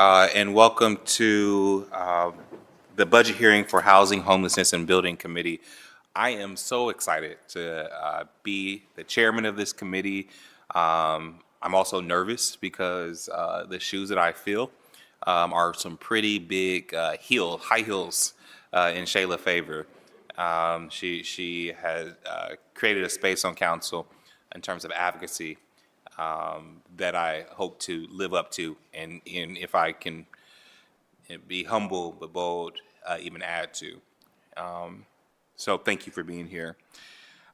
And welcome to the budget hearing for Housing, Homelessness, and Building Committee. I am so excited to be the chairman of this committee. I'm also nervous because the shoes that I fill are some pretty big high heels in Shayla's favor. She has created a space on council in terms of advocacy that I hope to live up to, and if I can be humble but bold, even add to. So thank you for being here.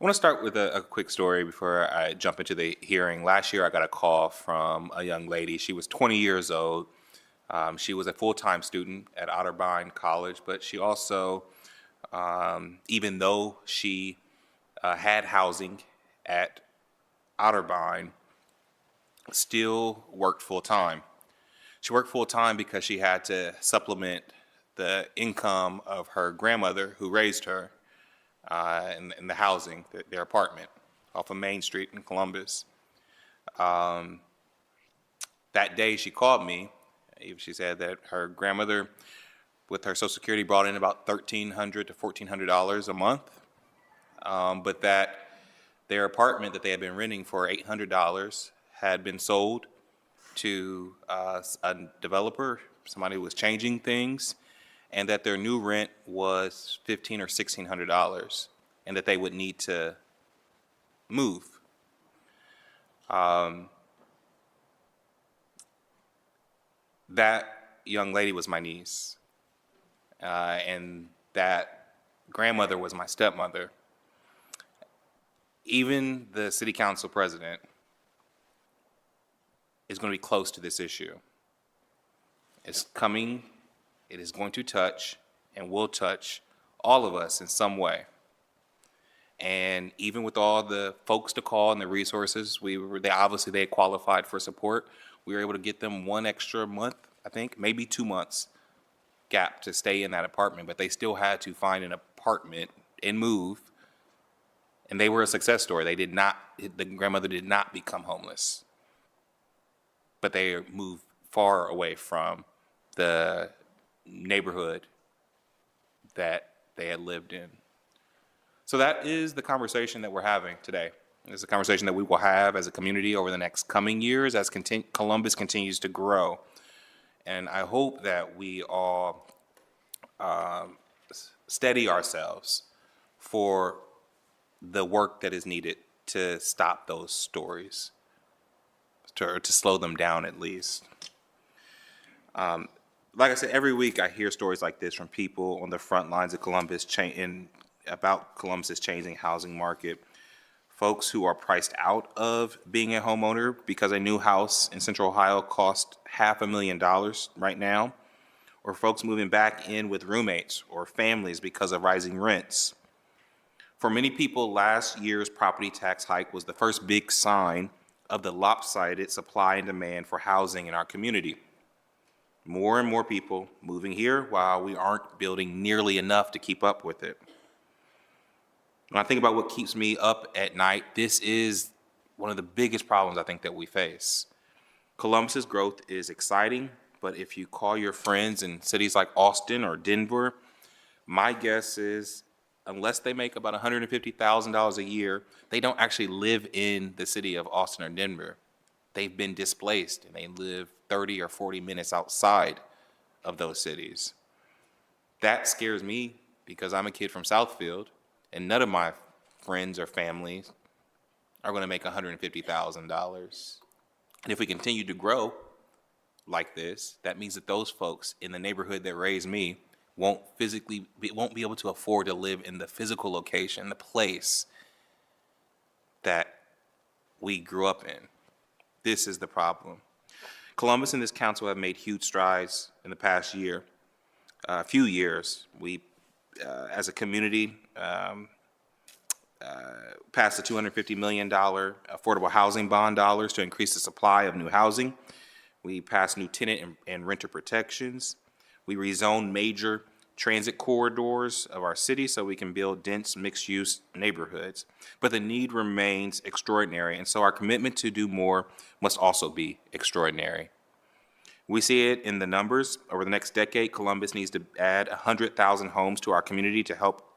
I want to start with a quick story before I jump into the hearing. Last year, I got a call from a young lady. She was 20 years old. She was a full-time student at Otterbein College, but she also, even though she had housing at Otterbein, still worked full-time. She worked full-time because she had to supplement the income of her grandmother who raised her in the housing, their apartment off of Main Street in Columbus. That day she called me. She said that her grandmother, with her Social Security, brought in about $1,300 to $1,400 a month, but that their apartment that they had been renting for $800 had been sold to a developer, somebody who was changing things, and that their new rent was $1,500 or $1,600, and that they would need to move. That young lady was my niece, and that grandmother was my stepmother. Even the city council president is going to be close to this issue. It's coming, it is going to touch, and will touch all of us in some way. And even with all the folks to call and the resources, they qualified for support. We were able to get them one extra month, I think, maybe 2 months gap to stay in that apartment, but they still had to find an apartment and move. And they were a success story. The grandmother did not become homeless, but they moved far away from the neighborhood that they had lived in. So that is the conversation that we're having today. It's a conversation that we will have as a community over the next coming years as Columbus continues to grow. And I hope that we all steady ourselves for the work that is needed to stop those stories, to slow them down at least. Like I said, every week I hear stories like this from people on the front lines of Columbus about Columbus's changing housing market. Folks who are priced out of being a homeowner because a new house in Central Ohio costs $500,000 right now, or folks moving back in with roommates or families because of rising rents. For many people, last year's property tax hike was the first big sign of the lopsided supply and demand for housing in our community. More and more people moving here while we aren't building nearly enough to keep up with it. When I think about what keeps me up at night, this is one of the biggest problems I think that we face. Columbus's growth is exciting, but if you call your friends in cities like Austin or Denver, my guess is unless they make about $150,000 a year, they don't actually live in the city of Austin or Denver. They've been displaced and they live 30 or 40 minutes outside of those cities. That scares me because I'm a kid from Southfield and none of my friends or families are going to make $150,000. And if we continue to grow like this, that means that those folks in the neighborhood that raised me won't be able to afford to live in the physical location, the place that we grew up in. This is the problem. Columbus and this council have made huge strides in the past few years. We, as a community, passed the $250 million affordable housing bond dollars to increase the supply of new housing. We passed new tenant and renter protections. We rezoned major transit corridors of our city so we can build dense mixed-use neighborhoods. But the need remains extraordinary, and so our commitment to do more must also be extraordinary. We see it in the numbers. Over the next decade, Columbus needs to add 100,000 homes to our community to help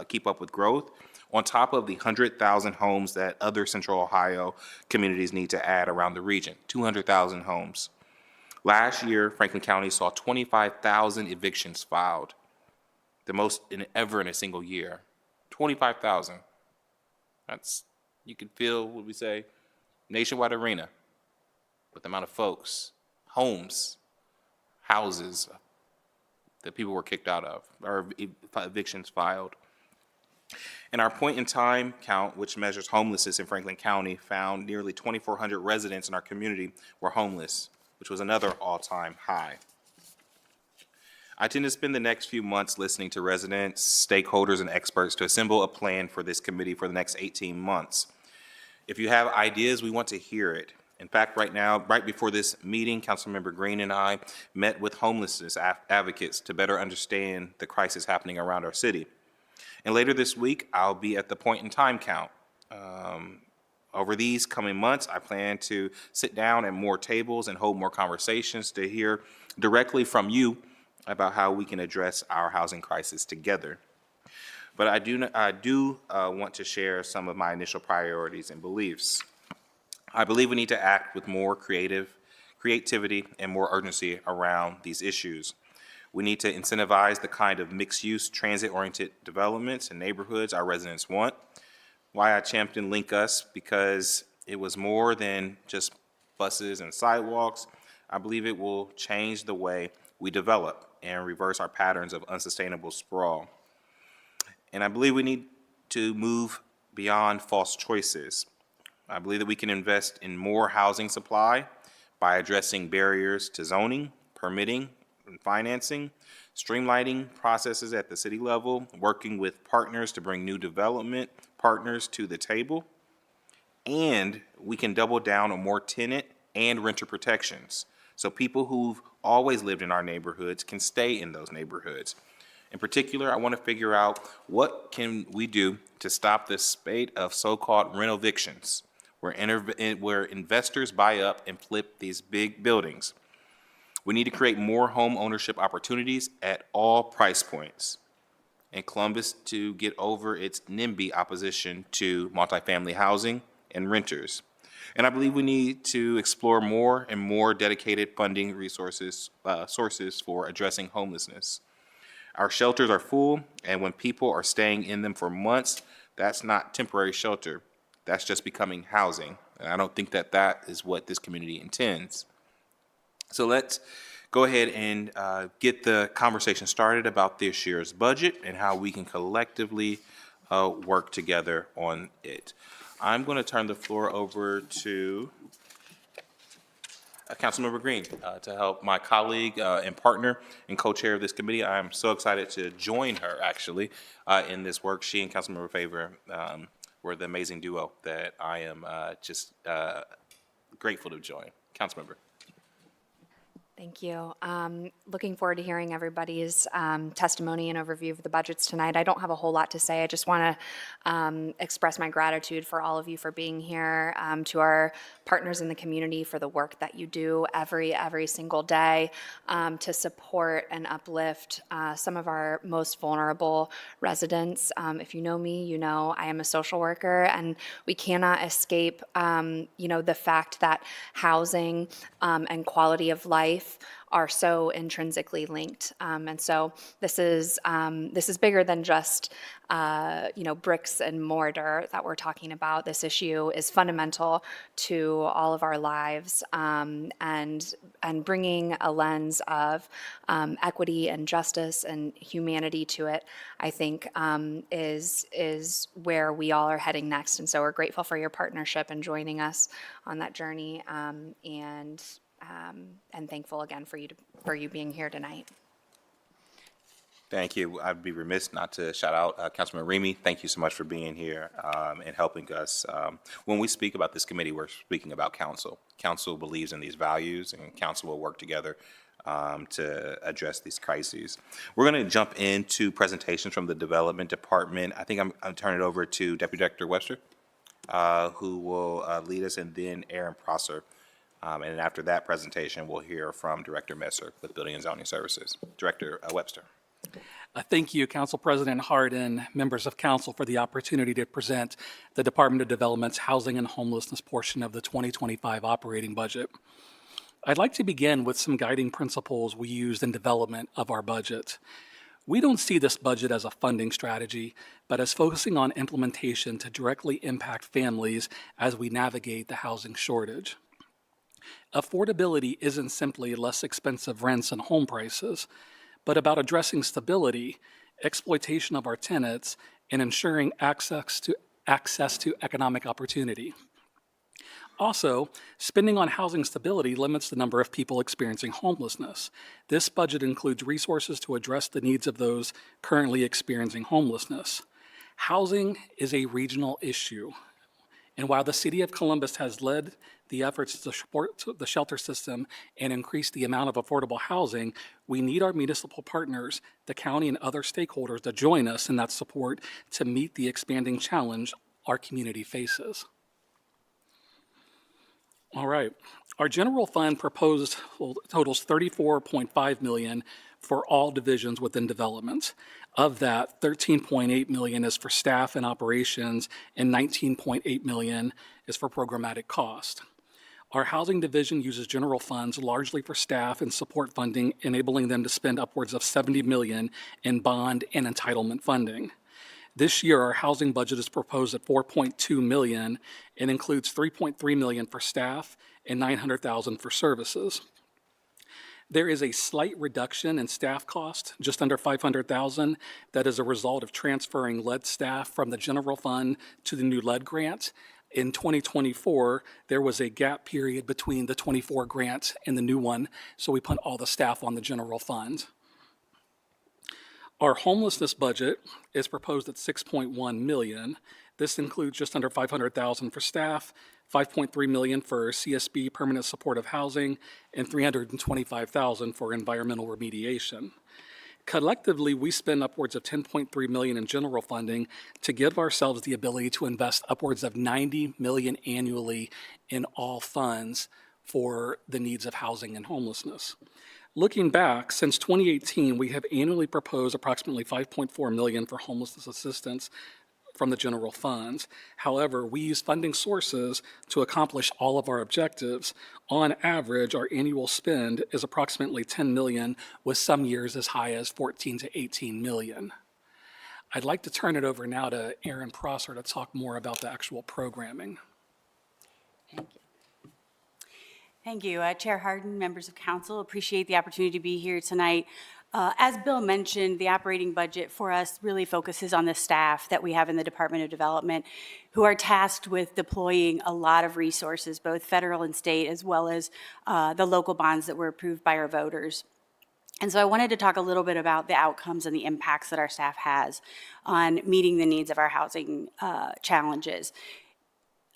keep up with growth, on top of the 100,000 homes that other Central Ohio communities need to add around the region, 200,000 homes. Last year, Franklin County saw 25,000 evictions filed, the most ever in a single year. 25,000. That's, you can feel what we say, nationwide arena with the amount of folks, homes, houses that people were kicked out of, or evictions filed. And our point in time count, which measures homelessness in Franklin County, found nearly 2,400 residents in our community were homeless, which was another all-time high. I intend to spend the next few months listening to residents, stakeholders, and experts to assemble a plan for this committee for the next 18 months. If you have ideas, we want to hear it. In fact, right now, right before this meeting, Councilmember Green and I met with homelessness advocates to better understand the crisis happening around our city. And later this week, I'll be at the point in time count. Over these coming months, I plan to sit down at more tables and hold more conversations to hear directly from you about how we can address our housing crisis together. But I do want to share some of my initial priorities and beliefs. I believe we need to act with more creativity and more urgency around these issues. We need to incentivize the kind of mixed-use, transit-oriented developments and neighborhoods our residents want. Why I championed Link Us, because it was more than just buses and sidewalks. I believe it will change the way we develop and reverse our patterns of unsustainable sprawl. And I believe we need to move beyond false choices. I believe that we can invest in more housing supply by addressing barriers to zoning, permitting, and financing, streamlining processes at the city level, working with partners to bring new development partners to the table, and we can double down on more tenant and renter protections so people who've always lived in our neighborhoods can stay in those neighborhoods. In particular, I want to figure out what can we do to stop this spate of so-called rent evictions, where investors buy up and flip these big buildings. We need to create more home ownership opportunities at all price points, and Columbus to get over its NIMBY opposition to multifamily housing and renters. And I believe we need to explore more and more dedicated funding sources for addressing homelessness. Our shelters are full, and when people are staying in them for months, that's not temporary shelter. That's just becoming housing. And I don't think that that is what this community intends. So let's go ahead and get the conversation started about this year's budget and how we can collectively work together on it. I'm going to turn the floor over to Councilmember Green to help my colleague and partner and co-chair of this committee. I'm so excited to join her, actually, in this work. She and Councilmember Favor were the amazing duo that I am just grateful to join. Councilmember. Thank you. Looking forward to hearing everybody's testimony and overview of the budgets tonight. I don't have a whole lot to say. I just want to express my gratitude for all of you for being here, to our partners in the community for the work that you do every single day to support and uplift some of our most vulnerable residents. If you know me, you know I am a social worker, and we cannot escape the fact that housing and quality of life are so intrinsically linked, and so this is bigger than just bricks and mortar that we're talking about. This issue is fundamental to all of our lives, and bringing a lens of equity and justice and humanity to it, I think, is where we all are heading next. And so we're grateful for your partnership and joining us on that journey, and thankful again for you being here tonight. Thank you. I'd be remiss not to shout out Councilman Remy. Thank you so much for being here and helping us. When we speak about this committee, we're speaking about council. Council believes in these values, and council will work together to address these crises. We're going to jump into presentations from the development department. I think I'm turning it over to Deputy Director Webster, who will lead us, and then Aaron Prosser And after that presentation, we'll hear from Director Messer with Building and Zoning Services. Director Webster. Thank you, Council President Hardin, members of council, for the opportunity to present the Department of Development's Housing and Homelessness portion of the 2025 operating budget. I'd like to begin with some guiding principles we used in development of our budget. We don't see this budget as a funding strategy, but as focusing on implementation to directly impact families as we navigate the housing shortage. Affordability isn't simply less expensive rents and home prices, but about addressing stability, exploitation of our tenants, and ensuring access to economic opportunity. Also, spending on housing stability limits the number of people experiencing homelessness. This budget includes resources to address the needs of those currently experiencing homelessness. Housing is a regional issue, and while the City of Columbus has led the efforts to support the shelter system and increase the amount of affordable housing, we need our municipal partners, the county and other stakeholders, to join us in that support to meet the expanding challenge our community faces. All right, our general fund proposed totals $34.5 million for all divisions within development. Of that, $13.8 million is for staff and operations, and $19.8 million is for programmatic cost. Our housing division uses general funds largely for staff and support funding, enabling them to spend upwards of $70 million in bond and entitlement funding. This year, our housing budget is proposed at $4.2 million and includes $3.3 million for staff and $900,000 for services. There is a slight reduction in staff cost, just under $500,000, that is a result of transferring lead staff from the general fund to the new lead grant. In 2024, there was a gap period between the 24 grant and the new one, so we put all the staff on the general fund. Our homelessness budget is proposed at $6.1 million. This includes just under $500,000 for staff, $5.3 million for CSB permanent supportive housing, and $325,000 for environmental remediation. Collectively, we spend upwards of $10.3 million in general funding to give ourselves the ability to invest upwards of $90 million annually in all funds for the needs of housing and homelessness. Looking back, since 2018, we have annually proposed approximately $5.4 million for homelessness assistance from the general funds. However, we use funding sources to accomplish all of our objectives. On average, our annual spend is approximately $10 million, with some years as high as $14 to $18 million. I'd like to turn it over now to Aaron Prosser to talk more about the actual programming. Thank you. Thank you. Chair Hardin, members of council, appreciate the opportunity to be here tonight. As Bill mentioned, the operating budget for us really focuses on the staff that we have in the Department of Development, who are tasked with deploying a lot of resources, both federal and state, as well as the local bonds that were approved by our voters. And so I wanted to talk a little bit about the outcomes and the impacts that our staff has on meeting the needs of our housing challenges.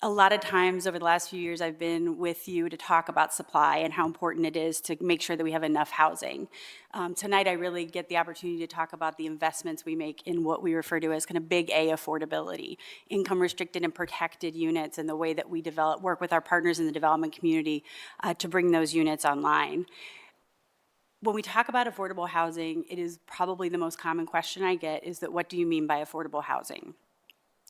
A lot of times over the last few years, I've been with you to talk about supply and how important it is to make sure that we have enough housing. Tonight, I really get the opportunity to talk about the investments we make in what we refer to as kind of big A affordability, income restricted and protected units, and the way that we work with our partners in the development community to bring those units online. When we talk about affordable housing, it is probably the most common question I get is that, what do you mean by affordable housing?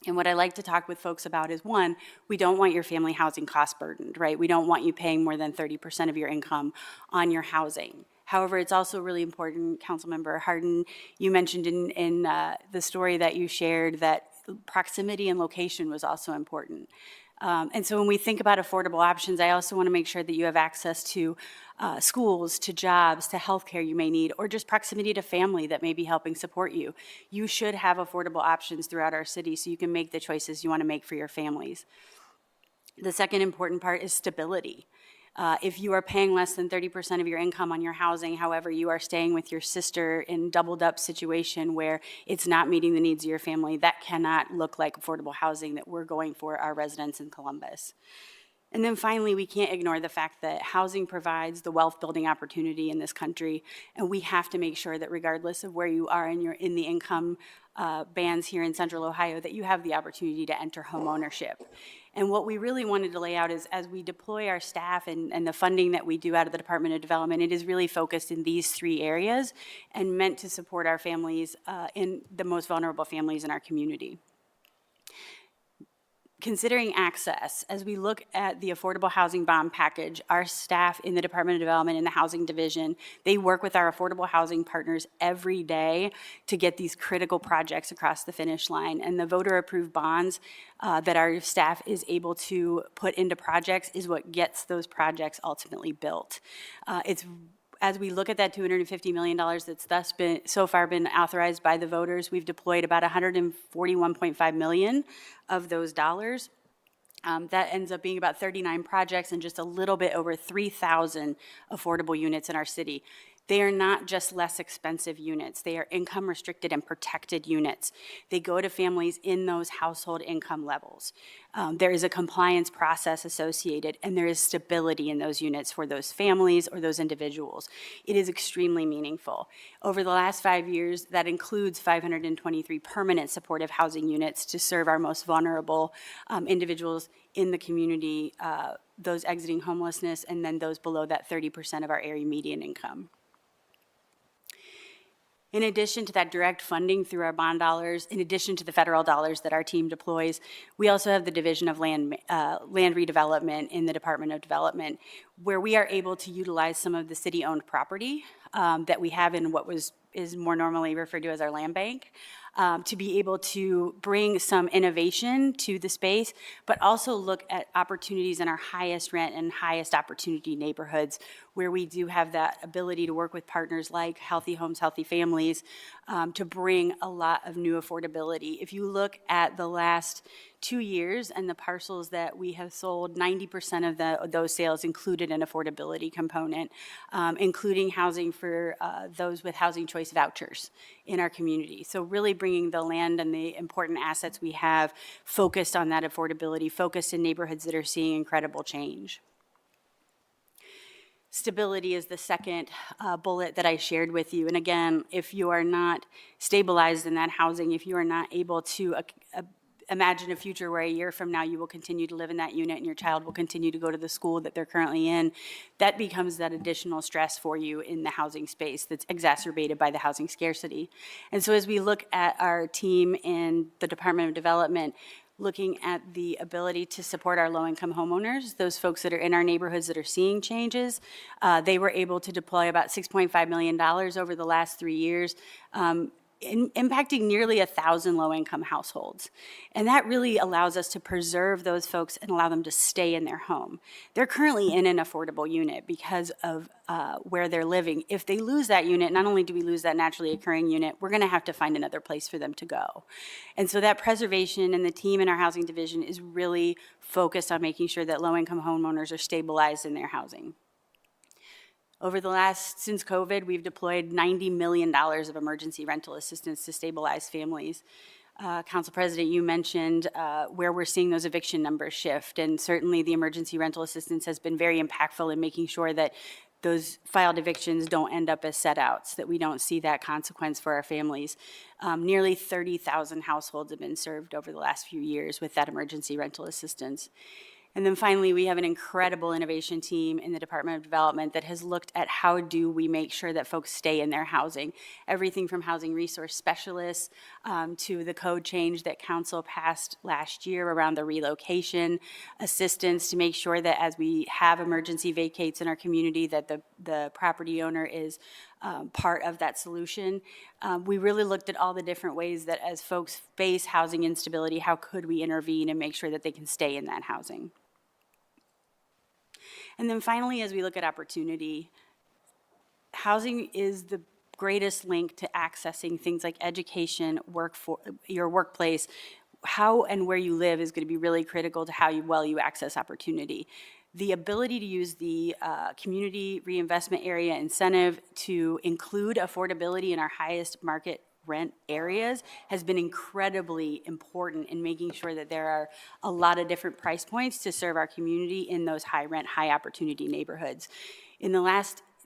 And what I like to talk with folks about is, one, we don't want your family housing cost burdened, right? We don't want you paying more than 30% of your income on your housing. However, it's also really important, Councilmember Hardin, you mentioned in the story that you shared that proximity and location was also important. And so when we think about affordable options, I also want to make sure that you have access to schools, to jobs, to healthcare you may need, or just proximity to family that may be helping support you. You should have affordable options throughout our city so you can make the choices you want to make for your families. The second important part is stability. If you are paying less than 30% of your income on your housing, however, you are staying with your sister in doubled up situation where it's not meeting the needs of your family, that cannot look like affordable housing that we're going for our residents in Columbus. And then finally, we can't ignore the fact that housing provides the wealth building opportunity in this country, and we have to make sure that regardless of where you are in the income bands here in Central Ohio, that you have the opportunity to enter home ownership. And what we really wanted to lay out is as we deploy our staff and the funding that we do out of the Department of Development, it is really focused in these 3 areas and meant to support our families, in the most vulnerable families in our community. Considering access, as we look at the affordable housing bond package, our staff in the Department of Development in the Housing Division, they work with our affordable housing partners every day to get these critical projects across the finish line. And the voter-approved bonds that our staff is able to put into projects is what gets those projects ultimately built. As we look at that $250 million that's so far been authorized by the voters, we've deployed about $141.5 million of those dollars. That ends up being about 39 projects and just a little bit over 3,000 affordable units in our city. They are not just less expensive units. They are income restricted and protected units. They go to families in those household income levels. There is a compliance process associated, and there is stability in those units for those families or those individuals. It is extremely meaningful. Over the last 5 years, that includes 523 permanent supportive housing units to serve our most vulnerable individuals in the community, those exiting homelessness, and then those below that 30% of our area median income. In addition to that direct funding through our bond dollars, in addition to the federal dollars that our team deploys, we also have the Division of Land Redevelopment in the Department of Development, where we are able to utilize some of the city-owned property that we have in what is more normally referred to as our land bank, to be able to bring some innovation to the space, but also look at opportunities in our highest rent and highest opportunity neighborhoods, where we do have that ability to work with partners like Healthy Homes, Healthy Families, to bring a lot of new affordability. If you look at the last 2 years and the parcels that we have sold, 90% of those sales included an affordability component, including housing for those with housing choice vouchers in our community. So really bringing the land and the important assets we have focused on that affordability, focused in neighborhoods that are seeing incredible change. Stability is the second bullet that I shared with you. And again, if you are not stabilized in that housing, if you are not able to imagine a future where a year from now you will continue to live in that unit and your child will continue to go to the school that they're currently in, that becomes that additional stress for you in the housing space that's exacerbated by the housing scarcity. And so as we look at our team in the Department of Development, looking at the ability to support our low-income homeowners, those folks that are in our neighborhoods that are seeing changes, they were able to deploy about $6.5 million over the last 3 years, impacting nearly 1,000 low-income households. And that really allows us to preserve those folks and allow them to stay in their home. They're currently in an affordable unit because of where they're living. If they lose that unit, not only do we lose that naturally occurring unit, we're going to have to find another place for them to go. And so that preservation and the team in our housing division is really focused on making sure that low-income homeowners are stabilized in their housing. Since COVID, we've deployed $90 million of emergency rental assistance to stabilize families. Council President, you mentioned where we're seeing those eviction numbers shift, and certainly the emergency rental assistance has been very impactful in making sure that those filed evictions don't end up as set-outs, that we don't see that consequence for our families. Nearly 30,000 households have been served over the last few years with that emergency rental assistance. And then finally, we have an incredible innovation team in the Department of Development that has looked at how do we make sure that folks stay in their housing. Everything from housing resource specialists to the code change that council passed last year around the relocation assistance to make sure that as we have emergency vacates in our community that the property owner is part of that solution. We really looked at all the different ways that as folks face housing instability, how could we intervene and make sure that they can stay in that housing. And then finally, as we look at opportunity, housing is the greatest link to accessing things like education, your workplace. How and where you live is going to be really critical to how well you access opportunity. The ability to use the community reinvestment area incentive to include affordability in our highest market rent areas has been incredibly important in making sure that there are a lot of different price points to serve our community in those high rent, high opportunity neighborhoods.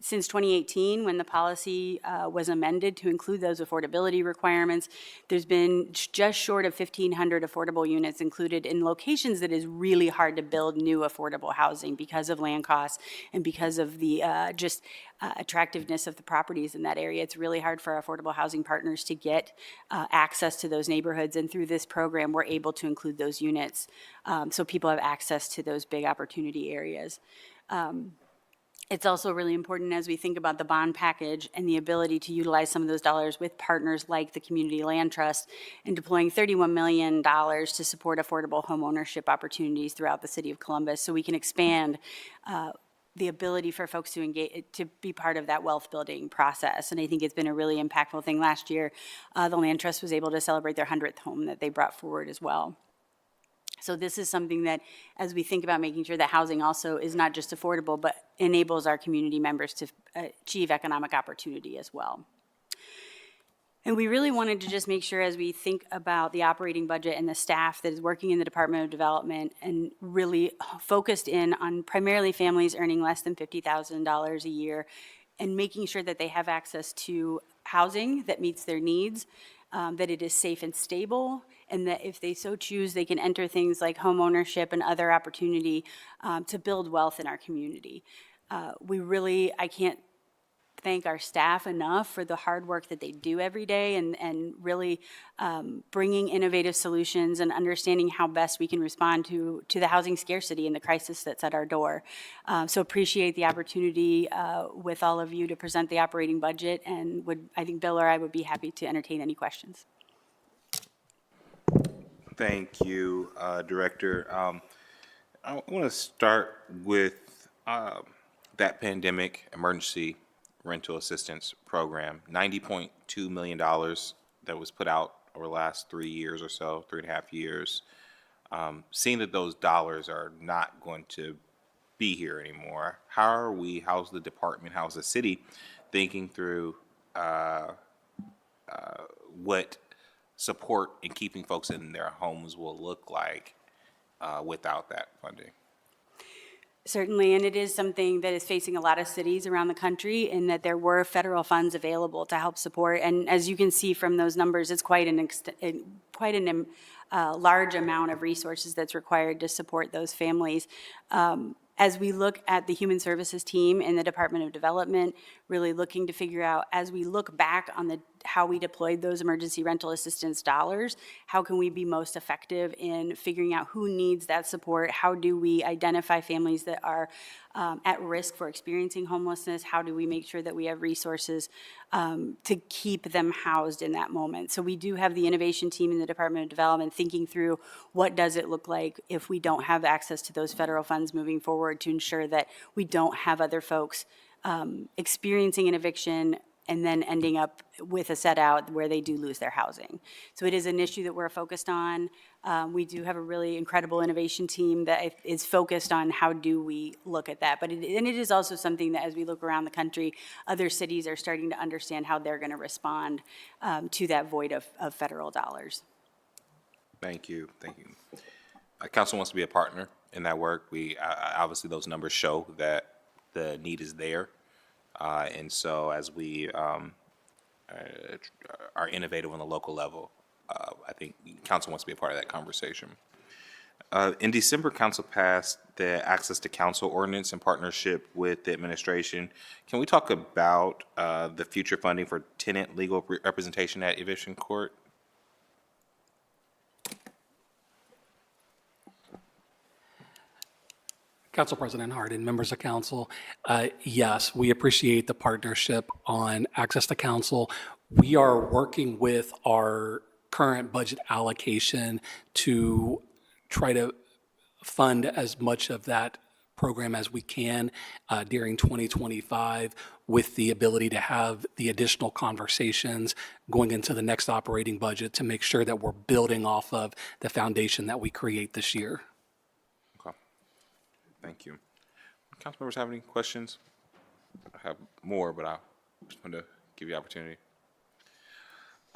Since 2018, when the policy was amended to include those affordability requirements, there's been just short of 1,500 affordable units included in locations that is really hard to build new affordable housing because of land costs and because of the attractiveness of the properties in that area. It's really hard for our affordable housing partners to get access to those neighborhoods, and through this program, we're able to include those units so people have access to those big opportunity areas. It's also really important as we think about the bond package and the ability to utilize some of those dollars with partners like the Community Land Trust and deploying $31 million to support affordable home ownership opportunities throughout the city of Columbus, so we can expand the ability for folks to engage, to be part of that wealth building process. And I think it's been a really impactful thing. Last year, the Land Trust was able to celebrate their 100th home that they brought forward as well. So this is something that, as we think about making sure that housing also is not just affordable, but enables our community members to achieve economic opportunity as well. And we really wanted to just make sure, as we think about the operating budget and the staff that is working in the Department of Development and really focused in on primarily families earning less than $50,000 a year, and making sure that they have access to housing that meets their needs, that it is safe and stable, and that if they so choose, they can enter things like home ownership and other opportunity to build wealth in our community. I can't thank our staff enough for the hard work that they do every day, and really bringing innovative solutions and understanding how best we can respond to the housing scarcity and the crisis that's at our door. So appreciate the opportunity with all of you to present the operating budget, and I think Bill or I would be happy to entertain any questions. Thank you, Director. I want to start with that pandemic emergency rental assistance program, $90.2 million that was put out over the last 3 years or so, 3.5 years. Seeing that those dollars are not going to be here anymore, how's the department, how's the city thinking through what support in keeping folks in their homes will look like without that funding? Certainly, and it is something that is facing a lot of cities around the country, in that there were federal funds available to help support. And as you can see from those numbers, it's quite an large amount of resources that's required to support those families. As we look at the Human Services team in the Department of Development, really looking to figure out, as we look back on how we deployed those emergency rental assistance dollars, how can we be most effective in figuring out who needs that support? How do we identify families that are at risk for experiencing homelessness? How do we make sure that we have resources to keep them housed in that moment? So we do have the innovation team in the Department of Development thinking through what does it look like if we don't have access to those federal funds moving forward, to ensure that we don't have other folks experiencing an eviction and then ending up with a set out where they do lose their housing. So it is an issue that we're focused on. We do have a really incredible innovation team that is focused on how do we look at that. But it is also something that, as we look around the country, other cities are starting to understand how they're going to respond to that void of federal dollars. Thank you. Thank you. Council wants to be a partner in that work. We obviously, those numbers show that the need is there. And so as we are innovative on the local level, I think council wants to be a part of that conversation. In December, council passed the Access to Counsel ordinance in partnership with the administration. Can we talk about the future funding for tenant legal representation at eviction court? Council President Hardin, members of council, yes, we appreciate the partnership on access to counsel. We are working with our current budget allocation to try to fund as much of that program as we can during 2025, with the ability to have the additional conversations going into the next operating budget to make sure that we're building off of the foundation that we create this year. Thank you. Council members have any questions? I have more, but I just want to give you opportunity.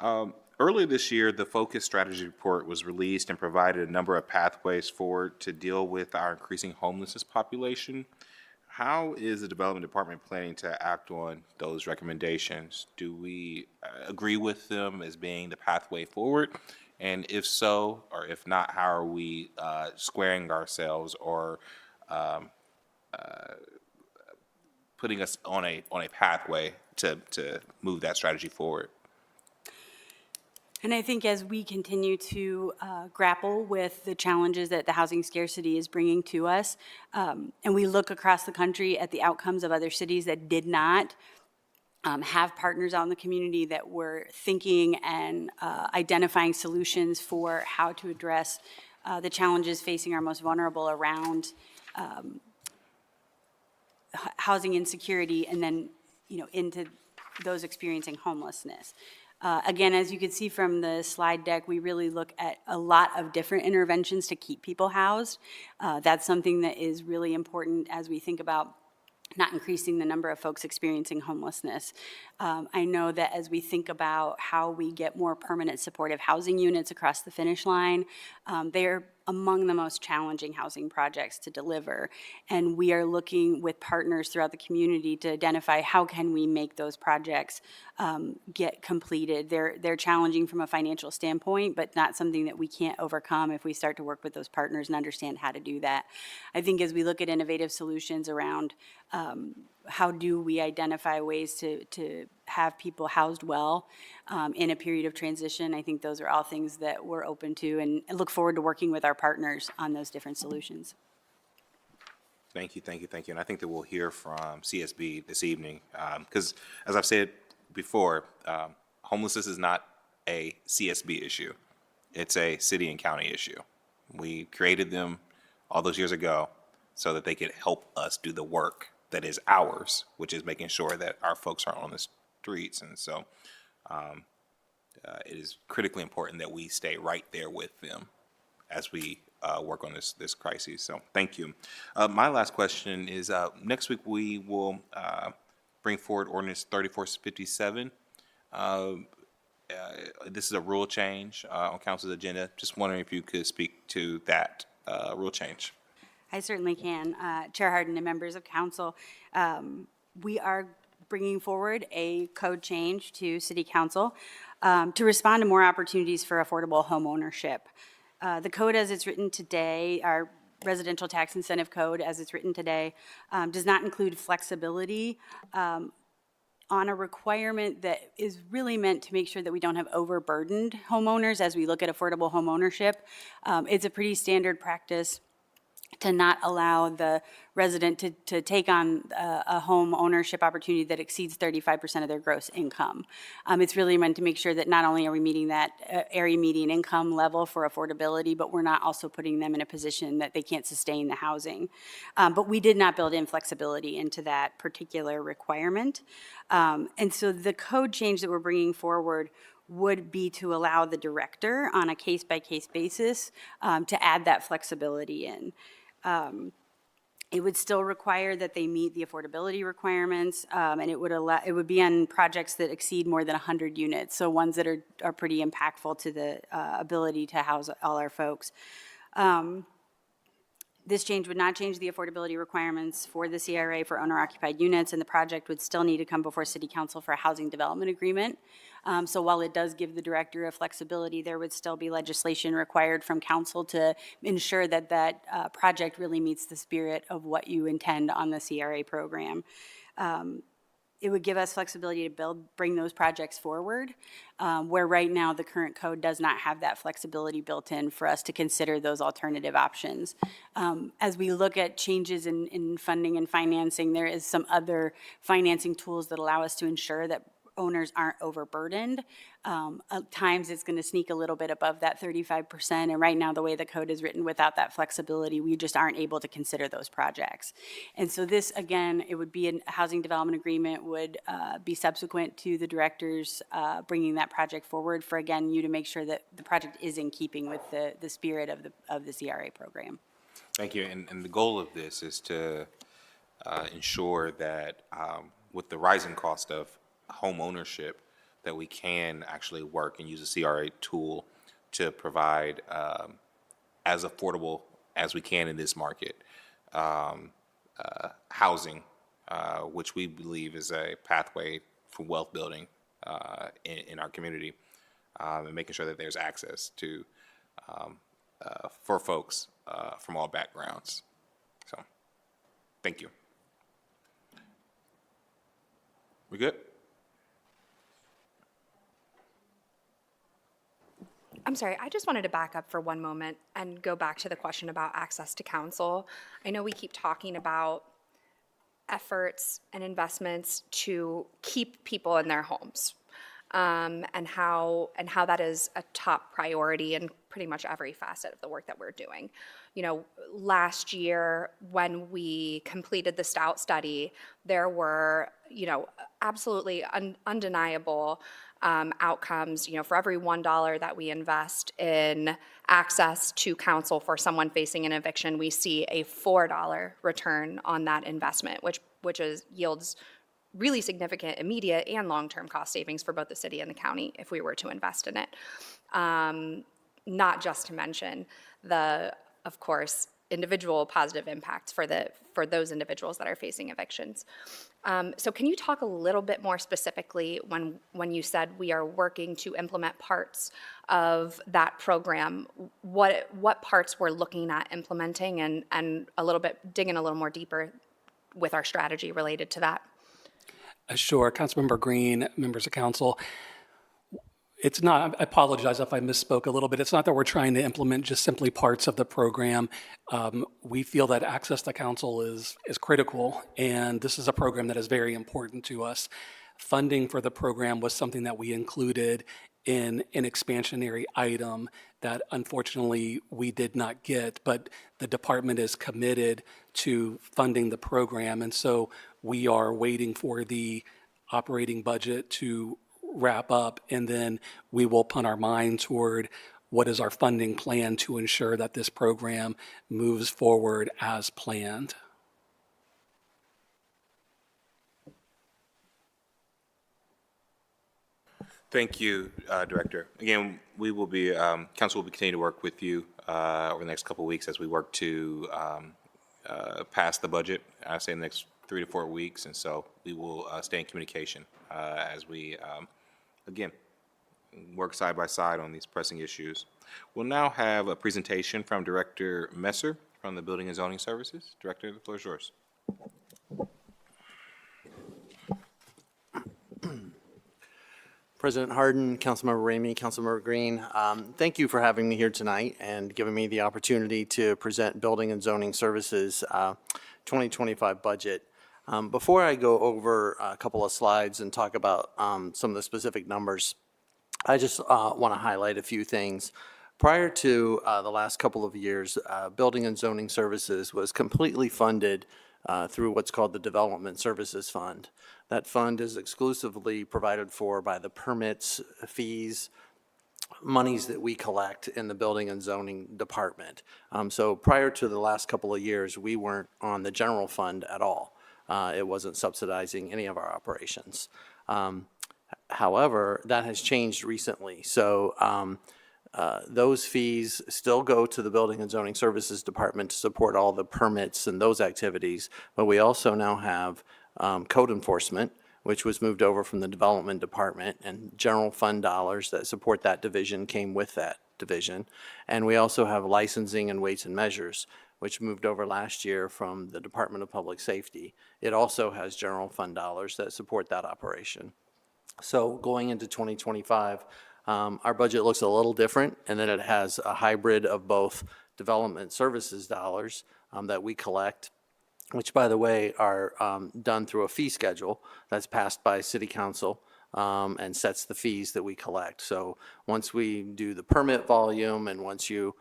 Earlier this year, the Focus Strategy Report was released and provided a number of pathways forward to deal with our increasing homelessness population. How is the Development Department planning to act on those recommendations? Do we agree with them as being the pathway forward? And if so, or if not, how are we squaring ourselves or putting us on a pathway to move that strategy forward? And I think as we continue to grapple with the challenges that the housing scarcity is bringing to us, and we look across the country at the outcomes of other cities that did not have partners out in the community that were thinking and identifying solutions for how to address the challenges facing our most vulnerable around housing insecurity, and then, into those experiencing homelessness. Again, as you can see from the slide deck, we really look at a lot of different interventions to keep people housed. That's something that is really important as we think about not increasing the number of folks experiencing homelessness. I know that as we think about how we get more permanent supportive housing units across the finish line, they're among the most challenging housing projects to deliver. And we are looking with partners throughout the community to identify how can we make those projects get completed. They're challenging from a financial standpoint, but not something that we can't overcome if we start to work with those partners and understand how to do that. I think as we look at innovative solutions around how do we identify ways to have people housed well in a period of transition, I think those are all things that we're open to and look forward to working with our partners on those different solutions. Thank you. And I think that we'll hear from CSB this evening because, as I've said before, homelessness is not a CSB issue. It's a city and county issue. We created them all those years ago so that they could help us do the work that is ours, which is making sure that our folks aren't on the streets. And so it is critically important that we stay right there with them as we work on this crisis. So thank you. My last question is, next week we will bring forward ordinance 3457. This is a rule change on council's agenda. Just wondering if you could speak to that rule change. I certainly can. Chair Harden and members of council, we are bringing forward a code change to City Council to respond to more opportunities for affordable home ownership. The code as it's written today, our residential tax incentive code as it's written today, does not include flexibility on a requirement that is really meant to make sure that we don't have overburdened homeowners as we look at affordable home ownership. It's a pretty standard practice to not allow the resident to take on a home ownership opportunity that exceeds 35% of their gross income. It's really meant to make sure that not only are we meeting that area median income level for affordability, but we're not also putting them in a position that they can't sustain the housing. But we did not build in flexibility into that particular requirement. And so the code change that we're bringing forward would be to allow the director on a case-by-case basis to add that flexibility in. It would still require that they meet the affordability requirements, and it would be on projects that exceed more than 100 units, so ones that are pretty impactful to the ability to house all our folks. This change would not change the affordability requirements for the CRA for owner-occupied units, and the project would still need to come before City Council for a housing development agreement. So while it does give the director a flexibility, there would still be legislation required from council to ensure that that project really meets the spirit of what you intend on the CRA program. It would give us flexibility to bring those projects forward, where right now the current code does not have that flexibility built in for us to consider those alternative options. As we look at changes in funding and financing, there is some other financing tools that allow us to ensure that owners aren't overburdened. At times it's going to sneak a little bit above that 35%, and right now the way the code is written without that flexibility, we just aren't able to consider those projects. And so this, again, it would be a housing development agreement, would be subsequent to the directors bringing that project forward for, again, you to make sure that the project is in keeping with the spirit of the CRA program. Thank you. And the goal of this is to ensure that with the rising cost of home ownership, that we can actually work and use a CRA tool to provide as affordable as we can in this market housing, which we believe is a pathway for wealth building in our community, and making sure that there's access to for folks from all backgrounds. So, thank you. We good? I'm sorry, I just wanted to back up for one moment and go back to the question about access to counsel. I know we keep talking about efforts and investments to keep people in their homes, and how that is a top priority in pretty much every facet of the work that we're doing. You know, last year when we completed the Stout study, there were, you know, absolutely undeniable outcomes. You know, for every $1 that we invest in access to counsel for someone facing an eviction, we see a $4 return on that investment, which yields really significant immediate and long-term cost savings for both the city and the county if we were to invest in it. Not just to mention the, of course, individual positive impacts for those individuals that are facing evictions. So can you talk a little bit more specifically when you said we are working to implement parts of that program, what parts we're looking at implementing, and a little bit, digging a little more deeper with our strategy related to that? Sure. Councilmember Green, members of council. It's not, I apologize if I misspoke a little bit. It's not that we're trying to implement just simply parts of the program. We feel that access to counsel is critical, and this is a program that is very important to us. Funding for the program was something that we included in an expansionary item that unfortunately we did not get, but the department is committed to funding the program, and so we are waiting for the operating budget to wrap up, and then we will put our mind toward what is our funding plan to ensure that this program moves forward as planned. Thank you, Director. Again, we will be, council will be continuing to work with you over the next couple of weeks as we work to pass the budget, I say in the next 3 to 4 weeks, and so we will stay in communication as we, again, work side by side on these pressing issues. We'll now have a presentation from Director Messer from the Building and Zoning Services. Director, the floor is yours. President Harden, Councilmember Ramey, Councilmember Green, thank you for having me here tonight and giving me the opportunity to present Building and Zoning Services 2025 budget. Before I go over a couple of slides and talk about some of the specific numbers, I just want to highlight a few things. Prior to the last couple of years, Building and Zoning Services was completely funded through what's called the Development Services Fund. That fund is exclusively provided for by the permits, fees, monies that we collect in the Building and Zoning Department. So prior to the last couple of years, we weren't on the general fund at all. It wasn't subsidizing any of our operations. However, that has changed recently. So those fees still go to the Building and Zoning Services Department to support all the permits and those activities, but we also now have code enforcement, which was moved over from the Development Department, and general fund dollars that support that division came with that division. And we also have licensing and weights and measures, which moved over last year from the Department of Public Safety. It also has general fund dollars that support that operation. So going into 2025, our budget looks a little different, and then it has a hybrid of both development services dollars that we collect, which, by the way, are done through a fee schedule that's passed by City Council and sets the fees that we collect. So once we do the permit volume and once you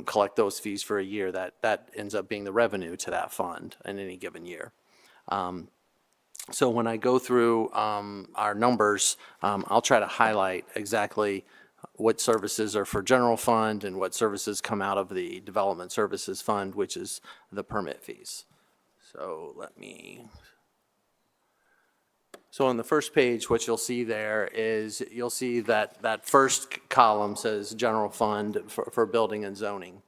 collect those fees for a year, that ends up being the revenue to that fund in any given year. So when I go through our numbers, I'll try to highlight exactly what services are for general fund and what services come out of the Development Services Fund, which is the permit fees. So let me So on the first page, what you'll see there is, you'll see that that first column says general fund for building and zoning.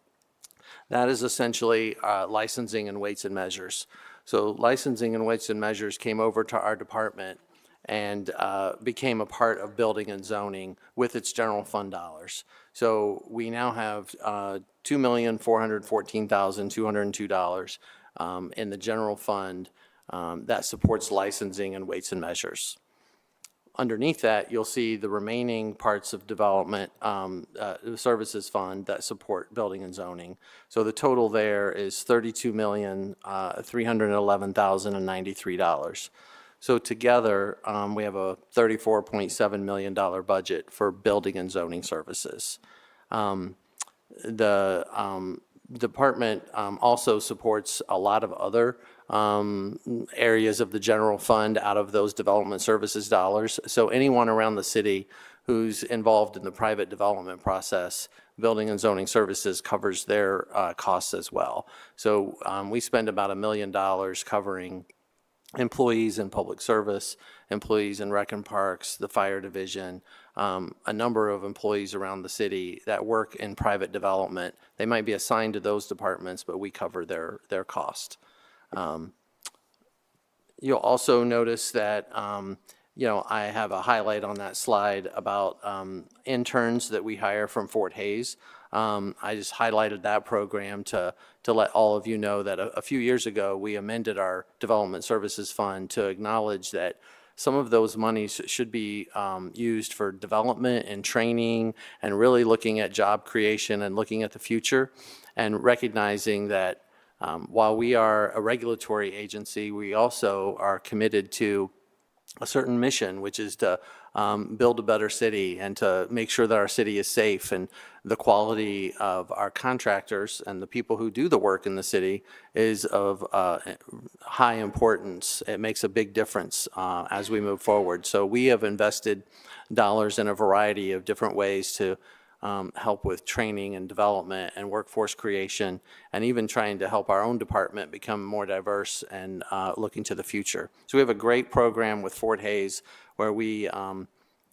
That is essentially licensing and weights and measures. So licensing and weights and measures came over to our department and became a part of building and zoning with its general fund dollars. So we now have $2,414,202 in the general fund that supports licensing and weights and measures. Underneath that, you'll see the remaining parts of development services fund that support building and zoning. So the total there is $32,311,093. So together, we have a $34.7 million budget for building and zoning services. The department also supports a lot of other areas of the general fund out of those development services dollars. So anyone around the city who's involved in the private development process, building and zoning services covers their costs as well. So we spend about $1 million covering employees in public service, employees in rec and parks, the fire division, a number of employees around the city that work in private development. They might be assigned to those departments, but we cover their cost. You'll also notice that, I have a highlight on that slide about interns that we hire from Fort Hays. I just highlighted that program to let all of you know that a few years ago, we amended our development services fund to acknowledge that some of those monies should be used for development and training and really looking at job creation and looking at the future and recognizing that while we are a regulatory agency, we also are committed to a certain mission, which is to build a better city and to make sure that our city is safe, and the quality of our contractors and the people who do the work in the city is of high importance. It makes a big difference as we move forward. So we have invested dollars in a variety of different ways to help with training and development and workforce creation, and even trying to help our own department become more diverse and looking to the future. So we have a great program with Fort Hays where we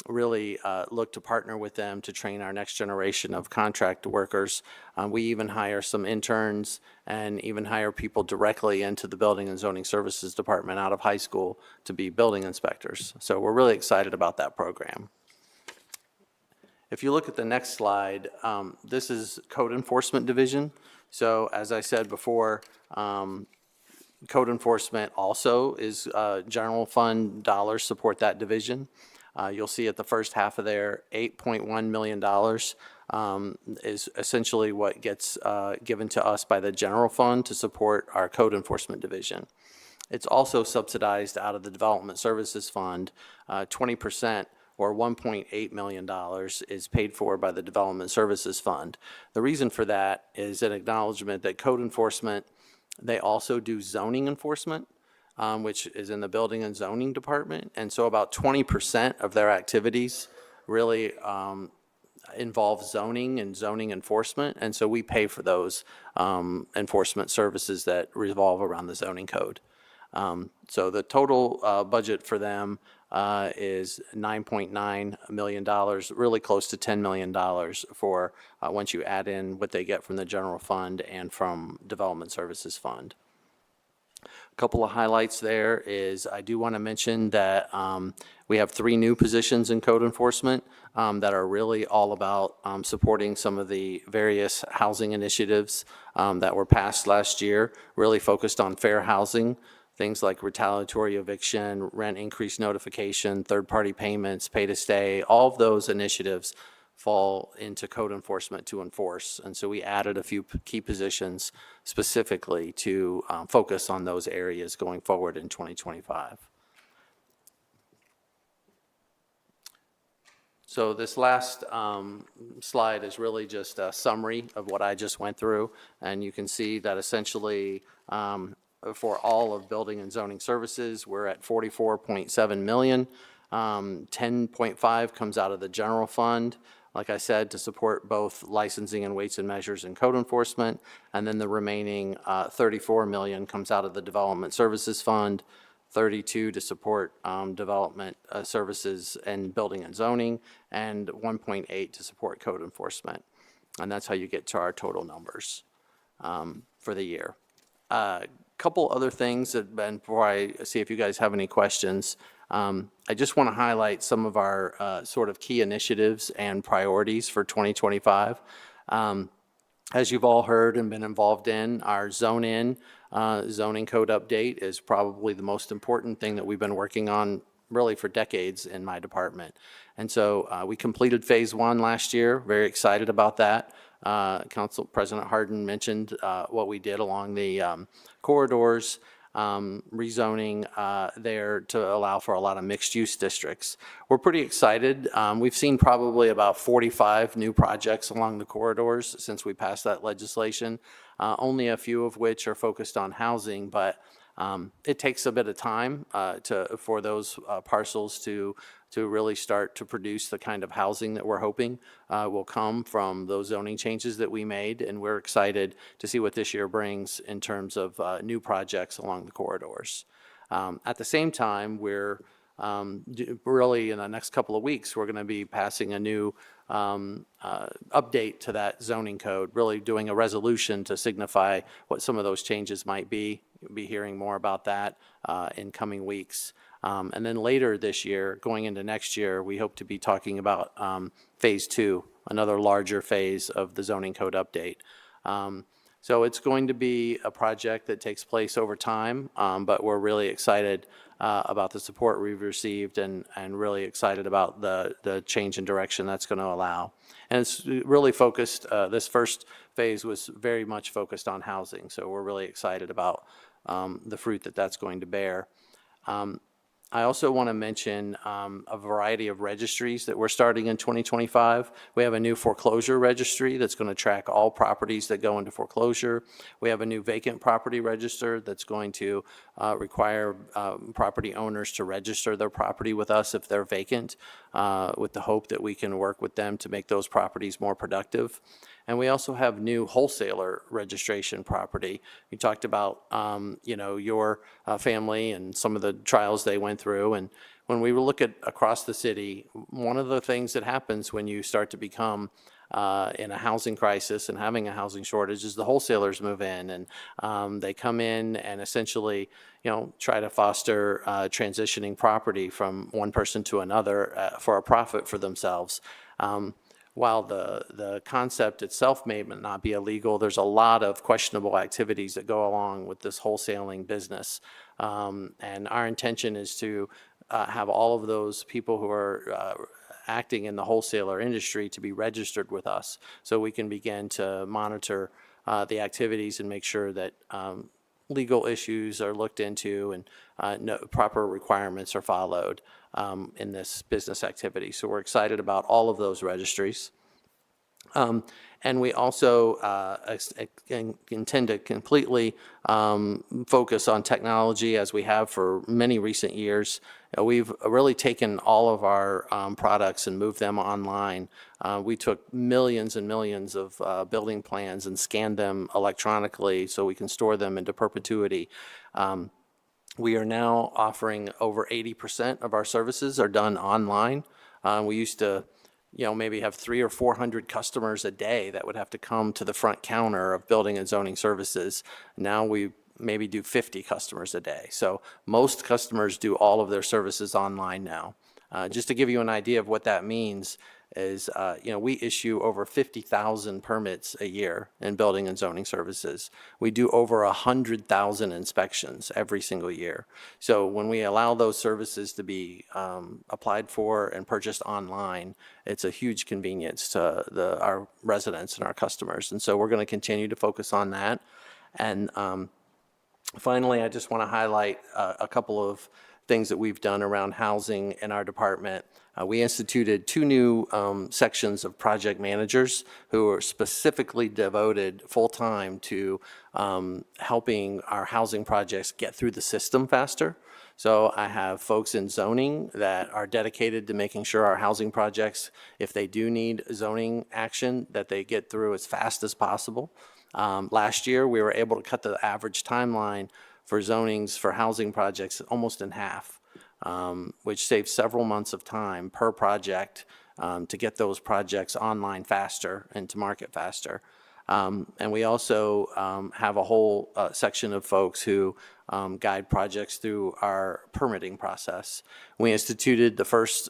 really look to partner with them to train our next generation of contract workers. We even hire some interns and even hire people directly into the Building and Zoning Services Department out of high school to be building inspectors. So we're really excited about that program. If you look at the next slide, this is Code Enforcement Division. So as I said before, Code Enforcement also is general fund dollars support that division. You'll see at the first half of there, $8.1 million is essentially what gets given to us by the general fund to support our Code Enforcement Division. It's also subsidized out of the Development Services Fund. 20% or $1.8 million is paid for by the Development Services Fund. The reason for that is an acknowledgement that code enforcement, they also do zoning enforcement, which is in the Building and Zoning Department. And so about 20% of their activities really involve zoning and zoning enforcement. And so we pay for those enforcement services that revolve around the zoning code. So the total budget for them is $9.9 million, really close to $10 million for once you add in what they get from the general fund and from Development Services Fund. A couple of highlights there is I do want to mention that we have 3 new positions in code enforcement that are really all about supporting some of the various housing initiatives that were passed last year, really focused on fair housing. Things like retaliatory eviction, rent increase notification, third-party payments, pay to stay, all of those initiatives fall into code enforcement to enforce. And so we added a few key positions specifically to focus on those areas going forward in 2025. So this last slide is really just a summary of what I just went through. And you can see that essentially for all of building and zoning services, we're at $44.7 million. 10.5 comes out of the general fund, like I said, to support both licensing and weights and measures and code enforcement. And then the remaining $34 million comes out of the Development Services Fund, 32 to support development services and building and zoning, and 1.8 to support code enforcement. And that's how you get to our total numbers for the year. Couple other things that, and before I see if you guys have any questions, I just want to highlight some of our sort of key initiatives and priorities for 2025. As you've all heard and been involved in, our zoning code update is probably the most important thing that we've been working on really for decades in my department. And so we completed phase 1 last year, very excited about that. Council President Hardin mentioned what we did along the corridors, rezoning there to allow for a lot of mixed-use districts. We're pretty excited. We've seen probably about 45 new projects along the corridors since we passed that legislation, only a few of which are focused on housing, but it takes a bit of time for those parcels to really start to produce the kind of housing that we're hoping will come from those zoning changes that we made, and we're excited to see what this year brings in terms of new projects along the corridors. At the same time, we're really in the next couple of weeks, we're going to be passing a new update to that zoning code, really doing a resolution to signify what some of those changes might be. You'll be hearing more about that in coming weeks. And then later this year, going into next year, we hope to be talking about phase 2, another larger phase of the zoning code update. So it's going to be a project that takes place over time, but we're really excited about the support we've received and really excited about the change in direction that's going to allow. And it's really focused, this first phase was very much focused on housing, so we're really excited about the fruit that that's going to bear. I also want to mention a variety of registries that we're starting in 2025. We have a new foreclosure registry that's going to track all properties that go into foreclosure. We have a new vacant property register that's going to require property owners to register their property with us if they're vacant, with the hope that we can work with them to make those properties more productive. And we also have new wholesaler registration property. You talked about, your family and some of the trials they went through. And when we look at across the city, one of the things that happens when you start to become in a housing crisis and having a housing shortage is the wholesalers move in and they come in and essentially, try to foster transitioning property from one person to another for a profit for themselves. While the concept itself may not be illegal, there's a lot of questionable activities that go along with this wholesaling business. And our intention is to have all of those people who are acting in the wholesaler industry to be registered with us so we can begin to monitor the activities and make sure that legal issues are looked into and proper requirements are followed in this business activity. So we're excited about all of those registries. And we also intend to completely focus on technology as we have for many recent years. We've really taken all of our products and moved them online. We took millions and millions of building plans and scanned them electronically so we can store them into perpetuity. We are now offering over 80% of our services are done online. We used to maybe have 300 or 400 customers a day that would have to come to the front counter of building and zoning services. Now we maybe do 50 customers a day. So most customers do all of their services online now. Just to give you an idea of what that means is, we issue over 50,000 permits a year in building and zoning services. We do over 100,000 inspections every single year. So when we allow those services to be applied for and purchased online, it's a huge convenience to our residents and our customers. And so we're going to continue to focus on that. And finally, I just want to highlight a couple of things that we've done around housing in our department. We instituted 2 new sections of project managers who are specifically devoted full-time to helping our housing projects get through the system faster. So I have folks in zoning that are dedicated to making sure our housing projects, if they do need zoning action, that they get through as fast as possible. Last year, we were able to cut the average timeline for zonings for housing projects almost in half, which saves several months of time per project to get those projects online faster and to market faster. And we also have a whole section of folks who guide projects through our permitting process. We instituted the first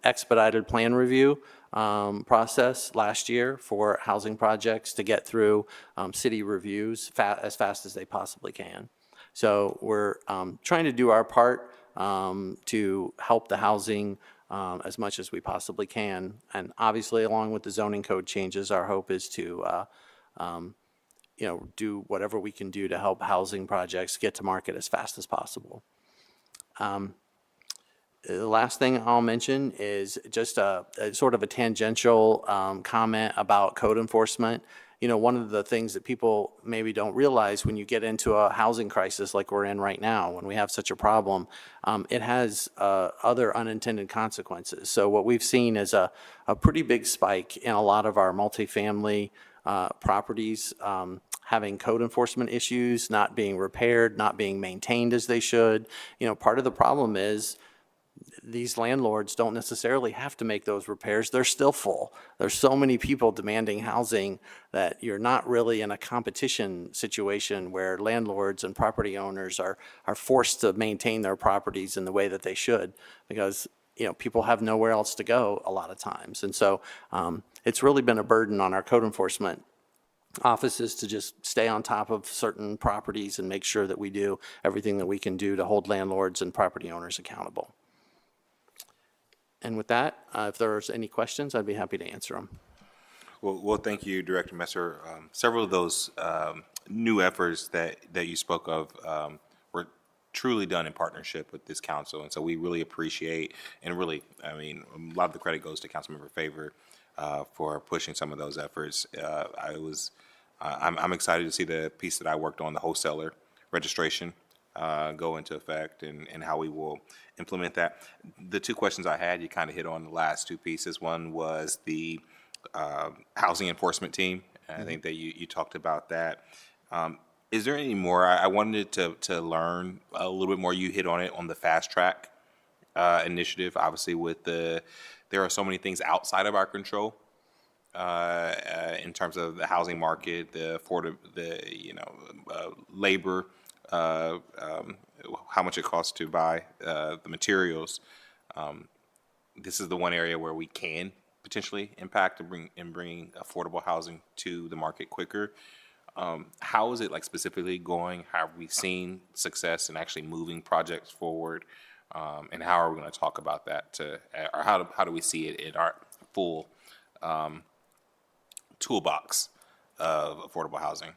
expedited plan review process last year for housing projects to get through city reviews as fast as they possibly can. So we're trying to do our part to help the housing as much as we possibly can. And obviously, along with the zoning code changes, our hope is to do whatever we can do to help housing projects get to market as fast as possible. The last thing I'll mention is just a sort of a tangential comment about code enforcement. One of the things that people maybe don't realize when you get into a housing crisis like we're in right now, when we have such a problem, it has other unintended consequences. So what we've seen is a pretty big spike in a lot of our multifamily properties having code enforcement issues, not being repaired, not being maintained as they should. Part of the problem is these landlords don't necessarily have to make those repairs. They're still full. There's so many people demanding housing that you're not really in a competition situation where landlords and property owners are forced to maintain their properties in the way that they should, because people have nowhere else to go a lot of times. And so it's really been a burden on our code enforcement offices to just stay on top of certain properties and make sure that we do everything that we can do to hold landlords and property owners accountable. And with that, if there's any questions, I'd be happy to answer them. Well, thank you, Director Messer. Several of those new efforts that you spoke of were truly done in partnership with this council, and so we really appreciate, and really, a lot of the credit goes to Councilmember Favor for pushing some of those efforts. I'm excited to see the piece that I worked on, the wholesaler registration, go into effect, and how we will implement that. The two questions I had, you kind of hit on the last two pieces. One was the housing enforcement team, and I think that you talked about that. Is there any more? I wanted to learn a little bit more. You hit on it on the fast track initiative. Obviously, there are so many things outside of our control in terms of the housing market, the labor, how much it costs to buy the materials. This is the one area where we can potentially impact and bring affordable housing to the market quicker. How is it specifically going? Have we seen success in actually moving projects forward? And how are we going to talk about that or how do we see it in our full toolbox of affordable housing?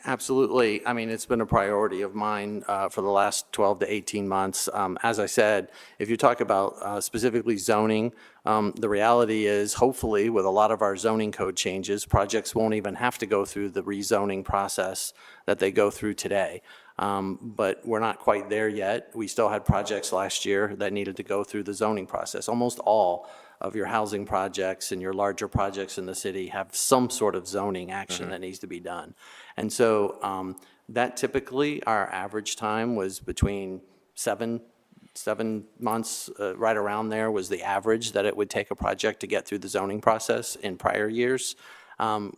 Absolutely. It's been a priority of mine for the last 12 to 18 months. As I said, if you talk about specifically zoning, the reality is hopefully with a lot of our zoning code changes, projects won't even have to go through the rezoning process that they go through today. But we're not quite there yet. We still had projects last year that needed to go through the zoning process. Almost all of your housing projects and your larger projects in the city have some sort of zoning action that needs to be done. And so that typically, our average time was between seven months, right around there was the average that it would take a project to get through the zoning process in prior years.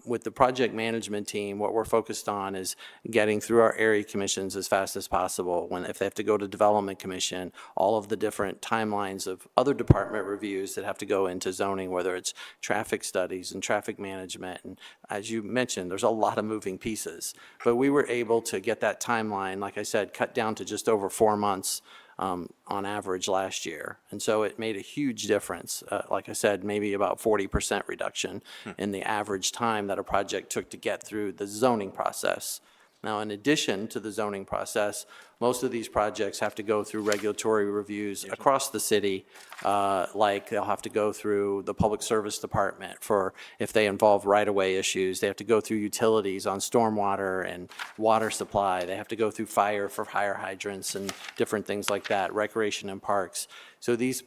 With the project management team, what we're focused on is getting through our area commissions as fast as possible. If they have to go to development commission, all of the different timelines of other department reviews that have to go into zoning, whether it's traffic studies and traffic management. And as you mentioned, there's a lot of moving pieces. But we were able to get that timeline, like I said, cut down to just over 4 months on average last year. And so it made a huge difference. Like I said, maybe about 40% reduction in the average time that a project took to get through the zoning process. Now, in addition to the zoning process, most of these projects have to go through regulatory reviews across the city. Like they'll have to go through the Public Service Department for if they involve right-of-way issues. They have to go through utilities on stormwater and water supply. They have to go through fire for fire hydrants and different things like that, recreation and parks. So these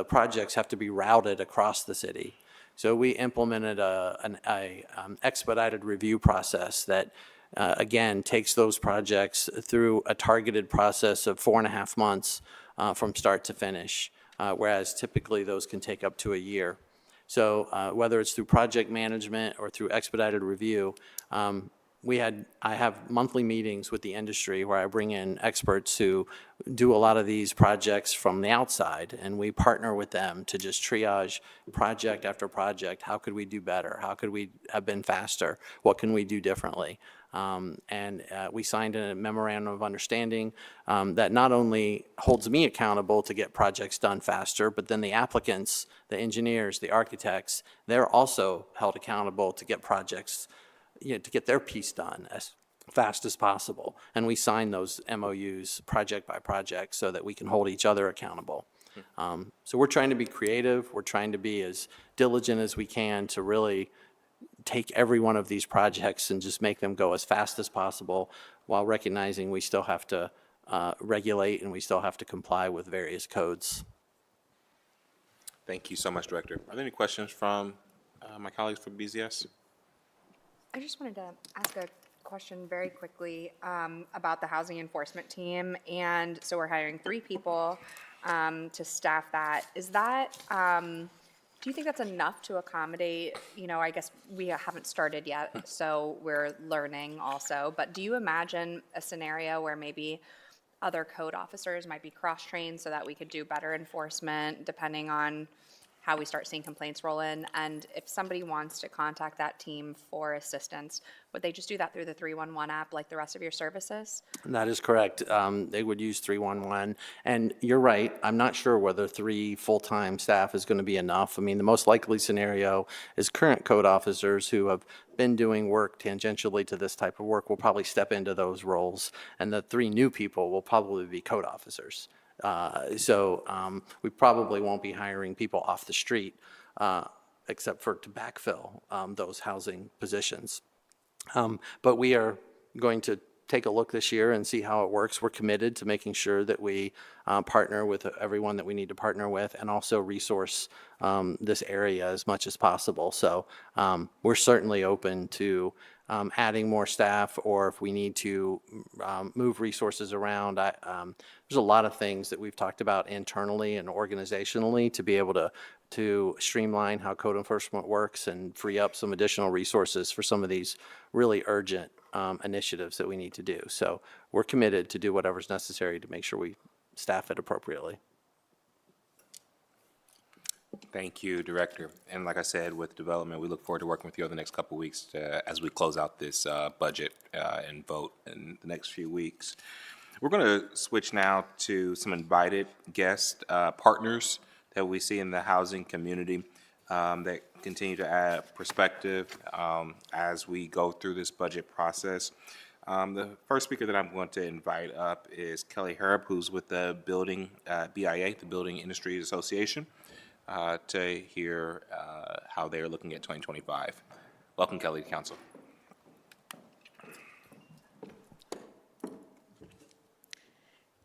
projects have to be routed across the city. So we implemented an expedited review process that again, takes those projects through a targeted process of 4.5 months from start to finish, whereas typically those can take up to a year. So whether it's through project management or through expedited review, I have monthly meetings with the industry where I bring in experts who do a lot of these projects from the outside, and we partner with them to just triage project after project. How could we do better? How could we have been faster? What can we do differently? We signed a memorandum of understanding that not only holds me accountable to get projects done faster, but then the applicants, the engineers, the architects, they're also held accountable to get projects, to get their piece done as fast as possible. And we sign those MOUs project by project so that we can hold each other accountable. So we're trying to be creative. We're trying to be as diligent as we can to really take every one of these projects and just make them go as fast as possible, while recognizing we still have to regulate and we still have to comply with various codes. Thank you so much, Director. Are there any questions from my colleagues from BZS? I just wanted to ask a question very quickly about the housing enforcement team. And so we're hiring 3 people to staff that. Is that, do you think that's enough to accommodate, I guess we haven't started yet, so we're learning also, but do you imagine a scenario where maybe other code officers might be cross-trained so that we could do better enforcement depending on how we start seeing complaints roll in? And if somebody wants to contact that team for assistance, would they just do that through the 311 app like the rest of your services? That is correct. They would use 311. And you're right, I'm not sure whether 3 full-time staff is going to be enough. I mean, the most likely scenario is current code officers who have been doing work tangentially to this type of work will probably step into those roles, and the 3 new people will probably be code officers. We probably won't be hiring people off the street except for to backfill those housing positions. But we are going to take a look this year and see how it works. We're committed to making sure that we partner with everyone that we need to partner with, and also resource this area as much as possible. So we're certainly open to adding more staff, or if we need to move resources around. There's a lot of things that we've talked about internally and organizationally to be able to streamline how code enforcement works and free up some additional resources for some of these really urgent initiatives that we need to do. So we're committed to do whatever's necessary to make sure we staff it appropriately. Thank you, Director. And like I said, with development, we look forward to working with you over the next couple of weeks as we close out this budget and vote in the next few weeks. We're going to switch now to some invited guest partners that we see in the housing community that continue to add perspective as we go through this budget process. The first speaker that I'm going to invite up is Kelly Harrop, who's with the BIA, the Building Industry Association, to hear how they're looking at 2025. Welcome, Kelly, to Council.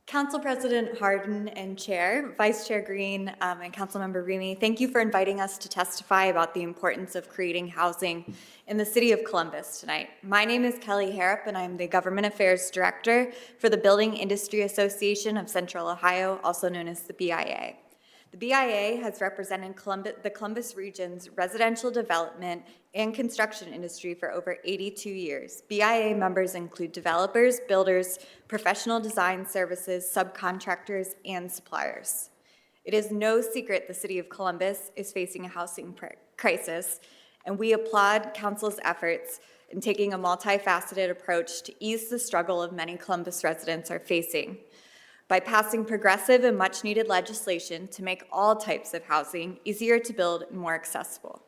Council President Hardin and Chair, Vice Chair Green, and Councilmember Remy, thank you for inviting us to testify about the importance of creating housing in the city of Columbus tonight. My name is Kelly Harrop, and I'm the Government Affairs Director for the Building Industry Association of Central Ohio, also known as the BIA. The BIA has represented the Columbus region's residential development and construction industry for over 82 years. BIA members include developers, builders, professional design services, subcontractors, and suppliers. It is no secret the city of Columbus is facing a housing crisis, and we applaud Council's efforts in taking a multifaceted approach to ease the struggle of many Columbus residents are facing, by passing progressive and much-needed legislation to make all types of housing easier to build and more accessible.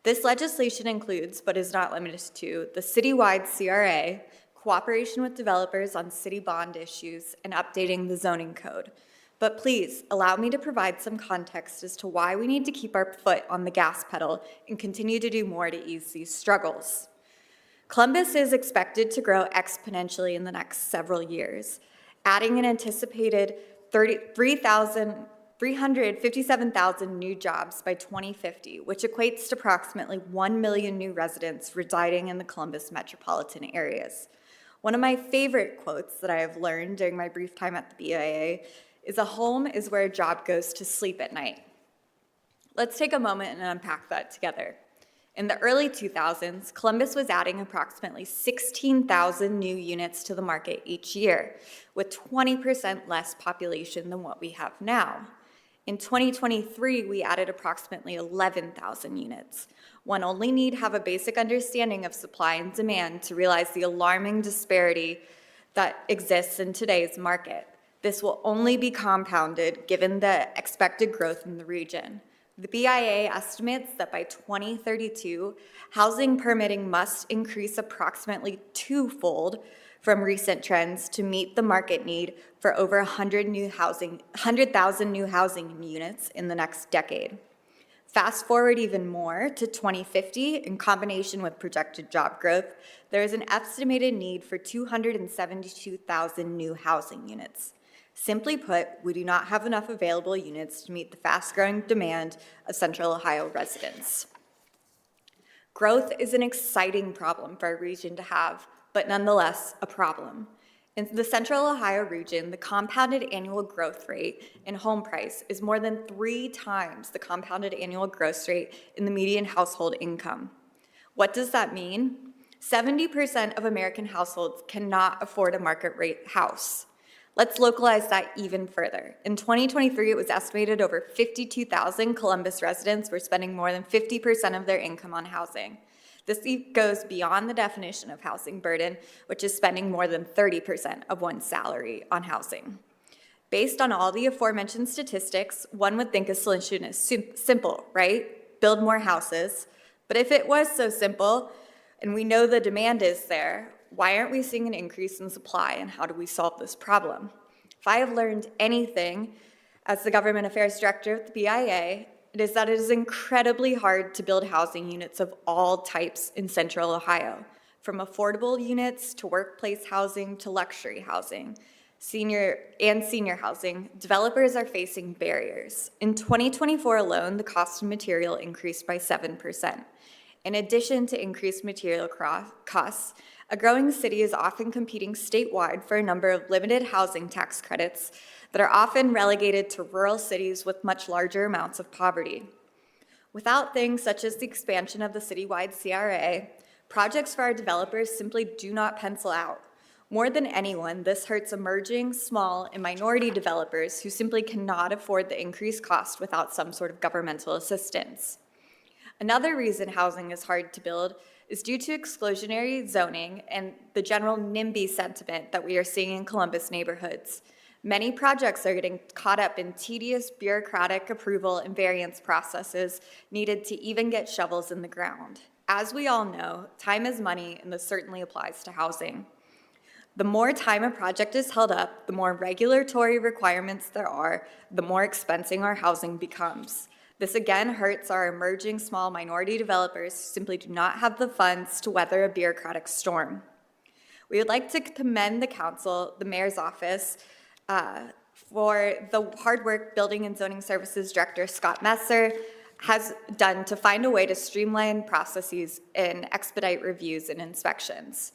This legislation includes, but is not limited to, the citywide CRA, cooperation with developers on city bond issues, and updating the zoning code. But please, allow me to provide some context as to why we need to keep our foot on the gas pedal and continue to do more to ease these struggles. Columbus is expected to grow exponentially in the next several years, adding an anticipated 3,000 357,000 new jobs by 2050, which equates to approximately 1 million new residents residing in the Columbus metropolitan areas. One of my favorite quotes that I have learned during my brief time at the BIA is, "A home is where a job goes to sleep at night." Let's take a moment and unpack that together. In the early 2000s, Columbus was adding approximately 16,000 new units to the market each year, with 20% less population than what we have now. In 2023, we added approximately 11,000 units. One only need have a basic understanding of supply and demand to realize the alarming disparity that exists in today's market. This will only be compounded given the expected growth in the region. The BIA estimates that by 2032, housing permitting must increase approximately twofold from recent trends to meet the market need for over 100,000 new housing units in the next decade. Fast forward even more to 2050, in combination with projected job growth, there is an estimated need for 272,000 new housing units. Simply put, we do not have enough available units to meet the fast-growing demand of Central Ohio residents. Growth is an exciting problem for our region to have, but nonetheless a problem. In the Central Ohio region, the compounded annual growth rate in home price is more than 3 times the compounded annual growth rate in the median household income. What does that mean? 70% of American households cannot afford a market rate house. Let's localize that even further. In 2023, it was estimated over 52,000 Columbus residents were spending more than 50% of their income on housing. This goes beyond the definition of housing burden, which is spending more than 30% of one's salary on housing. Based on all the aforementioned statistics, one would think a solution is simple, right? Build more houses. But if it was so simple, and we know the demand is there, why aren't we seeing an increase in supply, and how do we solve this problem? If I have learned anything as the Government Affairs Director of the BIA, it is that it is incredibly hard to build housing units of all types in Central Ohio, from affordable units to workplace housing to luxury housing. Senior housing, developers are facing barriers. In 2024 alone, the cost of material increased by 7%. In addition to increased material costs, a growing city is often competing statewide for a number of limited housing tax credits that are often relegated to rural cities with much larger amounts of poverty. Without things such as the expansion of the citywide CRA, projects for our developers simply do not pencil out. More than anyone, this hurts emerging, small, and minority developers who simply cannot afford the increased cost without some sort of governmental assistance. Another reason housing is hard to build is due to exclusionary zoning and the general NIMBY sentiment that we are seeing in Columbus neighborhoods. Many projects are getting caught up in tedious bureaucratic approval and variance processes needed to even get shovels in the ground. As we all know, time is money, and this certainly applies to housing. The more time a project is held up, the more regulatory requirements there are, the more expensive our housing becomes. This again hurts our emerging small minority developers who simply do not have the funds to weather a bureaucratic storm. We would like to commend the council, the mayor's office, for the hard work Building and Zoning Services Director Scott Messer has done to find a way to streamline processes and expedite reviews and inspections.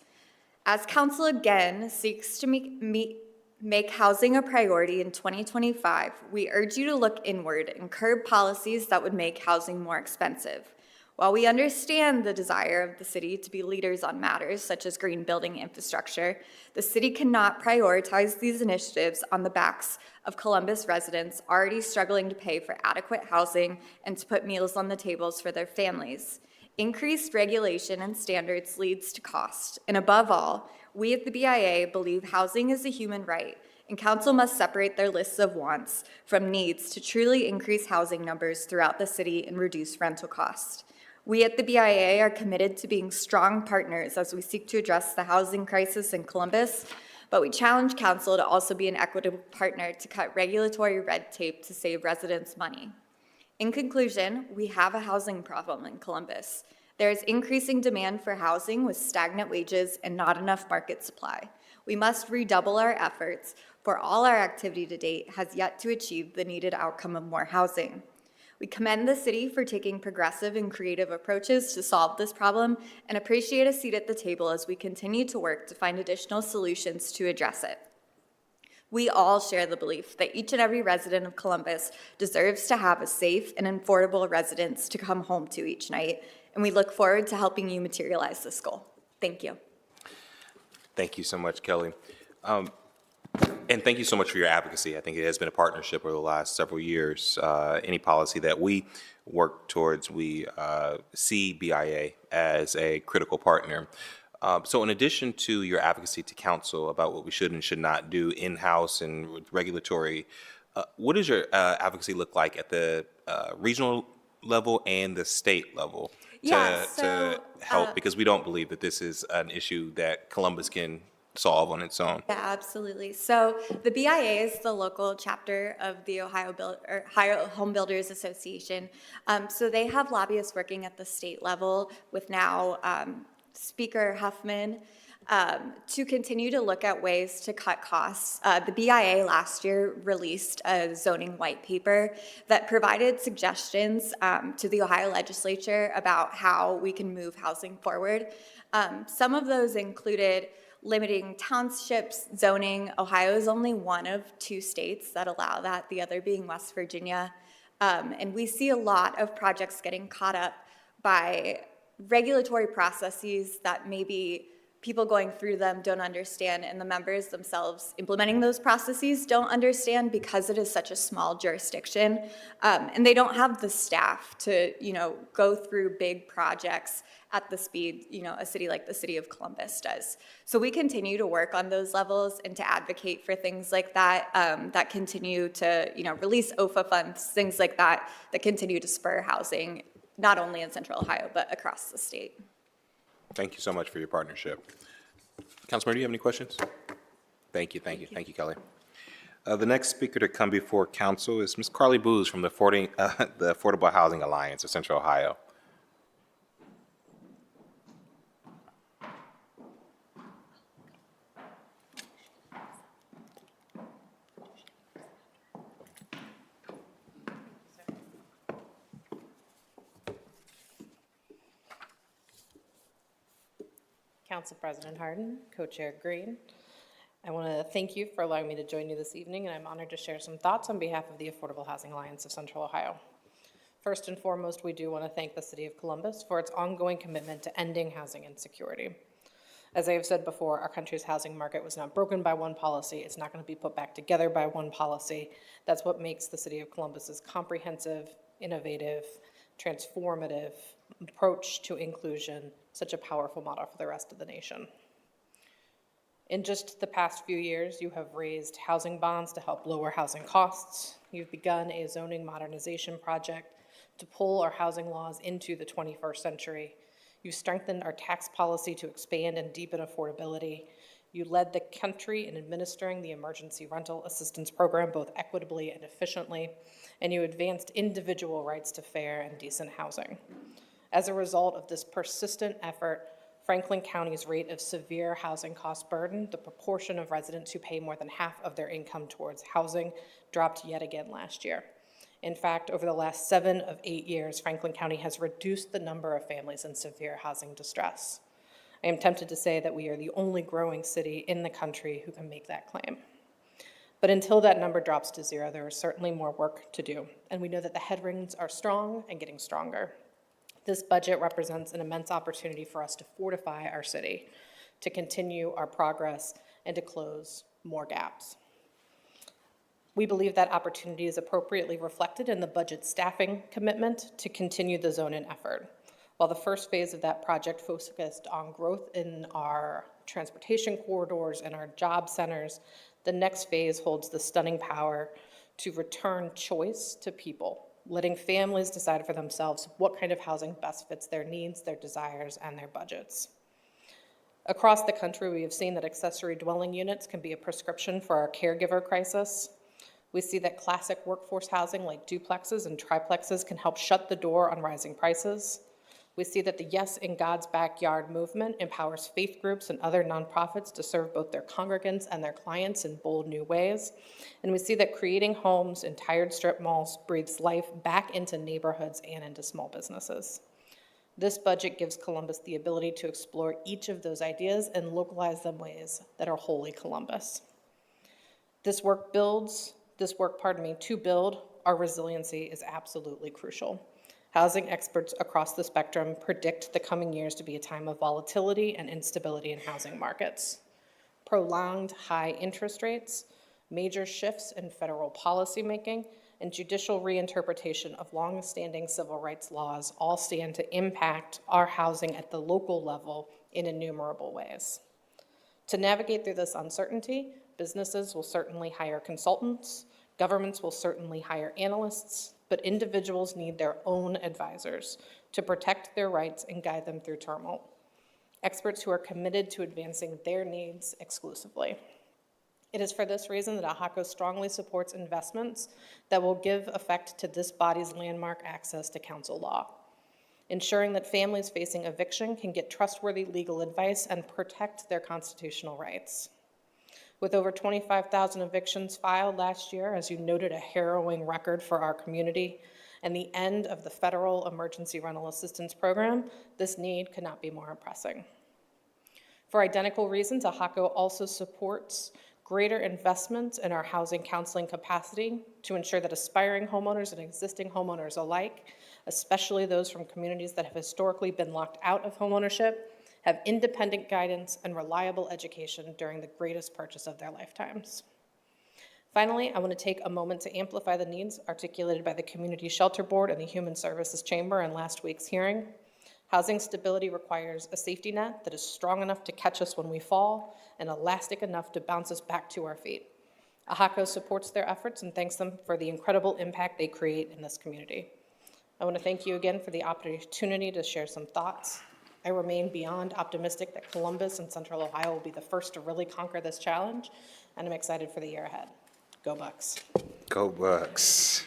As council again seeks to make housing a priority in 2025, we urge you to look inward and curb policies that would make housing more expensive. While we understand the desire of the city to be leaders on matters such as green building infrastructure, the city cannot prioritize these initiatives on the backs of Columbus residents already struggling to pay for adequate housing and to put meals on the tables for their families. Increased regulation and standards leads to cost, and above all, we at the BIA believe housing is a human right, and council must separate their lists of wants from needs to truly increase housing numbers throughout the city and reduce rental costs. We at the BIA are committed to being strong partners as we seek to address the housing crisis in Columbus, but we challenge council to also be an equitable partner to cut regulatory red tape to save residents money. In conclusion, we have a housing problem in Columbus. There is increasing demand for housing with stagnant wages and not enough market supply. We must redouble our efforts for all our activity to date has yet to achieve the needed outcome of more housing. We commend the city for taking progressive and creative approaches to solve this problem and appreciate a seat at the table as we continue to work to find additional solutions to address it. We all share the belief that each and every resident of Columbus deserves to have a safe and affordable residence to come home to each night, and we look forward to helping you materialize this goal. Thank you. Thank you so much, Kelly. And thank you so much for your advocacy. I think it has been a partnership over the last several years. Any policy that we work towards, we see BIA as a critical partner. So in addition to your advocacy to council about what we should and should not do in-house and with regulatory, what does your advocacy look like at the regional level and the state level to help? Because we don't believe that this is an issue that Columbus can solve on its own. Yeah, absolutely. So the BIA is the local chapter of the Ohio Home Builders Association. So they have lobbyists working at the state level with now Speaker Huffman to continue to look at ways to cut costs. The BIA last year released a zoning white paper that provided suggestions to the Ohio legislature about how we can move housing forward. Some of those included limiting townships zoning. Ohio is only one of 2 states that allow that, the other being West Virginia. And we see a lot of projects getting caught up by regulatory processes that maybe people going through them don't understand, and the members themselves implementing those processes don't understand because it is such a small jurisdiction. And they don't have the staff to, go through big projects at the speed, a city like the city of Columbus does. So we continue to work on those levels and to advocate for things like that, that continue to, release OFA funds, things like that, that continue to spur housing, not only in Central Ohio, but across the state. Thank you so much for your partnership. Councilmember, do you have any questions? Thank you, Kelly. The next speaker to come before council is Ms. Carly Booz from the Affordable Housing Alliance of Central Ohio. Council President Hardin, Co-Chair Green, I want to thank you for allowing me to join you this evening, and I'm honored to share some thoughts on behalf of the Affordable Housing Alliance of Central Ohio. First and foremost, we do want to thank the City of Columbus for its ongoing commitment to ending housing insecurity. As I have said before, our country's housing market was not broken by one policy. It's not going to be put back together by one policy. That's what makes the City of Columbus's comprehensive, innovative, transformative approach to inclusion such a powerful model for the rest of the nation. In just the past few years, you have raised housing bonds to help lower housing costs. You've begun a zoning modernization project to pull our housing laws into the 21st century. You strengthened our tax policy to expand and deepen affordability. You led the country in administering the emergency rental assistance program both equitably and efficiently, and you advanced individual rights to fair and decent housing. As a result of this persistent effort, Franklin County's rate of severe housing cost burden, the proportion of residents who pay more than half of their income towards housing, dropped yet again last year. In fact, over the last 7 of 8 years, Franklin County has reduced the number of families in severe housing distress. I am tempted to say that we are the only growing city in the country who can make that claim. But until that number drops to 0, there is certainly more work to do, and we know that the headwinds are strong and getting stronger. This budget represents an immense opportunity for us to fortify our city, to continue our progress, and to close more gaps. We believe that opportunity is appropriately reflected in the budget staffing commitment to continue the zone-in effort. While the first phase of that project focused on growth in our transportation corridors and our job centers, the next phase holds the stunning power to return choice to people, letting families decide for themselves what kind of housing best fits their needs, their desires, and their budgets. Across the country, we have seen that accessory dwelling units can be a prescription for our caregiver crisis. We see that classic workforce housing like duplexes and triplexes can help shut the door on rising prices. We see that the Yes in God's Backyard movement empowers faith groups and other nonprofits to serve both their congregants and their clients in bold new ways. And we see that creating homes in tired strip malls breathes life back into neighborhoods and into small businesses. This budget gives Columbus the ability to explore each of those ideas and localize them in ways that are wholly Columbus. To build our resiliency is absolutely crucial. Housing experts across the spectrum predict the coming years to be a time of volatility and instability in housing markets. Prolonged high interest rates, major shifts in federal policymaking, and judicial reinterpretation of long-standing civil rights laws all stand to impact our housing at the local level in innumerable ways. To navigate through this uncertainty, businesses will certainly hire consultants, governments will certainly hire analysts, but individuals need their own advisors to protect their rights and guide them through turmoil. Experts who are committed to advancing their needs exclusively. It is for this reason that AHACO strongly supports investments that will give effect to this body's landmark access to council law, ensuring that families facing eviction can get trustworthy legal advice and protect their constitutional rights. With over 25,000 evictions filed last year, as you noted, a harrowing record for our community, and the end of the federal emergency rental assistance program, this need could not be more pressing. For identical reasons, AHACO also supports greater investments in our housing counseling capacity to ensure that aspiring homeowners and existing homeowners alike, especially those from communities that have historically been locked out of homeownership, have independent guidance and reliable education during the greatest purchase of their lifetimes. Finally, I want to take a moment to amplify the needs articulated by the Community Shelter Board and the Human Services Chamber in last week's hearing. Housing stability requires a safety net that is strong enough to catch us when we fall and elastic enough to bounce us back to our feet. AHACO supports their efforts and thanks them for the incredible impact they create in this community. I want to thank you again for the opportunity to share some thoughts. I remain beyond optimistic that Columbus and Central Ohio will be the first to really conquer this challenge, and I'm excited for the year ahead. Go Bucks. Go Bucks.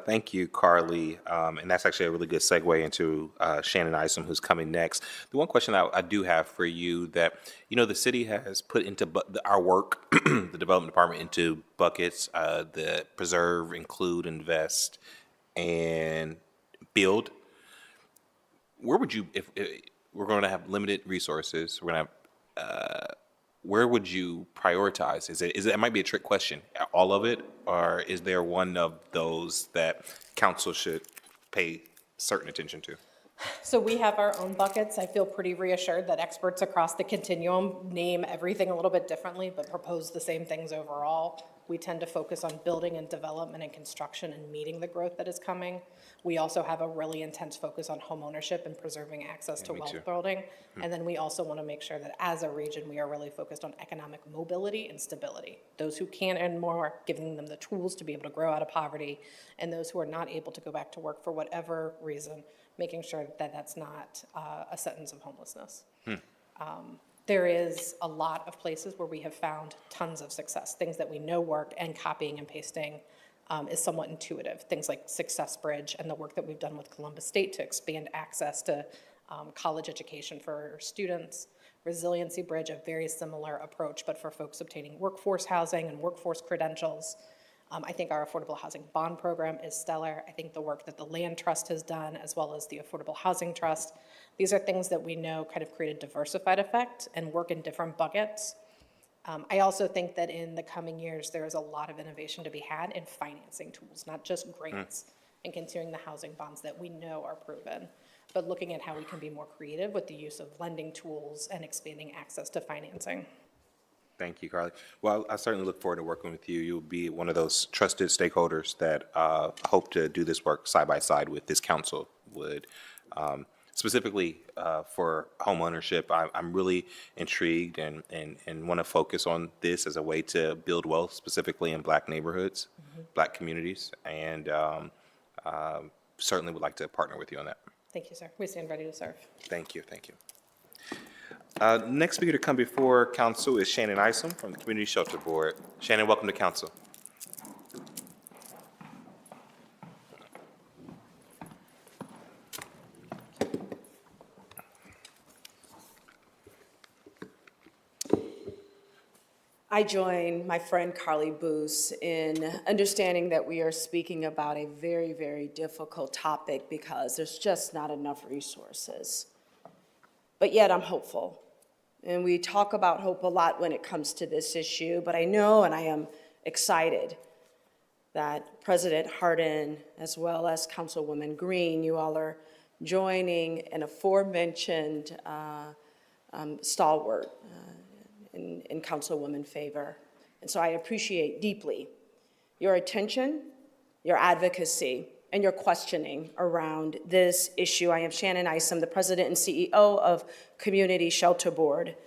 Thank you, Carly. And that's actually a really good segue into Shannon Isom, who's coming next. The one question I do have for you that, the city has put into our work, the development department, into buckets, the preserve, include, invest, and build. Where would you, if we're going to have limited resources, we're going to have, where would you prioritize? It might be a trick question, all of it, or is there one of those that council should pay certain attention to? So we have our own buckets. I feel pretty reassured that experts across the continuum name everything a little bit differently, but propose the same things overall. We tend to focus on building and development and construction and meeting the growth that is coming. We also have a really intense focus on home ownership and preserving access to wealth building. And then we also want to make sure that as a region, we are really focused on economic mobility and stability. Those who can earn more, giving them the tools to be able to grow out of poverty, and those who are not able to go back to work for whatever reason, making sure that that's not a sentence of homelessness. There is a lot of places where we have found tons of success, things that we know work, and copying and pasting is somewhat intuitive. Things like Success Bridge and the work that we've done with Columbus State to expand access to college education for students. Resiliency Bridge, a very similar approach, but for folks obtaining workforce housing and workforce credentials. I think our affordable housing bond program is stellar. I think the work that the Land Trust has done, as well as the Affordable Housing Trust, these are things that we know kind of create a diversified effect and work in different buckets. I also think that in the coming years, there is a lot of innovation to be had in financing tools, not just grants and continuing the housing bonds that we know are proven, but looking at how we can be more creative with the use of lending tools and expanding access to financing. Thank you, Carly. Well, I certainly look forward to working with you. You'll be one of those trusted stakeholders that hope to do this work side by side with this council would. Specifically for home ownership, I'm really intrigued and want to focus on this as a way to build wealth, specifically in Black neighborhoods, Black communities, and certainly would like to partner with you on that. Thank you, sir. We stand ready to serve. Thank you, thank you. Next speaker to come before council is Shannon Isom from the Community Shelter Board. Shannon, welcome to council. I join my friend Carly Boos in understanding that we are speaking about a very, very difficult topic because there's just not enough resources. But yet I'm hopeful. And we talk about hope a lot when it comes to this issue, but I know and I am excited that President Hardin, as well as Councilwoman Green, you all are joining an aforementioned stalwart in Councilwoman favor. And so I appreciate deeply your attention, your advocacy, and your questioning around this issue. I am Shannon Isom, the President and CEO of Community Shelter Board.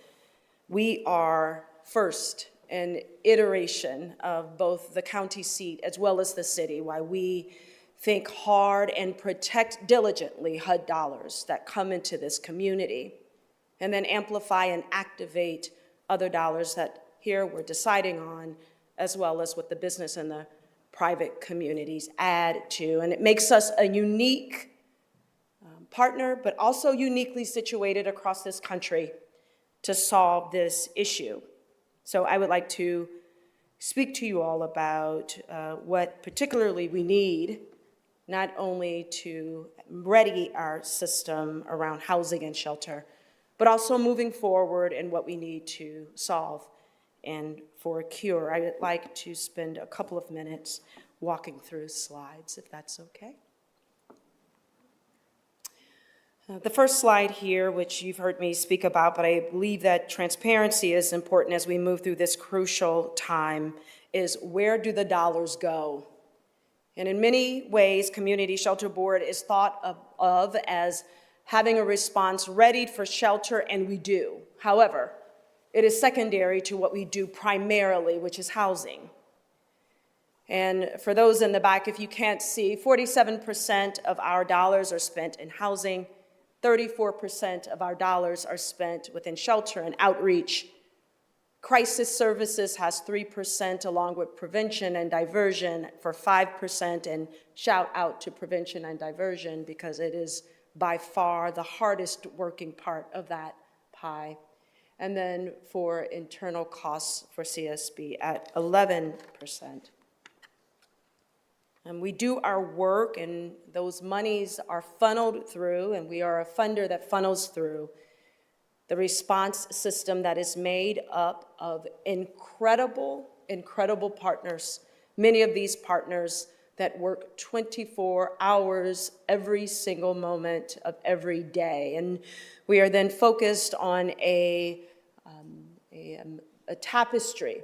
We are first an iteration of both the county seat as well as the city, why we think hard and protect diligently HUD dollars that come into this community, and then amplify and activate other dollars that here we're deciding on, as well as what the business and the private communities add to. And it makes us a unique partner, but also uniquely situated across this country to solve this issue. So I would like to speak to you all about what particularly we need, not only to ready our system around housing and shelter, but also moving forward and what we need to solve and for a cure. I would like to spend a couple of minutes walking through slides, if that's okay. The first slide here, which you've heard me speak about, but I believe that transparency is important as we move through this crucial time, is where do the dollars go? And in many ways, Community Shelter Board is thought of as having a response readied for shelter, and we do. However, it is secondary to what we do primarily, which is housing. And for those in the back, if you can't see, 47% of our dollars are spent in housing, 34% of our dollars are spent within shelter and outreach. Crisis services has 3%, along with prevention and diversion for 5%, and shout out to prevention and diversion because it is by far the hardest working part of that pie. And then for internal costs for CSB at 11%. And we do our work, and those monies are funneled through, and we are a funder that funnels through the response system that is made up of incredible, incredible partners. Many of these partners that work 24 hours every single moment of every day. And we are then focused on a tapestry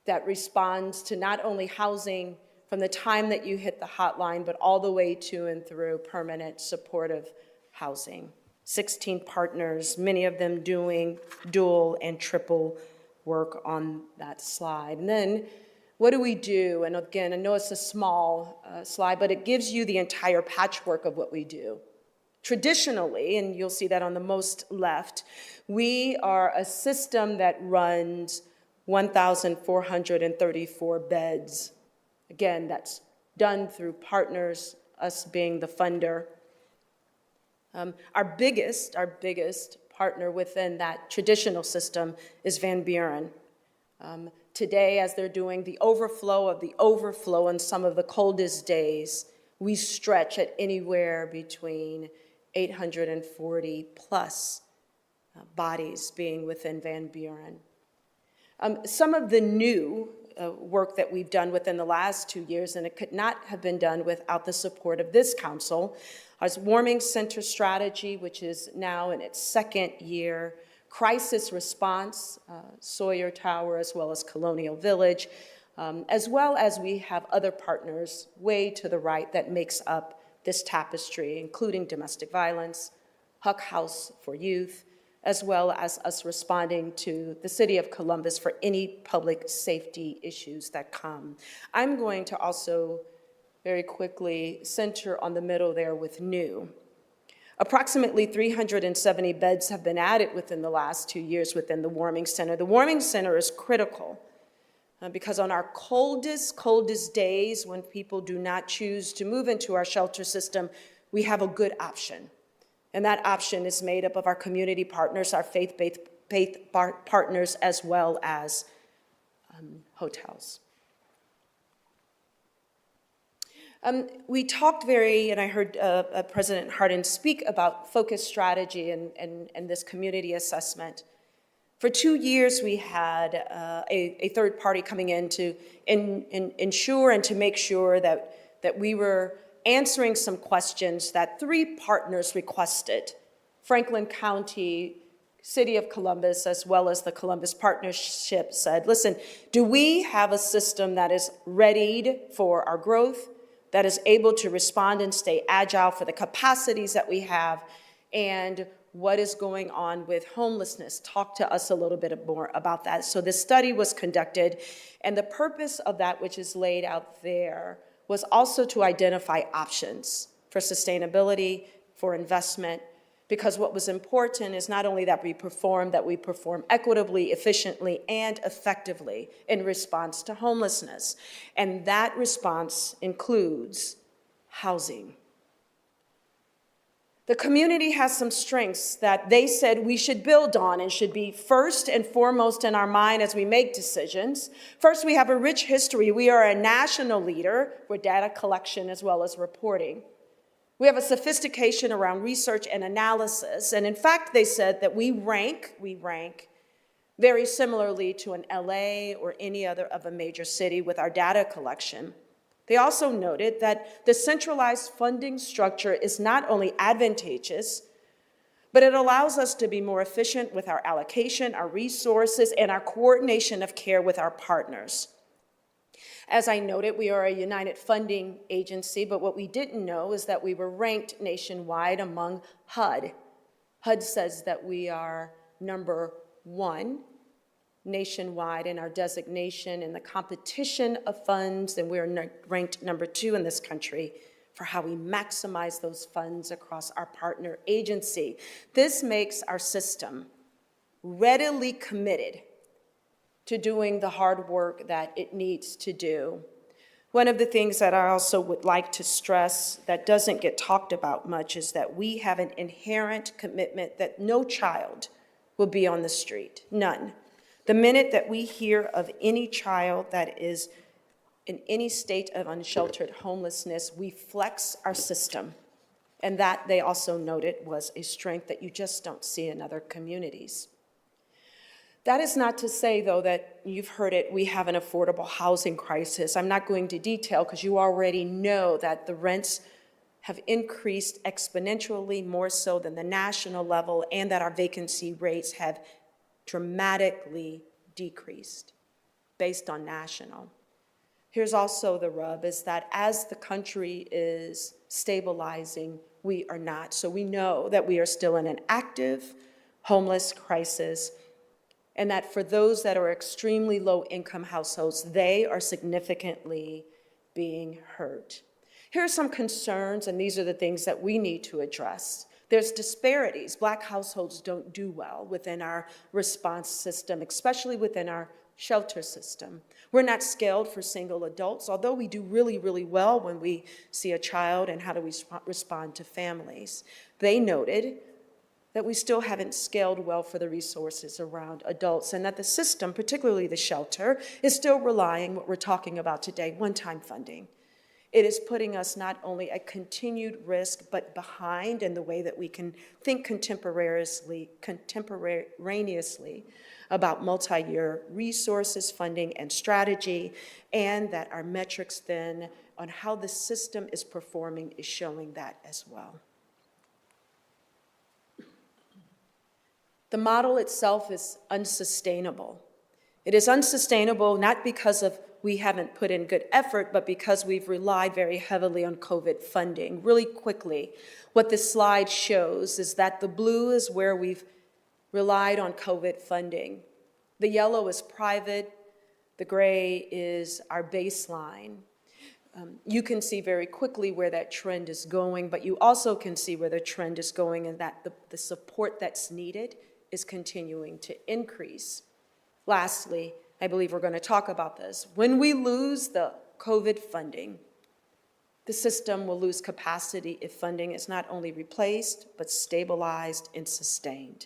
that responds to not only housing from the time that you hit the hotline, but all the way to and through permanent supportive housing. 16 partners, many of them doing dual and triple work on that slide. And then what do we do? And again, I know it's a small slide, but it gives you the entire patchwork of what we do. Traditionally, and you'll see that on the most left, we are a system that runs 1,434 beds. Again, that's done through partners, us being the funder. Our biggest partner within that traditional system is Van Buren. Today, as they're doing the overflow of the overflow on some of the coldest days, we stretch at anywhere between 840 plus bodies being within Van Buren. Some of the new work that we've done within the last 2 years, and it could not have been done without the support of this council, our warming center strategy, which is now in its second year, crisis response, Sawyer Tower, as well as Colonial Village, as well as we have other partners way to the right that makes up this tapestry, including domestic violence, Huck House for Youth, as well as us responding to the city of Columbus for any public safety issues that come. I'm going to also very quickly center on the middle there with new. Approximately 370 beds have been added within the last 2 years within the warming center. The warming center is critical because on our coldest days when people do not choose to move into our shelter system, we have a good option. And that option is made up of our community partners, our faith-based partners, as well as hotels. We talked and I heard President Hardin speak about focused strategy and this community assessment. For 2 years, we had a third party coming in to ensure and to make sure that we were answering some questions that 3 partners requested: Franklin County, City of Columbus, as well as the Columbus Partnership said, listen, do we have a system that is readied for our growth, that is able to respond and stay agile for the capacities that we have, and what is going on with homelessness? Talk to us a little bit more about that. So this study was conducted, and the purpose of that, which is laid out there, was also to identify options for sustainability, for investment, because what was important is not only that we perform equitably, efficiently, and effectively in response to homelessness. And that response includes housing. The community has some strengths that they said we should build on and should be first and foremost in our mind as we make decisions. First, we have a rich history. We are a national leader for data collection as well as reporting. We have a sophistication around research and analysis. And in fact, they said that we rank very similarly to an LA or any other of a major city with our data collection. They also noted that the centralized funding structure is not only advantageous, but it allows us to be more efficient with our allocation, our resources, and our coordination of care with our partners. As I noted, we are a united funding agency, but what we didn't know is that we were ranked nationwide among HUD. HUD says that we are number 1 nationwide in our designation in the competition of funds, and we're ranked number 2 in this country for how we maximize those funds across our partner agency. This makes our system readily committed to doing the hard work that it needs to do. One of the things that I also would like to stress that doesn't get talked about much is that we have an inherent commitment that no child will be on the street, none. The minute that we hear of any child that is in any state of unsheltered homelessness, we flex our system. And that, they also noted, was a strength that you just don't see in other communities. That is not to say, though, that you've heard it, we have an affordable housing crisis. I'm not going to detail because you already know that the rents have increased exponentially more so than the national level, and that our vacancy rates have dramatically decreased based on national. Here's also the rub, is that as the country is stabilizing, we are not. So we know that we are still in an active homeless crisis, and that for those that are extremely low-income households, they are significantly being hurt. Here are some concerns, and these are the things that we need to address. There's disparities. Black households don't do well within our response system, especially within our shelter system. We're not scaled for single adults, although we do really, really well when we see a child and how do we respond to families. They noted that we still haven't scaled well for the resources around adults, and that the system, particularly the shelter, is still relying, what we're talking about today, one-time funding. It is putting us not only at continued risk, but behind in the way that we can think contemporaneously about multi-year resources, funding, and strategy, and that our metrics then on how the system is performing is showing that as well. The model itself is unsustainable. It is unsustainable not because of we haven't put in good effort, but because we've relied very heavily on COVID funding. Really quickly, what this slide shows is that the blue is where we've relied on COVID funding. The yellow is private, the gray is our baseline. You can see very quickly where that trend is going, but you also can see where the trend is going, and that the support that's needed is continuing to increase. Lastly, I believe we're going to talk about this. When we lose the COVID funding, the system will lose capacity if funding is not only replaced, but stabilized and sustained.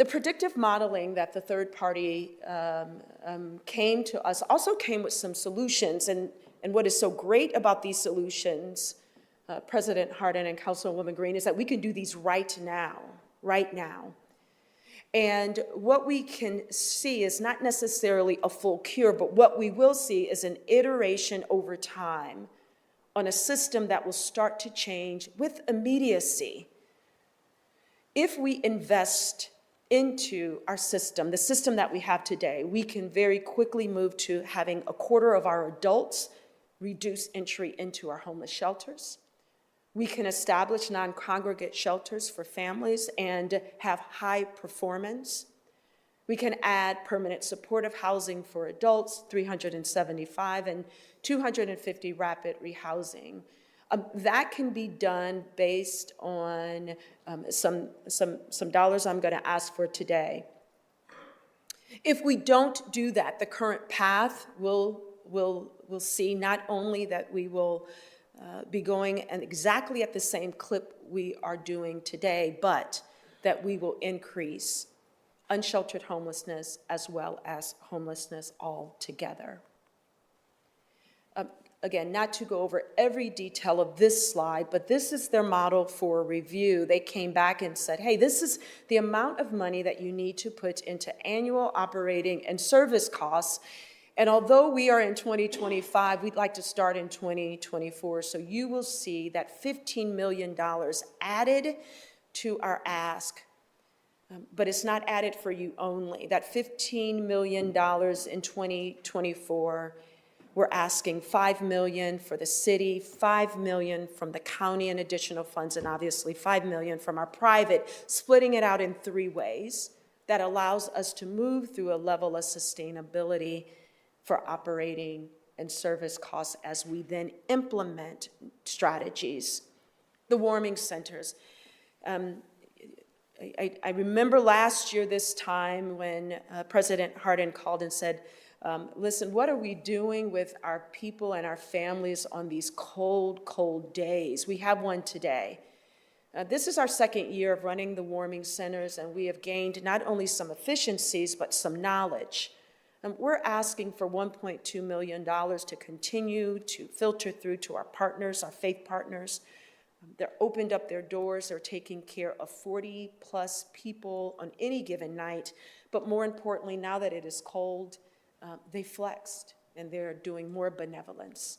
The predictive modeling that the third party came to us also came with some solutions. And what is so great about these solutions, President Hardin and Councilwoman Green, is that we can do these right now. And what we can see is not necessarily a full cure, but what we will see is an iteration over time on a system that will start to change with immediacy. If we invest into our system, the system that we have today, we can very quickly move to having a quarter of our adults reduce entry into our homeless shelters. We can establish non-congregate shelters for families and have high performance. We can add permanent supportive housing for adults, 375, and 250 rapid rehousing. That can be done based on some dollars I'm going to ask for today. If we don't do that, the current path will see not only that we will be going and exactly at the same clip we are doing today, but that we will increase unsheltered homelessness as well as homelessness altogether. Again, not to go over every detail of this slide, but this is their model for review. They came back and said, hey, this is the amount of money that you need to put into annual operating and service costs. And although we are in 2025, we'd like to start in 2024. So you will see that $15 million added to our ask. But it's not added for you only. That $15 million in 2024, we're asking $5 million for the city, $5 million from the county in additional funds, and obviously $5 million from our private, splitting it out in 3 ways that allows us to move through a level of sustainability for operating and service costs as we then implement strategies. The warming centers. I remember last year this time when President Hardin called and said, listen, what are we doing with our people and our families on these cold, cold days? We have one today. This is our 2nd year of running the warming centers, and we have gained not only some efficiencies, but some knowledge. We're asking for $1.2 million to continue to filter through to our partners, our faith partners. They're opened up their doors. They're taking care of 40+ people on any given night. But more importantly, now that it is cold, they flexed, and they're doing more benevolence.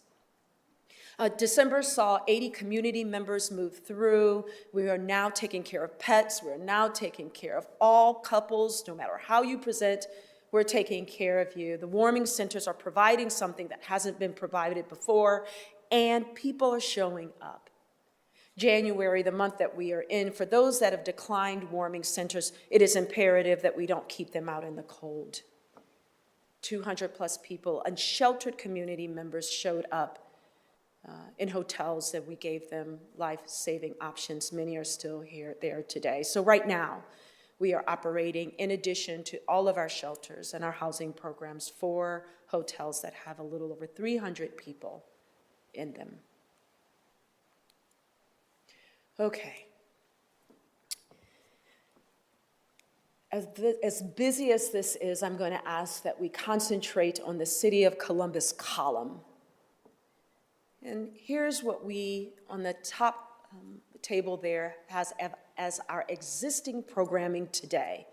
December saw 80 community members move through. We are now taking care of pets. We're now taking care of all couples, no matter how you present, we're taking care of you. The warming centers are providing something that hasn't been provided before, and people are showing up. January, the month that we are in, for those that have declined warming centers, it is imperative that we don't keep them out in the cold. 200+ people, unsheltered community members showed up in hotels that we gave them life-saving options. Many are still there today. So right now, we are operating, in addition to all of our shelters and our housing programs, 4 hotels that have a little over 300 people in them. Okay. As busy as this is, I'm going to ask that we concentrate on the City of Columbus column. And here's what we, on the top table there, has as our existing programming today.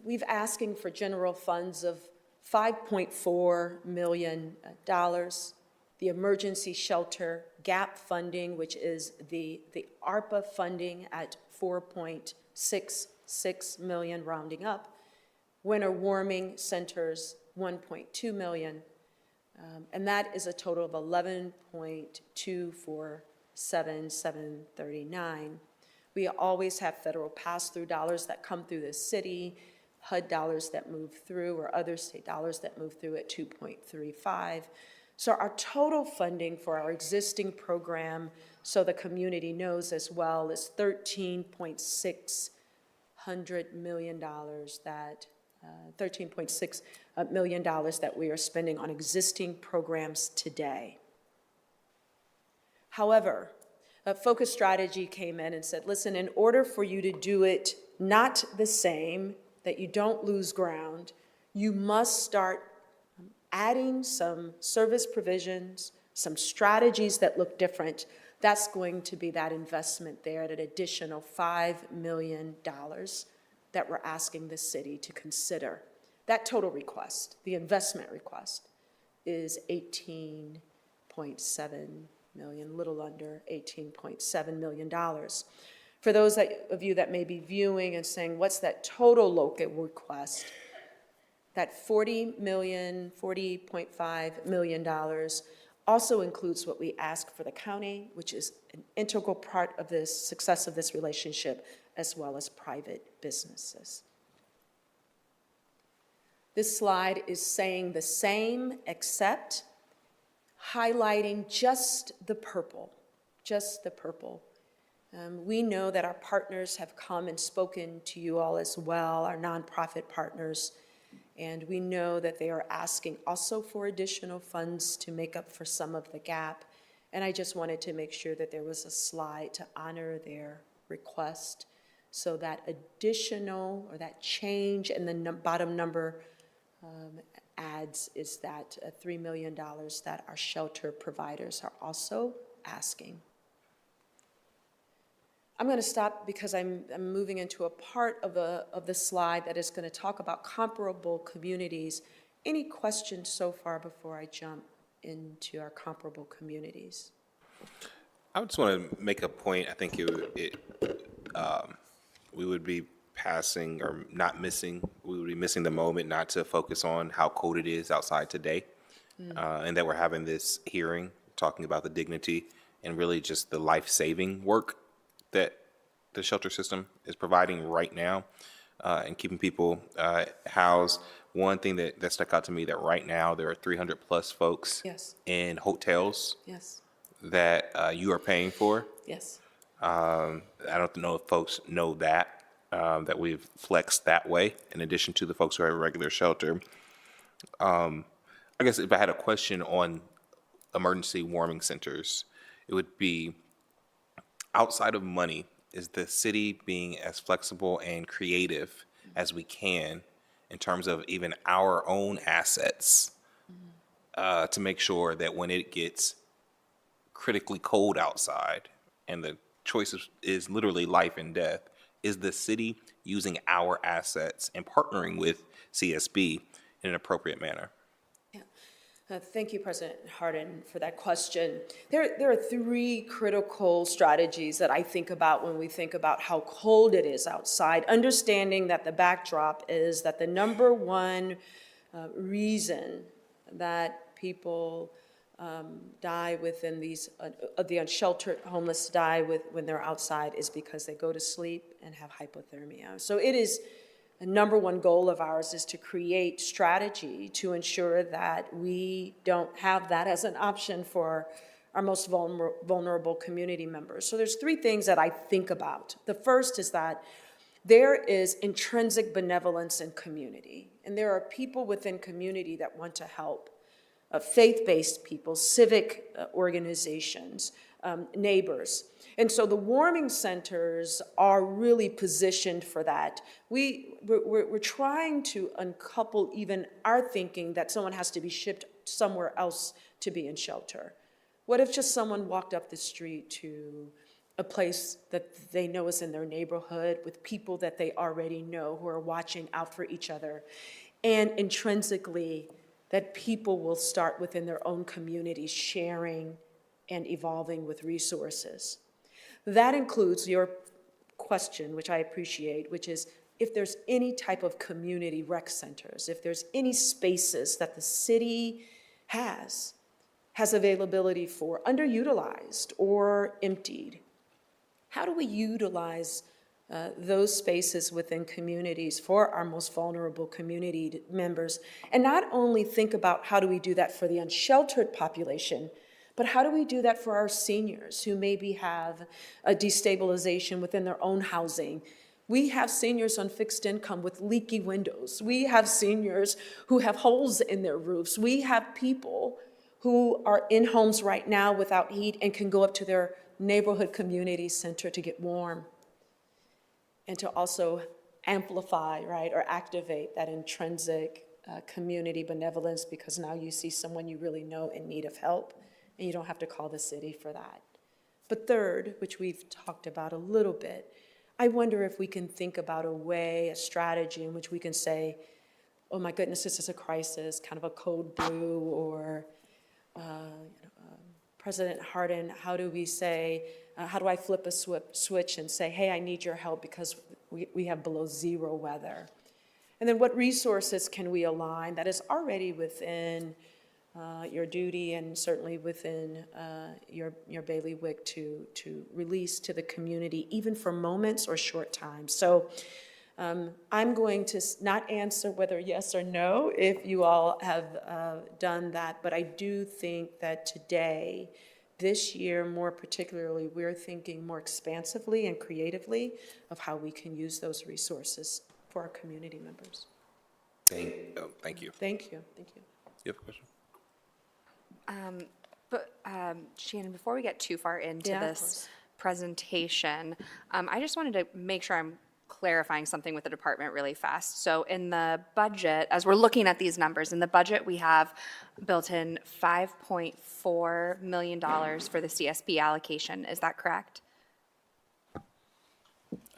We've asking for general funds of $5.4 million. The emergency shelter gap funding, which is the ARPA funding at $4.66 million, rounding up. Winter warming centers, $1.2 million. And that is a total of $11.247,739. We always have federal pass-through dollars that come through the city, HUD dollars that move through, or other state dollars that move through at 2.35. So our total funding for our existing program, so the community knows as well, is $13.6 million $13.6 million that we are spending on existing programs today. However, a focus strategy came in and said, listen, in order for you to do it not the same, that you don't lose ground, you must start adding some service provisions, some strategies that look different. That's going to be that investment there at an additional $5 million that we're asking the city to consider. That total request, the investment request, is 18.7 million, little under $18.7 million. For those of you that may be viewing and saying, what's that total local request? That $40.5 million also includes what we ask for the county, which is an integral part of the success of this relationship, as well as private businesses. This slide is saying the same, except highlighting just the purple, just the purple. We know that our partners have come and spoken to you all as well, our nonprofit partners, and we know that they are asking also for additional funds to make up for some of the gap. And I just wanted to make sure that there was a slide to honor their request, so that additional, or that change in the bottom number adds is that $3 million that our shelter providers are also asking. I'm going to stop because I'm moving into a part of the slide that is going to talk about comparable communities. Any questions so far before I jump into our comparable communities? I just want to make a point. I think we would be passing or not missing, we would be missing the moment not to focus on how cold it is outside today, and that we're having this hearing talking about the dignity and really just the life-saving work that the shelter system is providing right now, and keeping people housed. One thing that stuck out to me, that right now there are 300 plus folks Yes. in hotels Yes. that you are paying for. Yes. I don't know if folks know that, that we've flexed that way in addition to the folks who have a regular shelter. I guess if I had a question on emergency warming centers, it would be, outside of money, is the city being as flexible and creative as we can in terms of even our own assets, to make sure that when it gets critically cold outside and the choice is literally life and death, is the city using our assets and partnering with CSB in an appropriate manner? Thank you, President Hardin, for that question. There are three critical strategies that I think about when we think about how cold it is outside, understanding that the backdrop is that the number one reason that people die within these, the unsheltered homeless die when they're outside is because they go to sleep and have hypothermia. So it is a number one goal of ours is to create strategy to ensure that we don't have that as an option for our most vulnerable community members. So there's three things that I think about. The first is that there is intrinsic benevolence in community, and there are people within community that want to help. Faith-based people, civic organizations, neighbors. And so the warming centers are really positioned for that. We're trying to uncouple even our thinking that someone has to be shipped somewhere else to be in shelter. What if just someone walked up the street to a place that they know is in their neighborhood with people that they already know who are watching out for each other, and intrinsically that people will start within their own communities sharing and evolving with resources. That includes your question, which I appreciate, which is if there's any type of community rec centers, if there's any spaces that the city has availability for, underutilized or emptied, how do we utilize those spaces within communities for our most vulnerable community members? And not only think about how do we do that for the unsheltered population, but how do we do that for our seniors who maybe have a destabilization within their own housing? We have seniors on fixed income with leaky windows. We have seniors who have holes in their roofs. We have people who are in homes right now without heat and can go up to their neighborhood community center to get warm. and to also amplify, right, or activate that intrinsic community benevolence, because now you see someone you really know in need of help, and you don't have to call the city for that. But third, which we've talked about a little bit, I wonder if we can think about a way, a strategy in which we can say, oh my goodness, this is a crisis, kind of a code blue, or President Hardin, how do we say, how do I flip a switch and say, hey, I need your help because we have below zero weather? And then what resources can we align that is already within your duty and certainly within your bailiwick to release to the community, even for moments or short times. So I'm going to not answer whether yes or no if you all have done that, but I do think that today, this year more particularly, we're thinking more expansively and creatively of how we can use those resources for our community members. Thank you. Thank you. Thank you. You have a question? But Shannon, before we get too far into Yeah, of this course. presentation, I just wanted to make sure I'm clarifying something with the department really fast. So in the budget, as we're looking at these numbers, in the budget we have built in $5.4 million for the CSB allocation. Is that correct?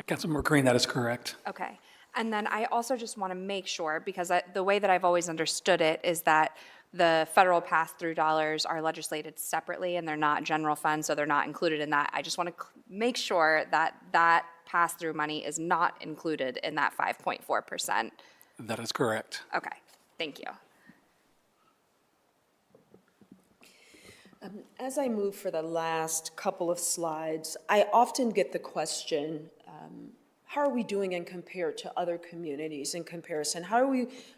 Councilmember Green, that is correct. Okay. And then I also just want to make sure, because the way that I've always understood it is that the federal pass-through dollars are legislated separately and they're not general fund, so they're not included in that. I just want to make sure that that pass-through money is not included in that 5.4%. That is correct. Okay, thank you. As I move for the last couple of slides, I often get the question, how are we doing in compared to other communities in comparison? How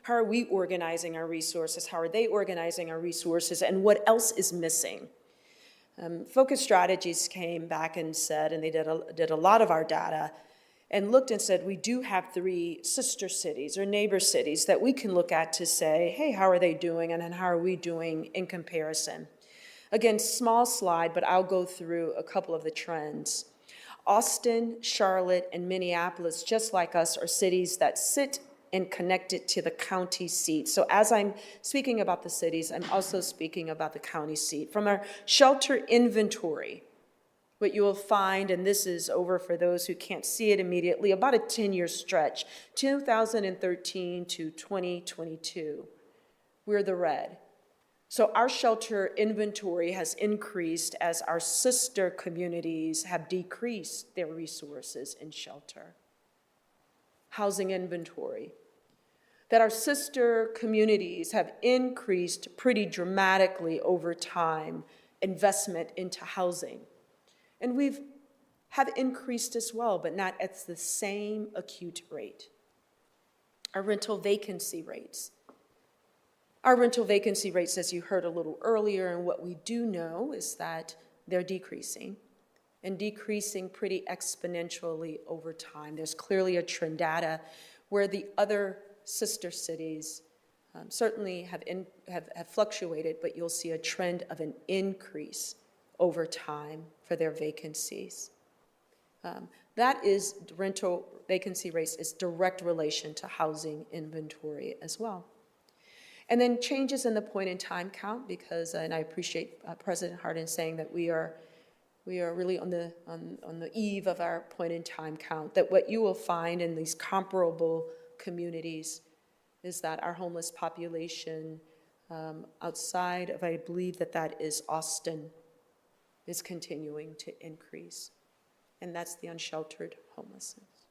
are we organizing our resources? How are they organizing our resources? And what else is missing? Focus Strategies came back and said, and they did a lot of our data, and looked and said, we do have 3 sister cities or neighbor cities that we can look at to say, hey, how are they doing? And then how are we doing in comparison? Again, small slide, but I'll go through a couple of the trends. Austin, Charlotte, and Minneapolis, just like us, are cities that sit and connected to the county seat. So as I'm speaking about the cities, I'm also speaking about the county seat. From our shelter inventory, what you will find, and this is over for those who can't see it immediately, about a 10-year stretch, 2013 to 2022, we're the red. So our shelter inventory has increased as our sister communities have decreased their resources in shelter. Housing inventory. That our sister communities have increased pretty dramatically over time, investment into housing. And have increased as well, but not at the same acute rate. Our rental vacancy rates. Our rental vacancy rates, as you heard a little earlier, and what we do know is that they're decreasing, and decreasing pretty exponentially over time. There's clearly a trend data where the other sister cities certainly have fluctuated, but you'll see a trend of an increase over time for their vacancies. That is rental vacancy rates is direct relation to housing inventory as well. And then changes in the point in time count, because, and I appreciate President Hardin saying that we are really on the eve of our point in time count, that what you will find in these comparable communities is that our homeless population outside of, I believe that is Austin, is continuing to increase. And that's the unsheltered homelessness.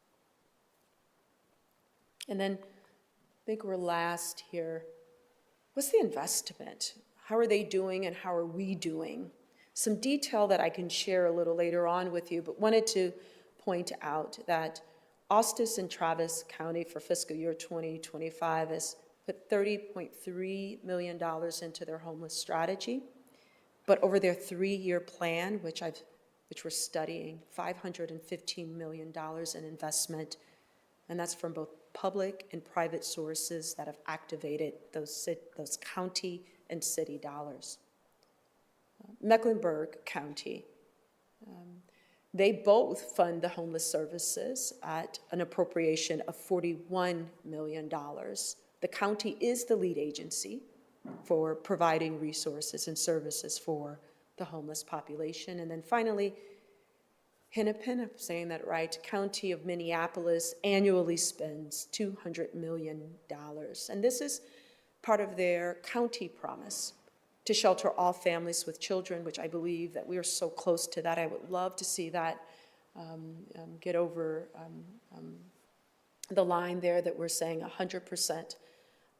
And then I think we're last here. What's the investment? How are they doing and how are we doing? Some detail that I can share a little later on with you, but wanted to point out that Ostis and Travis County for fiscal year 2025 has put $30.3 million into their homeless strategy, but over their 3-year plan, which we're studying, $515 million in investment, and that's from both public and private sources that have activated those county and city dollars. Mecklenburg County, They both fund the homeless services at an appropriation of $41 million. The county is the lead agency for providing resources and services for the homeless population. And then finally, Hennepin, I'm saying that right, County of Minneapolis annually spends $200 million. And this is part of their county promise to shelter all families with children, which I believe that we are so close to that. I would love to see that get over the line there, that we're saying 100%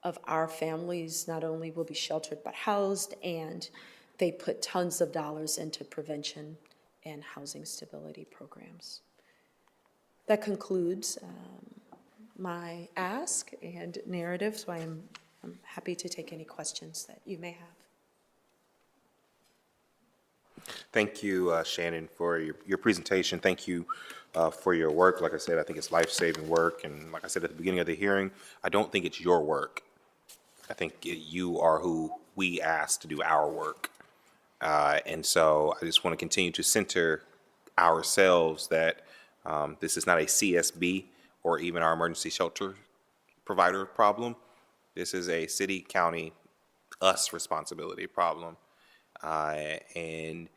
of our families not only will be sheltered but housed, and they put tons of dollars into prevention and housing stability programs. That concludes my ask and narrative, so I'm happy to take any questions that you may have. Thank you, Shannon, for your presentation. Thank you for your work. Like I said, I think it's life-saving work. And like I said at the beginning of the hearing, I don't think it's your work. I think you are who we asked to do our work. And so I just want to continue to center ourselves that this is not a CSB or even our emergency shelter provider problem. This is a city, county, us responsibility problem. And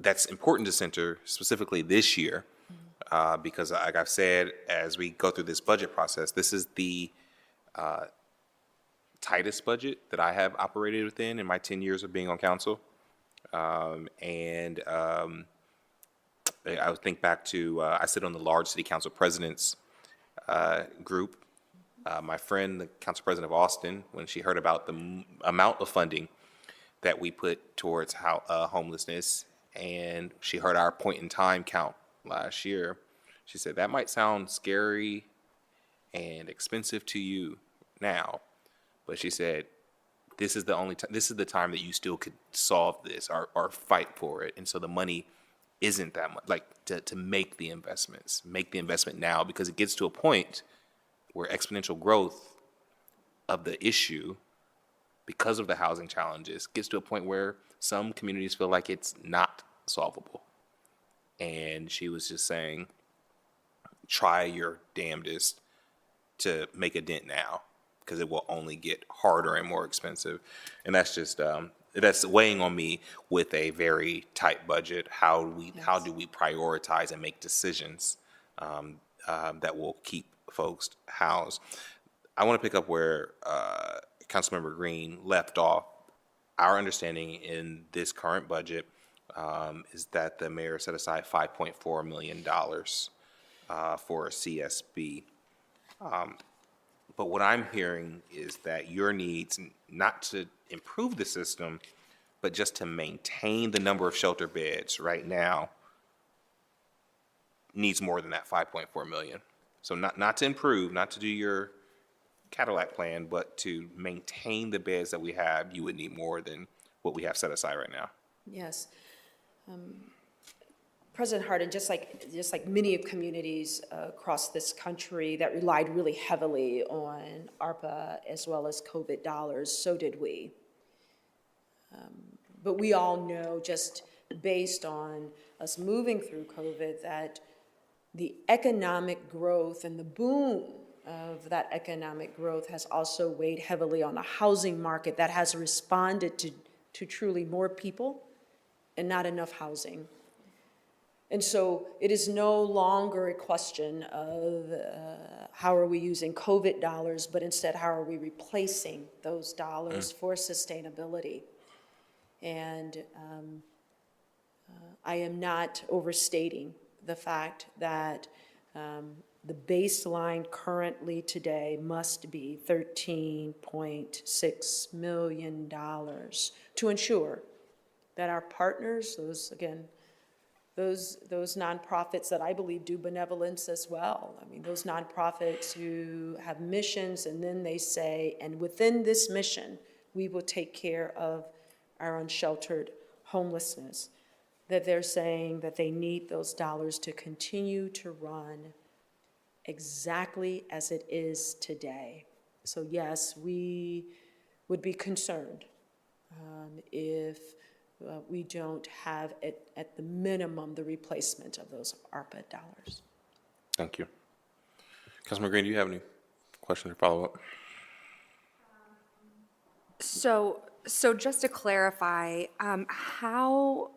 that's important to center specifically this year because, like I've said, as we go through this budget process, this is the tightest budget that I have operated within in my 10 years of being on council. I would think back to, I sit on the large city council presidents group. My friend, the council president of Austin, when she heard about the amount of funding that we put towards homelessness, and she heard our point in time count last year, she said, that might sound scary and expensive to you now, but she said, this is the only time, this is the time that you still could solve this or fight for it. And so the money isn't that much, like to make the investment now, because it gets to a point where exponential growth of the issue, because of the housing challenges, gets to a point where some communities feel like it's not solvable. And she was just saying, try your damnedest to make a dent now, because it will only get harder and more expensive. And that's just, that's weighing on me with a very tight budget. How do we prioritize and make decisions that will keep folks housed? I want to pick up where Councilmember Green left off. Our understanding in this current budget is that the mayor set aside $5.4 million for a CSB. But what I'm hearing is that your needs, not to improve the system, but just to maintain the number of shelter beds right now, needs more than that 5.4 million. So not to improve, not to do your Cadillac plan, but to maintain the beds that we have, you would need more than what we have set aside right now. Yes. President Hardin, just like many communities across this country that relied really heavily on ARPA as well as COVID dollars, so did we. But we all know, just based on us moving through COVID, that the economic growth and the boom of that economic growth has also weighed heavily on a housing market that has responded to truly more people and not enough housing. And so it is no longer a question of how are we using COVID dollars, but instead how are we replacing those dollars for sustainability. And I am not overstating the fact that the baseline currently today must be $13.6 million to ensure that our partners, those nonprofits that I believe do benevolence as well. I mean, those nonprofits who have missions and then they say, and within this mission, we will take care of our unsheltered homelessness, that they're saying that they need those dollars to continue to run exactly as it is today. So yes, we would be concerned if we don't have at the minimum the replacement of those ARPA dollars. Thank you. Councilman Green, do you have any questions or follow-up? So just to clarify, how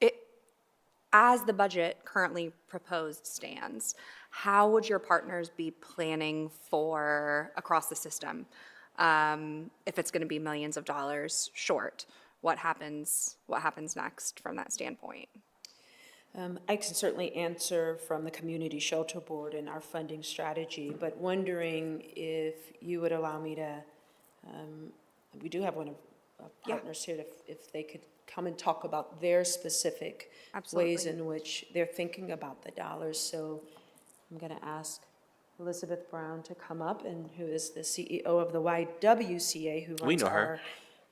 it, as the budget currently proposed stands, how would your partners be planning for across the system? If it's going to be millions of dollars short, what happens next from that standpoint? I can certainly answer from the Community Shelter Board and our funding strategy, but wondering if you would allow me to, we do have one of our partners here, if they could come and talk about their specific ways in which they're thinking about the dollars. So I'm going to ask Elizabeth Brown to come up, and who is the CEO of the YWCA, who runs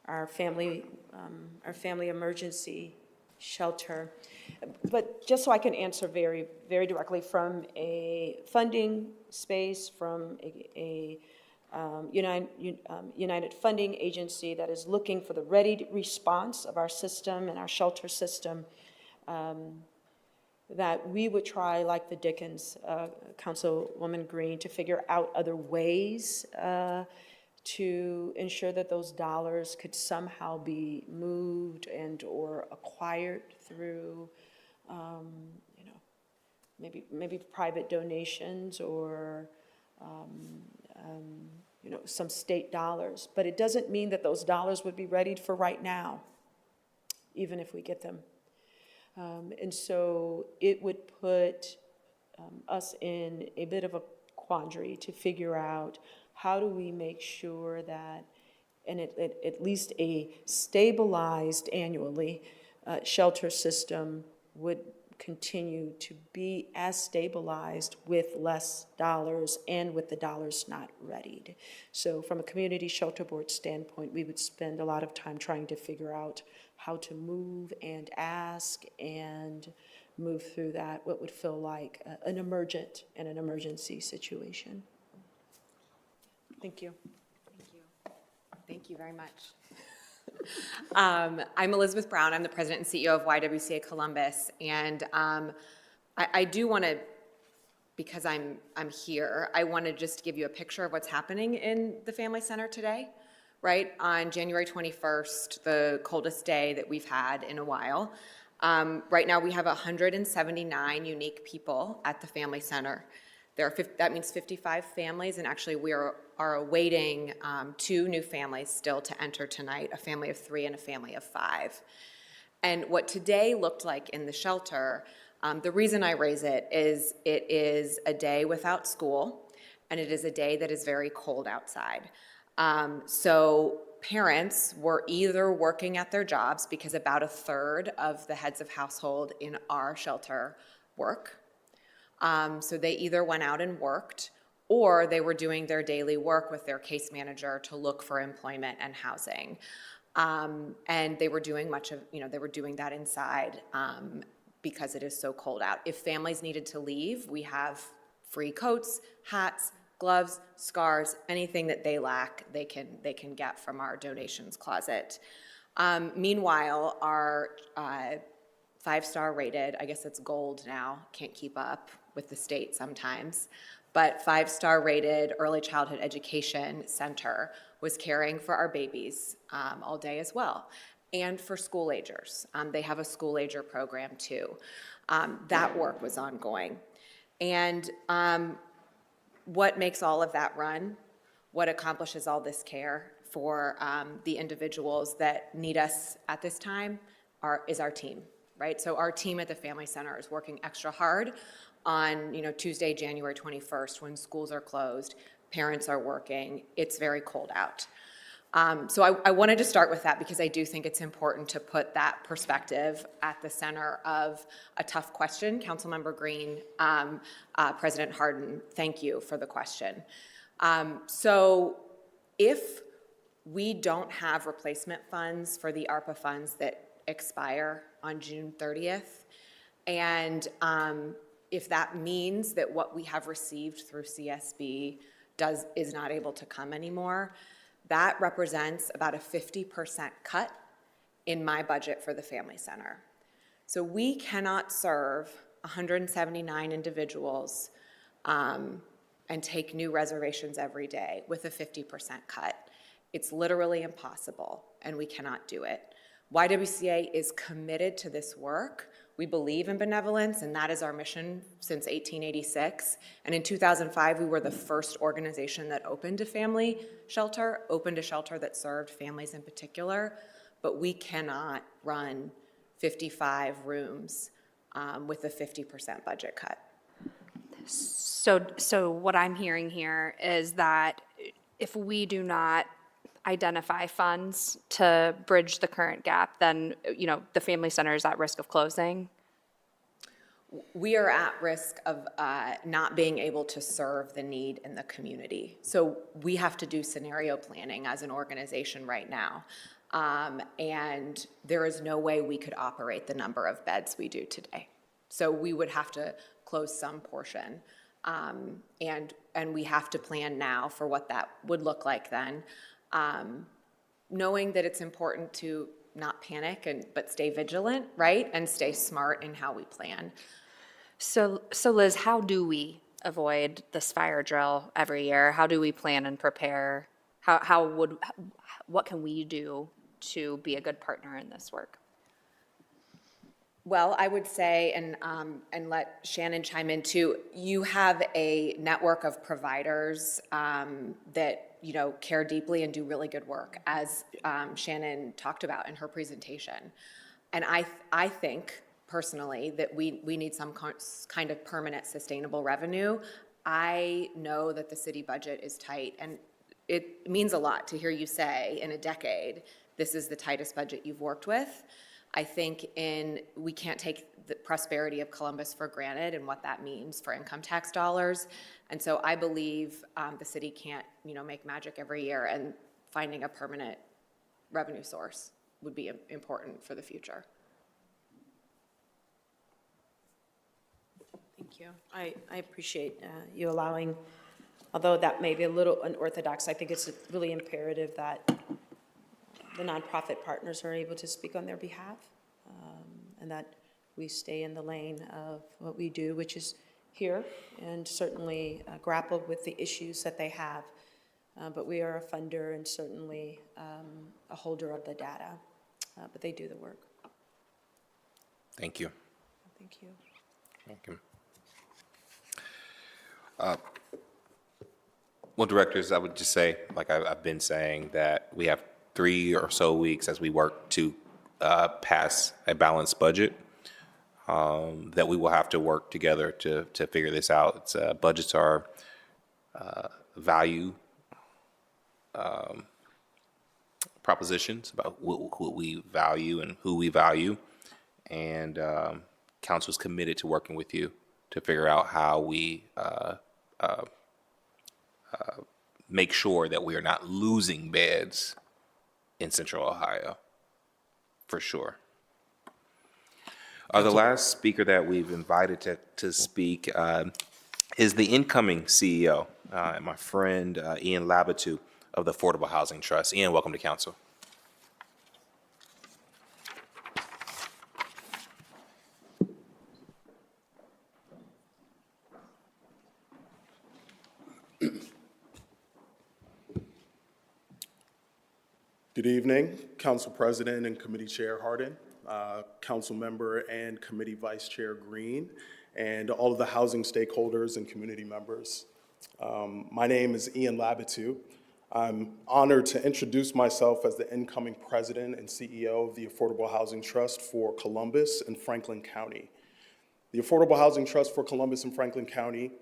our family emergency shelter. But just so I can answer very, very directly from a funding space, from a United Funding Agency that is looking for the ready response of our system and our shelter system, that we would try, like the Dickens, Councilwoman Green, to figure out other ways to ensure that those dollars could somehow be moved and or acquired through, maybe private donations or, some state dollars. But it doesn't mean that those dollars would be readied for right now, even if we get them. And so it would put us in a bit of a quandary to figure out how do we make sure that, and at least a stabilized annually shelter system would continue to be as stabilized with less dollars and with the dollars not readied. So from a Community Shelter Board standpoint, we would spend a lot of time trying to figure out how to move and ask and move through that, what would feel like an emergent and an emergency situation. Thank you. Thank you very much. I'm Elizabeth Brown. I'm the president and CEO of YWCA Columbus, and I do want to, because I'm here, I want to just give you a picture of what's happening in the Family Center today. Right on January 21st, the coldest day that we've had in a while. Right now, we have 179 unique people at the Family Center. That means 55 families, and actually we are awaiting 2 new families still to enter tonight, a family of 3 and a family of 5. And what today looked like in the shelter, the reason I raise it is a day without school, and it is a day that is very cold outside. So parents were either working at their jobs, because about 1/3 of the heads of household in our shelter work. So they either went out and worked, or they were doing their daily work with their case manager to look for employment and housing. And they were doing they were doing that inside because it is so cold out. If families needed to leave, we have free coats, hats, gloves, scarves, anything that they lack, they can get from our donations closet. Meanwhile, our 5-star rated, I guess it's gold now, can't keep up with the state sometimes, but 5-star rated early childhood education center was caring for our babies all day as well, and for school agers. They have a school ager program too. That work was ongoing. And what makes all of that run, what accomplishes all this care for the individuals that need us at this time is our team, right? So our team at the Family Center is working extra hard on Tuesday, January 21st, when schools are closed, parents are working, it's very cold out. So I wanted to start with that because I do think it's important to put that perspective at the center of a tough question. Councilmember Green, President Hardin, thank you for the question. So if we don't have replacement funds for the ARPA funds that expire on June 30th, and if that means that what we have received through CSB is not able to come anymore, that represents about a 50% cut in my budget for the Family Center. So we cannot serve 179 individuals and take new reservations every day with a 50% cut. It's literally impossible, and we cannot do it. YWCA is committed to this work. We believe in benevolence, and that is our mission since 1886. And in 2005, we were the first organization that opened a family shelter, opened a shelter that served families in particular. But we cannot run 55 rooms with a 50% budget cut. So what I'm hearing here is that if we do not identify funds to bridge the current gap, then, the Family Center is at risk of closing. We are at risk of not being able to serve the need in the community. So we have to do scenario planning as an organization right now. And there is no way we could operate the number of beds we do today. So we would have to close some portion. And we have to plan now for what that would look like then. Knowing that it's important to not panic but stay vigilant, right? And stay smart in how we plan. So Liz, how do we avoid this fire drill every year? How do we plan and prepare? What can we do to be a good partner in this work? Well, I would say, and let Shannon chime in too, you have a network of providers that care deeply and do really good work, as Shannon talked about in her presentation. And I think personally that we need some kind of permanent sustainable revenue. I know that the city budget is tight, and it means a lot to hear you say in a decade, this is the tightest budget you've worked with. I think we can't take the prosperity of Columbus for granted and what that means for income tax dollars. And so I believe the city can't, make magic every year, and finding a permanent revenue source would be important for the future. Thank you. I appreciate you allowing, although that may be a little unorthodox, I think it's really imperative that the nonprofit partners are able to speak on their behalf, and that we stay in the lane of what we do, which is hear and certainly grapple with the issues that they have. But we are a funder and certainly a holder of the data, but they do the work. Thank you. Thank you. Thank you. Well, directors, I would just say, like I've been saying, that we have 3 or so weeks as we work to pass a balanced budget, that we will have to work together to figure this out. Budgets are value propositions about what we value and who we value, and council is committed to working with you to figure out how we make sure that we are not losing beds in Central Ohio, for sure. The last speaker that we've invited to speak is the incoming CEO, my friend Ian Labatou of the Affordable Housing Trust. Ian, welcome to council. Good evening, Council President and Committee Chair Hardin, Council Member and Committee Vice Chair Green, and all of the housing stakeholders and community members. My name is Ian Labatou. I'm honored to introduce myself as the incoming President and CEO of the Affordable Housing Trust for Columbus and Franklin County. The Affordable Housing Trust for Columbus and Franklin County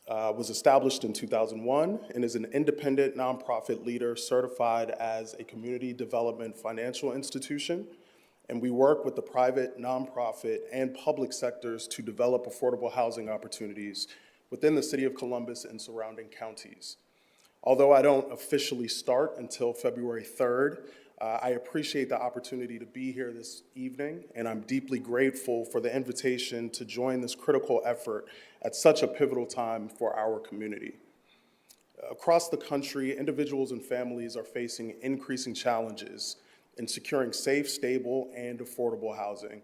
was established in 2001 and is an independent nonprofit leader certified as a community development financial institution. And we work with the private, nonprofit, and public sectors to develop affordable housing opportunities within the city of Columbus and surrounding counties. Although I don't officially start until February 3rd, I appreciate the opportunity to be here this evening, and I'm deeply grateful for the invitation to join this critical effort at such a pivotal time for our community. Across the country, individuals and families are facing increasing challenges in securing safe, stable, and affordable housing.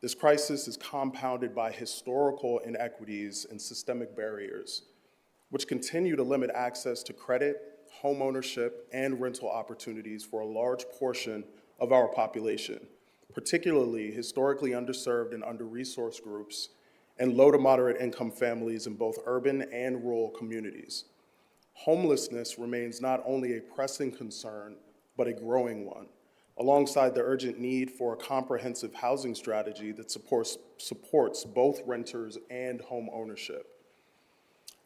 This crisis is compounded by historical inequities and systemic barriers, which continue to limit access to credit, homeownership, and rental opportunities for a large portion of our population, particularly historically underserved and under-resourced groups and low to moderate income families in both urban and rural communities. Homelessness remains not only a pressing concern, but a growing one, alongside the urgent need for a comprehensive housing strategy that supports both renters and home ownership.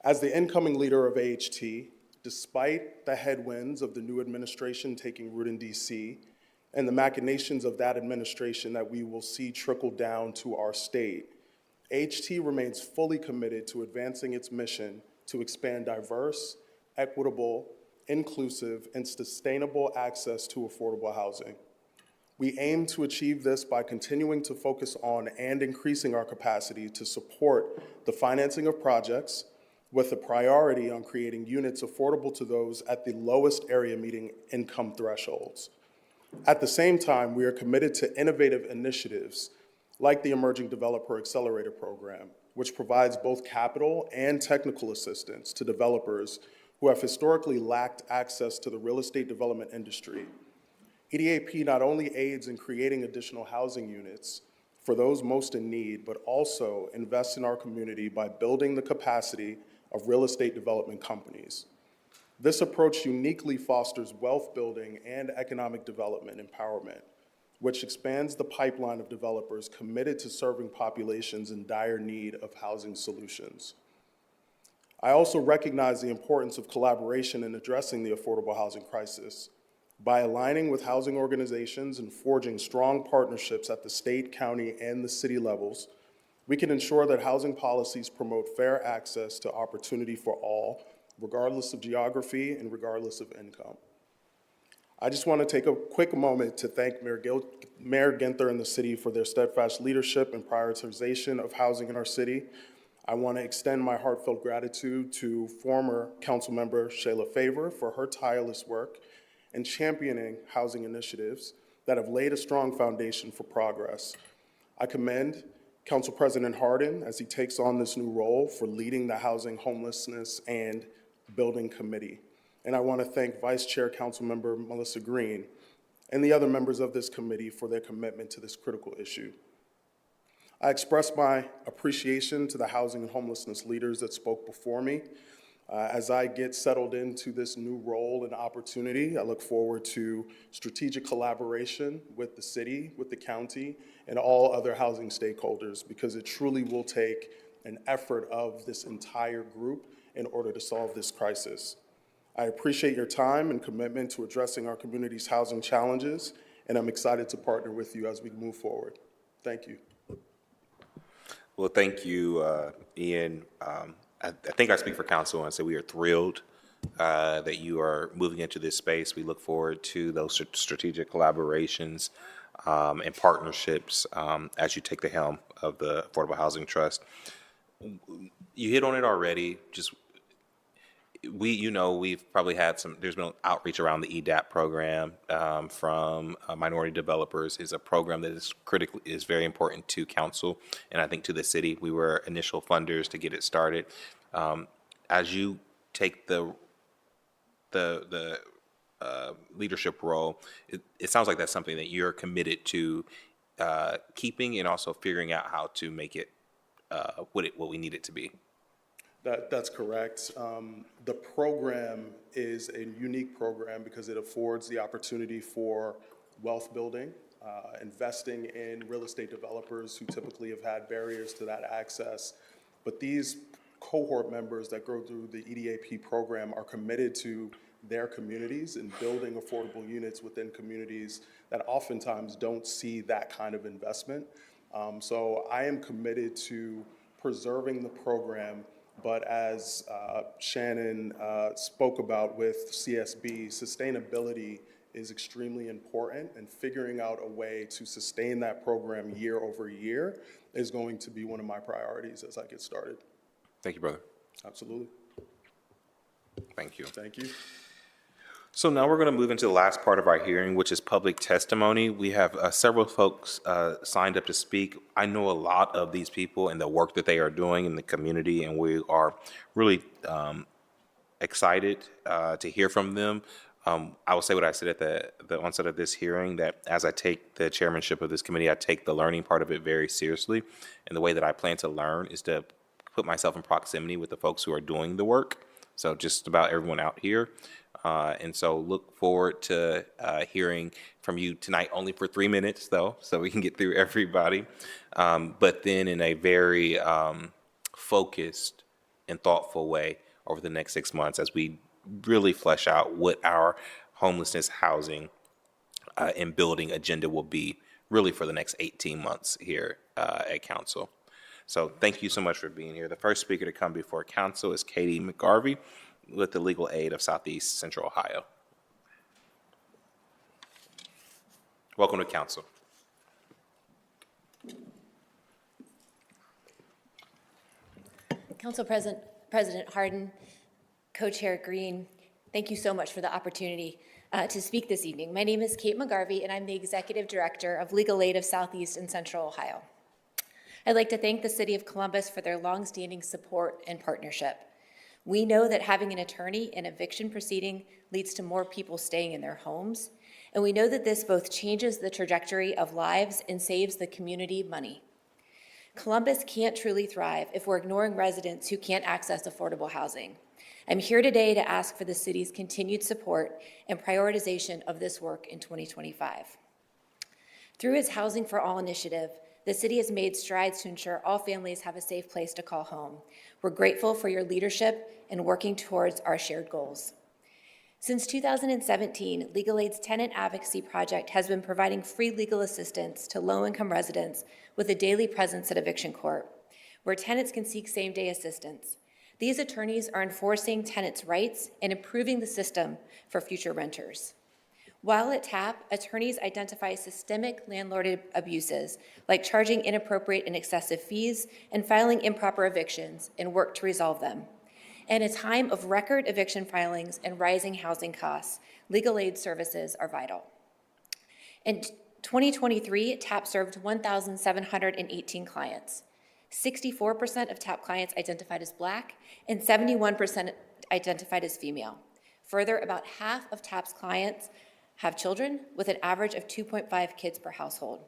As the incoming leader of AHT, despite the headwinds of the new administration taking root in DC and the machinations of that administration that we will see trickle down to our state, AHT remains fully committed to advancing its mission to expand diverse, equitable, inclusive, and sustainable access to affordable housing. We aim to achieve this by continuing to focus on and increasing our capacity to support the financing of projects with a priority on creating units affordable to those at the lowest area meeting income thresholds. At the same time, we are committed to innovative initiatives like the Emerging Developer Accelerator Program, which provides both capital and technical assistance to developers who have historically lacked access to the real estate development industry. EDAP not only aids in creating additional housing units for those most in need, but also invests in our community by building the capacity of real estate development companies. This approach uniquely fosters wealth building and economic development empowerment, which expands the pipeline of developers committed to serving populations in dire need of housing solutions. I also recognize the importance of collaboration in addressing the affordable housing crisis. By aligning with housing organizations and forging strong partnerships at the state, county, and the city levels, we can ensure that housing policies promote fair access to opportunity for all, regardless of geography and regardless of income. I just want to take a quick moment to thank Mayor Ginther and the city for their steadfast leadership and prioritization of housing in our city. I want to extend my heartfelt gratitude to former Councilmember Shayla Favor for her tireless work in championing housing initiatives that have laid a strong foundation for progress. I commend Council President Hardin as he takes on this new role for leading the Housing, Homelessness, and Building Committee. And I want to thank Vice Chair Councilmember Melissa Green and the other members of this committee for their commitment to this critical issue. I express my appreciation to the housing and homelessness leaders that spoke before me. As I get settled into this new role and opportunity, I look forward to strategic collaboration with the city, with the county, and all other housing stakeholders, because it truly will take an effort of this entire group in order to solve this crisis. I appreciate your time and commitment to addressing our community's housing challenges, and I'm excited to partner with you as we move forward. Thank you. Well, thank you, Ian. I think I speak for council and say we are thrilled that you are moving into this space. We look forward to those strategic collaborations and partnerships as you take the helm of the Affordable Housing Trust. You hit on it already. Just we've probably had there's been outreach around the EDAP program from minority developers. Is a program that is very important to council and I think to the city. We were initial funders to get it started. As you take the leadership role, it sounds like that's something that you're committed to keeping and also figuring out how to make it what we need it to be. That's correct. The program is a unique program because it affords the opportunity for wealth building, investing in real estate developers who typically have had barriers to that access. But these cohort members that go through the EDAP program are committed to their communities and building affordable units within communities that oftentimes don't see that kind of investment. So I am committed to preserving the program. But as Shannon spoke about with CSB, sustainability is extremely important, and figuring out a way to sustain that program year over year is going to be one of my priorities as I get started. Thank you, brother. Absolutely. Thank you. Thank you. So now we're going to move into the last part of our hearing, which is public testimony. We have several folks signed up to speak. I know a lot of these people and the work that they are doing in the community, and we are really excited to hear from them. I will say what I said at the onset of this hearing, that as I take the chairmanship of this committee, I take the learning part of it very seriously. And the way that I plan to learn is to put myself in proximity with the folks who are doing the work. So just about everyone out here. And so look forward to hearing from you tonight, only for 3 minutes though, so we can get through everybody. But then in a very focused and thoughtful way over the next 6 months as we really flesh out what our homelessness, housing, and building agenda will be really for the next 18 months here at council. So thank you so much for being here. The first speaker to come before council is Katie McGarvey with the Legal Aid of Southeast Central Ohio. Welcome to council. Council President Hardin, Co-Chair Green, thank you so much for the opportunity to speak this evening. My name is Kate McGarvey, and I'm the Executive Director of Legal Aid of Southeast and Central Ohio. I'd like to thank the City of Columbus for their longstanding support and partnership. We know that having an attorney in eviction proceeding leads to more people staying in their homes, and we know that this both changes the trajectory of lives and saves the community money. Columbus can't truly thrive if we're ignoring residents who can't access affordable housing. I'm here today to ask for the city's continued support and prioritization of this work in 2025. Through its Housing for All initiative, the city has made strides to ensure all families have a safe place to call home. We're grateful for your leadership in working towards our shared goals. Since 2017, Legal Aid's Tenant Advocacy Project has been providing free legal assistance to low-income residents with a daily presence at eviction court, where tenants can seek same-day assistance. These attorneys are enforcing tenants' rights and improving the system for future renters. While at TAP, attorneys identify systemic landlord abuses, like charging inappropriate and excessive fees and filing improper evictions, and work to resolve them. In a time of record eviction filings and rising housing costs, legal aid services are vital. In 2023, TAP served 1,718 clients. 64% of TAP clients identified as Black and 71% identified as female. Further, about half of TAP's clients have children, with an average of 2.5 kids per household.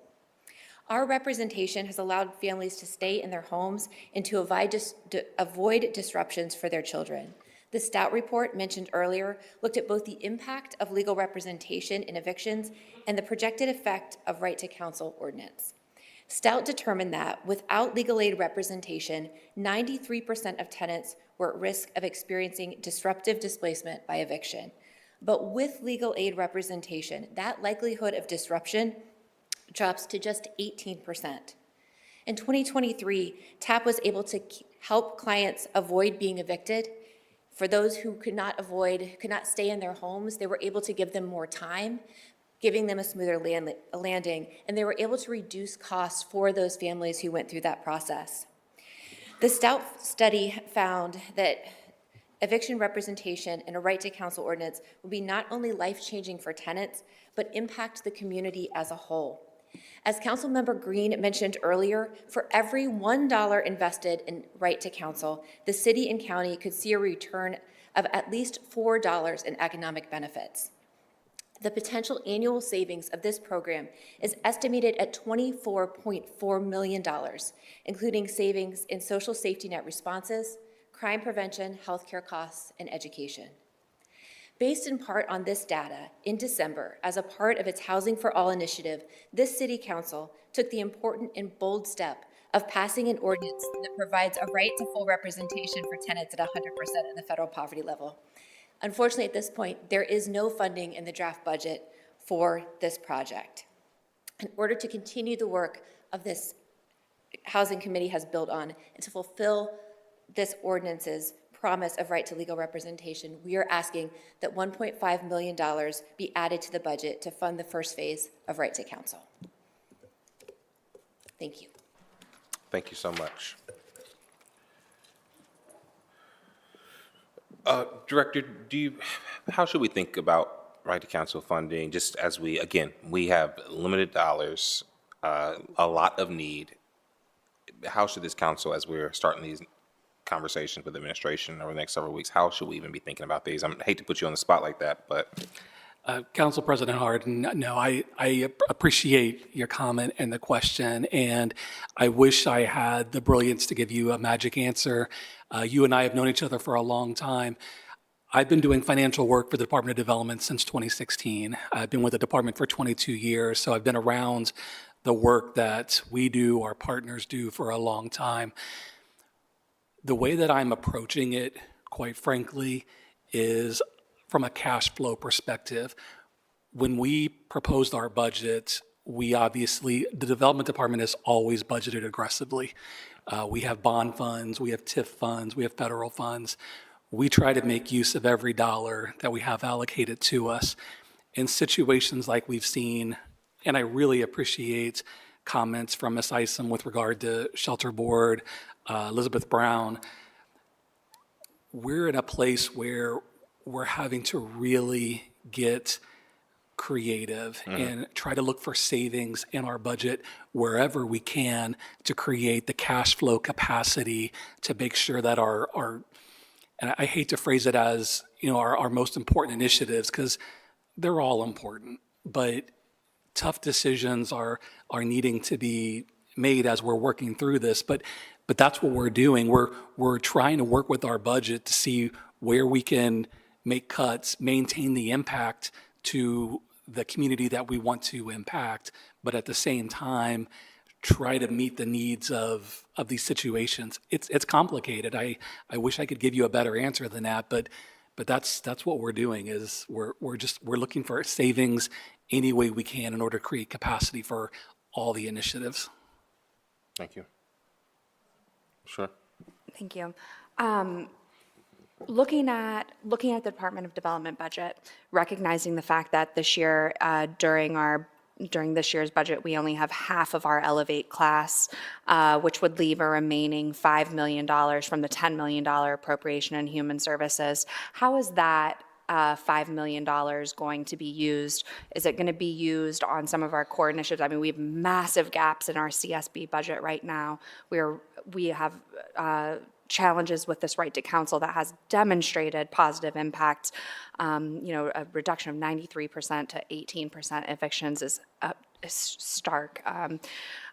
Our representation has allowed families to stay in their homes and to avoid disruptions for their children. The Stout report mentioned earlier looked at both the impact of legal representation in evictions and the projected effect of right to counsel ordinance. Stout determined that without legal aid representation, 93% of tenants were at risk of experiencing disruptive displacement by eviction. But with legal aid representation, that likelihood of disruption drops to just 18%. In 2023, TAP was able to help clients avoid being evicted. For those who could not stay in their homes, they were able to give them more time, giving them a smoother landing, and they were able to reduce costs for those families who went through that process. The Stout study found that eviction representation and a right to counsel ordinance will be not only life-changing for tenants, but impact the community as a whole. As Councilmember Green mentioned earlier, for every $1 invested in right to counsel, the city and county could see a return of at least $4 in economic benefits. The potential annual savings of this program is estimated at $24.4 million, including savings in social safety net responses, crime prevention, healthcare costs, and education. Based in part on this data, in December, as a part of its Housing for All initiative, this City Council took the important and bold step of passing an ordinance that provides a right to full representation for tenants at 100% of the federal poverty level. Unfortunately, at this point, there is no funding in the draft budget for this project. In order to continue the work of this Housing Committee has built on and to fulfill this ordinance's promise of right to legal representation, we are asking that $1.5 million be added to the budget to fund the first phase of right to counsel. Thank you. Thank you so much. Director, do you How should we think about right to counsel funding, just as we, again, we have limited dollars, a lot of need. How should this council, as we're starting these conversations with administration over the next several weeks, how should we even be thinking about these? I hate to put you on the spot like that, but. Council President Harden, no, I appreciate your comment and the question, and I wish I had the brilliance to give you a magic answer. You and I have known each other for a long time. I've been doing financial work for the Department of Development since 2016. I've been with the department for 22 years, so I've been around the work that we do, our partners do, for a long time. The way that I'm approaching it, quite frankly, is from a cash flow perspective. When we proposed our budget, the development department has always budgeted aggressively. We have bond funds, we have TIF funds, we have federal funds. We try to make use of every dollar that we have allocated to us. In situations like we've seen, and I really appreciate comments from Ms. Isom with regard to Shelter Board, Elizabeth Brown, we're in a place where we're having to really get creative and try to look for savings in our budget wherever we can to create the cash flow capacity to make sure that our and I hate to phrase it as, our most important initiatives, because they're all important, but tough decisions are needing to be made as we're working through this. But that's what we're doing. We're trying to work with our budget to see where we can make cuts, maintain the impact to the community that we want to impact, but at the same time, try to meet the needs of these situations. It's complicated. I wish I could give you a better answer than that, but that's what we're doing is we're looking for savings any way we can in order to create capacity for all the initiatives. Thank you. Sure. Thank you. Looking at the Department of Development budget, recognizing the fact that this year, during this year's budget, we only have half of our Elevate class, which would leave a remaining $5 million from the $10 million appropriation in human services. How is that $5 million going to be used? Is it going to be used on some of our core initiatives? I mean, we have massive gaps in our CSB budget right now. We have challenges with this right to counsel that has demonstrated positive impacts. A reduction of 93% to 18% evictions is stark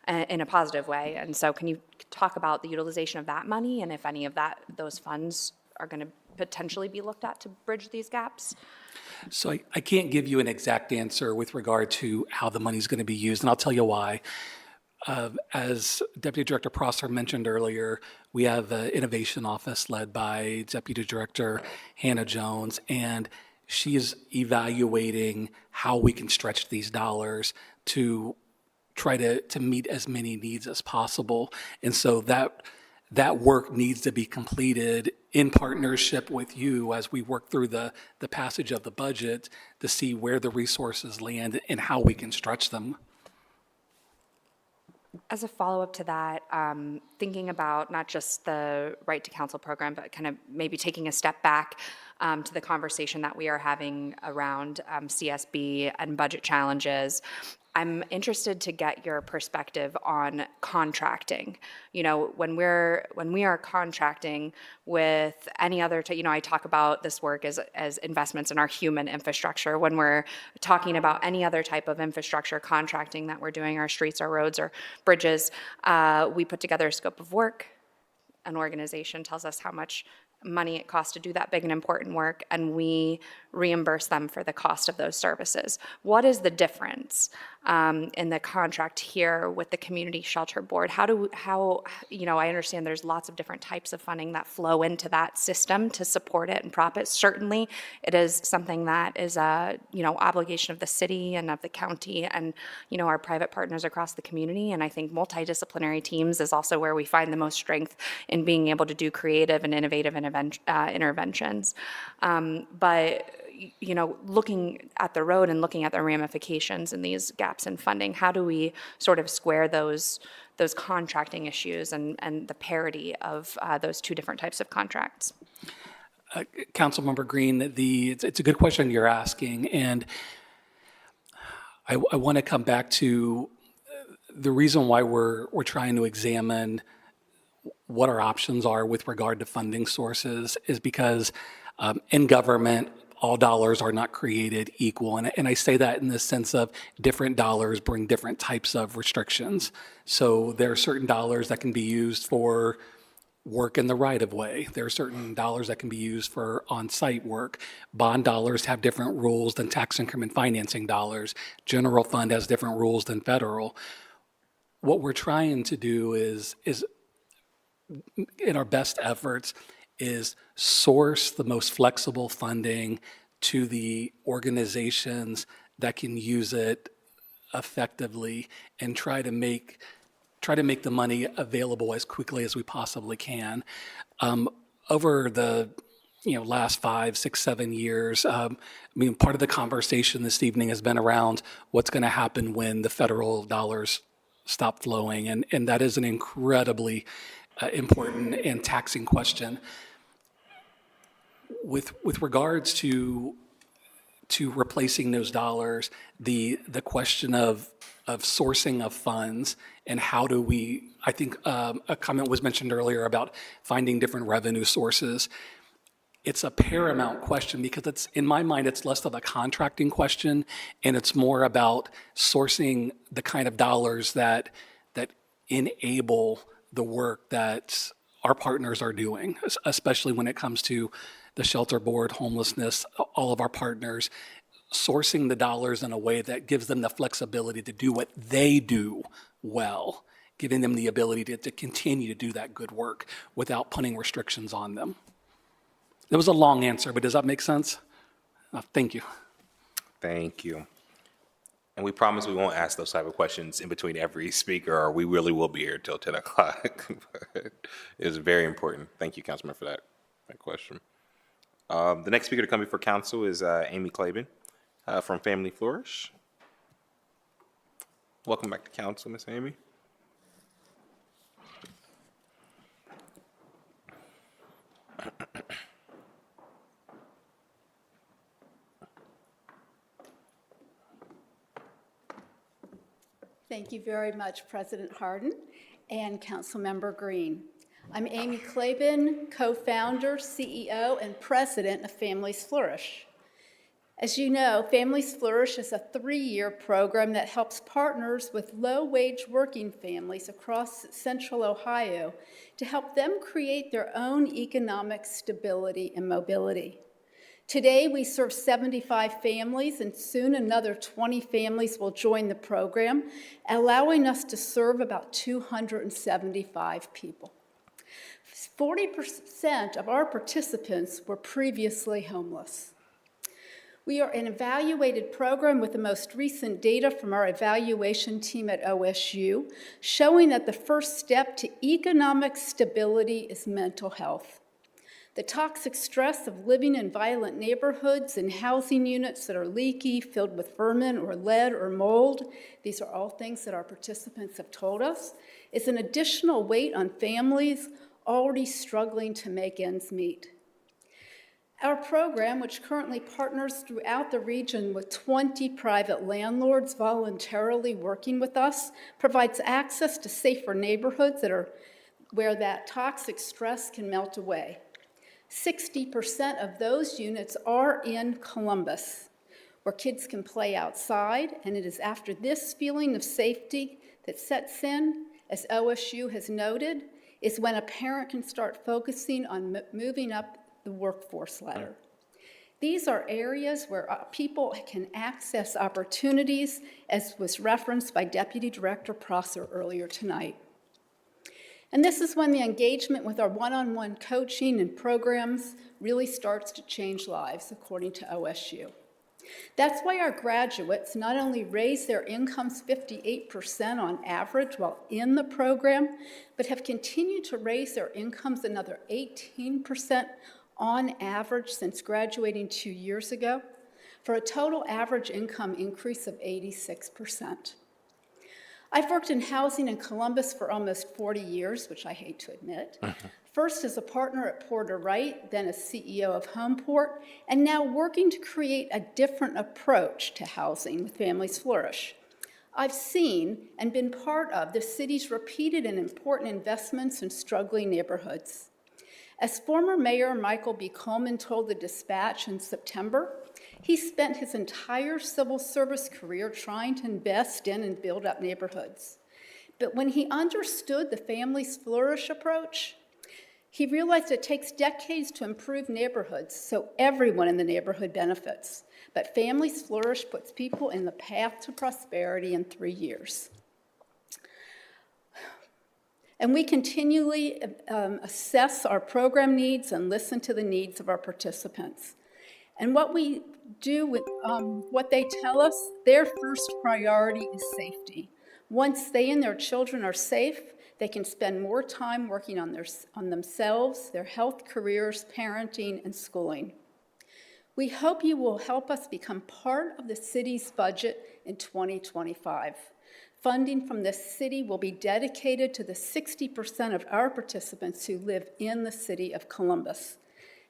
in a positive way. And so can you talk about the utilization of that money and if any of those funds are going to potentially be looked at to bridge these gaps? So I can't give you an exact answer with regard to how the money is going to be used, and I'll tell you why. As Deputy Director Prosser mentioned earlier, we have an innovation office led by Deputy Director Hannah Jones, and she is evaluating how we can stretch these dollars to try to meet as many needs as possible. And so that work needs to be completed in partnership with you as we work through the passage of the budget to see where the resources land and how we can stretch them. As a follow-up to that, thinking about not just the right to counsel program, but kind of maybe taking a step back to the conversation that we are having around CSB and budget challenges, I'm interested to get your perspective on contracting. When we are contracting with any other, I talk about this work as investments in our human infrastructure. When we're talking about any other type of infrastructure contracting that we're doing, our streets, our roads, or bridges, we put together a scope of work. An organization tells us how much money it costs to do that big and important work, and we reimburse them for the cost of those services. What is the difference in the contract here with the Community Shelter Board? I understand there's lots of different types of funding that flow into that system to support it and prop it. Certainly, it is something that is a obligation of the city and of the county and our private partners across the community. And I think multidisciplinary teams is also where we find the most strength in being able to do creative and innovative interventions. But looking at the road and looking at the ramifications and these gaps in funding, how do we sort of square those contracting issues and the parity of those two different types of contracts? Councilmember Green, it's a good question you're asking, and I want to come back to the reason why we're trying to examine what our options are with regard to funding sources is because in government, all dollars are not created equal. And I say that in the sense of different dollars bring different types of restrictions. So there are certain dollars that can be used for work in the right-of-way. There are certain dollars that can be used for on-site work. Bond dollars have different rules than tax increment financing dollars. General fund has different rules than federal. What we're trying to do is in our best efforts, is source the most flexible funding to the organizations that can use it effectively and try to make the money available as quickly as we possibly can. Over the last 5, 6, 7 years, part of the conversation this evening has been around what's going to happen when the federal dollars stop flowing, and that is an incredibly important and taxing question. With regards to replacing those dollars, the question of sourcing of funds and how do we, I think a comment was mentioned earlier about finding different revenue sources. It's a paramount question because it's, in my mind, it's less of a contracting question and it's more about sourcing the kind of dollars that enable the work that our partners are doing, especially when it comes to the shelter board, homelessness, all of our partners, sourcing the dollars in a way that gives them the flexibility to do what they do well, giving them the ability to continue to do that good work without putting restrictions on them. That was a long answer, but does that make sense? Thank you. Thank you. And we promise we won't ask those type of questions in between every speaker, or we really will be here till 10 o'clock. It is very important. Thank you, Councilman, for that question. The next speaker to come before council is Amy Claiborne from Family Flourish. Welcome back to council, Ms. Amy. Thank you very much, President Hardin and Councilmember Green. I'm Amy Claiborne, co-founder, CEO, and president of Families Flourish. As you know, Families Flourish is a 3-year program that helps partners with low-wage working families across Central Ohio to help them create their own economic stability and mobility. Today, we serve 75 families, and soon another 20 families will join the program, allowing us to serve about 275 people. 40% of our participants were previously homeless. We are an evaluated program with the most recent data from our evaluation team at OSU, showing that the first step to economic stability is mental health. The toxic stress of living in violent neighborhoods and housing units that are leaky, filled with vermin or lead or mold, these are all things that our participants have told us, is an additional weight on families already struggling to make ends meet. Our program, which currently partners throughout the region with 20 private landlords voluntarily working with us, provides access to safer neighborhoods where that toxic stress can melt away. 60% of those units are in Columbus, where kids can play outside, and it is after this feeling of safety that sets in, as OSU has noted, is when a parent can start focusing on moving up the workforce ladder. These are areas where people can access opportunities, as was referenced by Deputy Director Prosser earlier tonight. And this is when the engagement with our one-on-one coaching and programs really starts to change lives, according to OSU. That's why our graduates not only raise their incomes 58% on average while in the program, but have continued to raise their incomes another 18% on average since graduating 2 years ago, for a total average income increase of 86%. I've worked in housing in Columbus for almost 40 years, which I hate to admit. First as a partner at Porter Wright, then as CEO of Homeport, and now working to create a different approach to housing with Families Flourish. I've seen and been part of the city's repeated and important investments in struggling neighborhoods. As former Mayor Michael B. Coleman told the Dispatch in September, he spent his entire civil service career trying to invest in and build up neighborhoods. But when he understood the Families Flourish approach, he realized it takes decades to improve neighborhoods so everyone in the neighborhood benefits. But Families Flourish puts people in the path to prosperity in 3 years. And we continually assess our program needs and listen to the needs of our participants. And what we do with what they tell us, their first priority is safety. Once they and their children are safe, they can spend more time working on themselves, their health, careers, parenting, and schooling. We hope you will help us become part of the city's budget in 2025. Funding from the city will be dedicated to the 60% of our participants who live in the city of Columbus.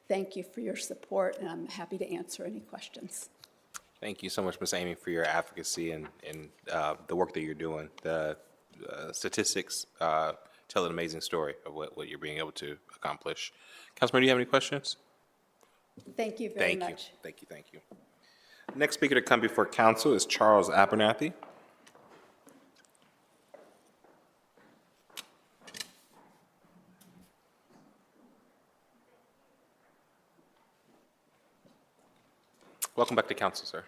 Thank you for your support, and I'm happy to answer any questions. Thank you so much, Ms. Amy, for your advocacy and the work that you're doing. The statistics tell an amazing story of what you're being able to accomplish. Councilman, do you have any questions? Thank you very much. Thank you. Next speaker to come before council is Charles Abernathy. Welcome back to council, sir.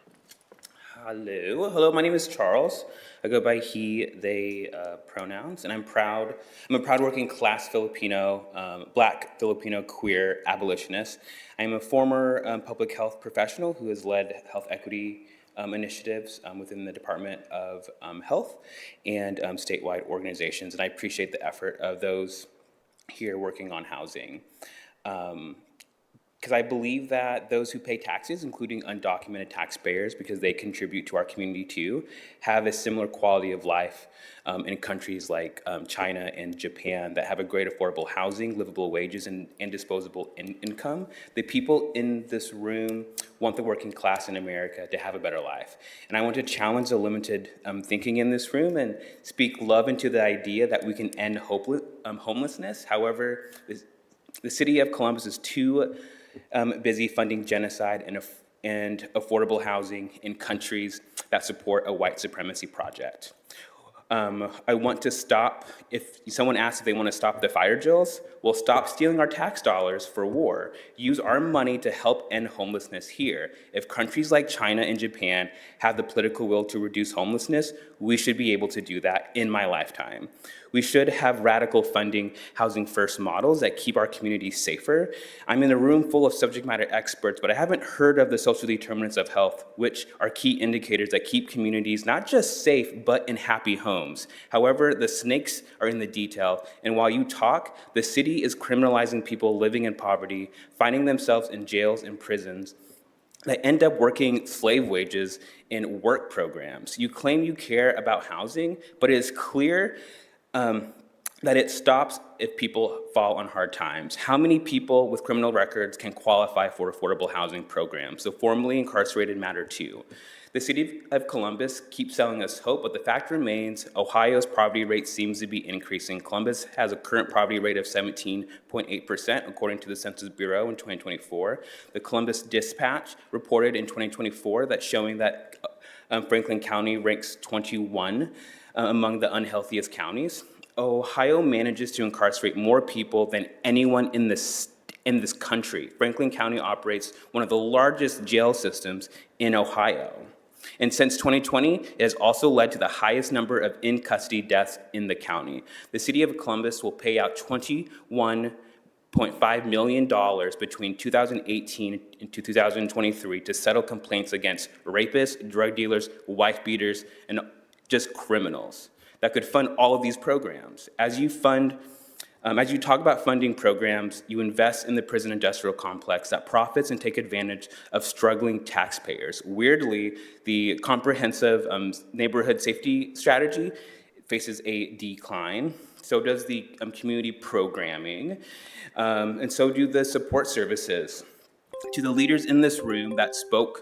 Hello, my name is Charles. I go by he, they pronouns, and I'm a proud working class Filipino, Black Filipino queer abolitionist. I am a former public health professional who has led health equity initiatives within the Department of Health and statewide organizations, and I appreciate the effort of those here working on housing. Because I believe that those who pay taxes, including undocumented taxpayers, because they contribute to our community too, have a similar quality of life in countries like China and Japan that have a great affordable housing, livable wages, and disposable income. The people in this room want the working class in America to have a better life. And I want to challenge the limited thinking in this room and speak love into the idea that we can end homelessness. However, the city of Columbus is too busy funding genocide and affordable housing in countries that support a white supremacy project. I want to stop, if someone asks if they want to stop the fire drills, well, stop stealing our tax dollars for war. Use our money to help end homelessness here. If countries like China and Japan have the political will to reduce homelessness, we should be able to do that in my lifetime. We should have radical funding housing first models that keep our communities safer. I'm in a room full of subject matter experts, but I haven't heard of the social determinants of health, which are key indicators that keep communities not just safe, but in happy homes. However, the snakes are in the detail, and while you talk, the city is criminalizing people living in poverty, finding themselves in jails and prisons that end up working slave wages in work programs. You claim you care about housing, but it is clear that it stops if people fall on hard times. How many people with criminal records can qualify for affordable housing programs? The formerly incarcerated matter too. The city of Columbus keeps selling us hope, but the fact remains Ohio's poverty rate seems to be increasing. Columbus has a current poverty rate of 17.8%, according to the Census Bureau in 2024. The Columbus Dispatch reported in 2024 that showing that Franklin County ranks 21 among the unhealthiest counties. Ohio manages to incarcerate more people than anyone in this country. Franklin County operates one of the largest jail systems in Ohio. And since 2020, it has also led to the highest number of in-custody deaths in the county. The city of Columbus will pay out $21.5 million between 2018 and 2023 to settle complaints against rapists, drug dealers, wife beaters, and just criminals that could fund all of these programs. As you talk about funding programs, you invest in the prison industrial complex that profits and take advantage of struggling taxpayers. Weirdly, the comprehensive neighborhood safety strategy faces a decline. So does the community programming, and so do the support services. To the leaders in this room that spoke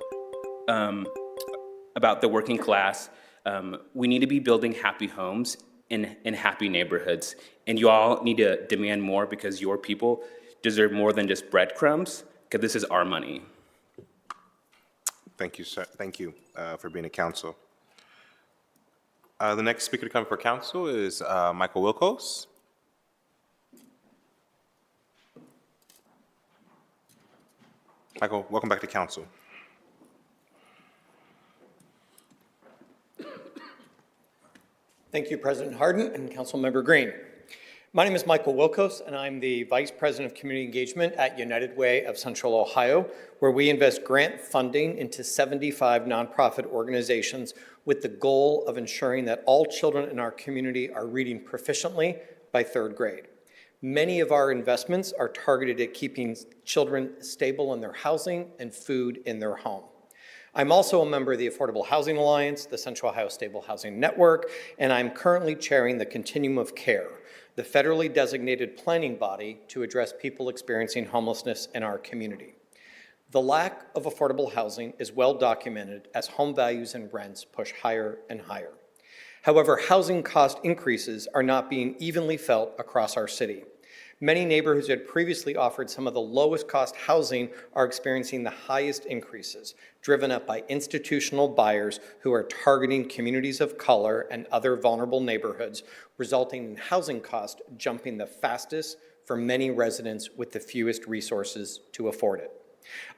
about the working class, we need to be building happy homes in happy neighborhoods. And you all need to demand more because your people deserve more than just breadcrumbs, because this is our money. Thank you, sir. Thank you for being a council. The next speaker to come for council is Michael Wilkos. Michael, welcome back to council. Thank you, President Harden and Councilmember Green. My name is Michael Wilkos, and I'm the Vice President of Community Engagement at United Way of Central Ohio, where we invest grant funding into 75 nonprofit organizations with the goal of ensuring that all children in our community are reading proficiently by 3rd grade. Many of our investments are targeted at keeping children stable in their housing and food in their home. I'm also a member of the Affordable Housing Alliance, the Central Ohio Stable Housing Network, and I'm currently chairing the Continuum of Care, the federally designated planning body to address people experiencing homelessness in our community. The lack of affordable housing is well documented as home values and rents push higher and higher. However, housing cost increases are not being evenly felt across our city. Many neighborhoods that previously offered some of the lowest cost housing are experiencing the highest increases, driven up by institutional buyers who are targeting communities of color and other vulnerable neighborhoods, resulting in housing costs jumping the fastest for many residents with the fewest resources to afford it.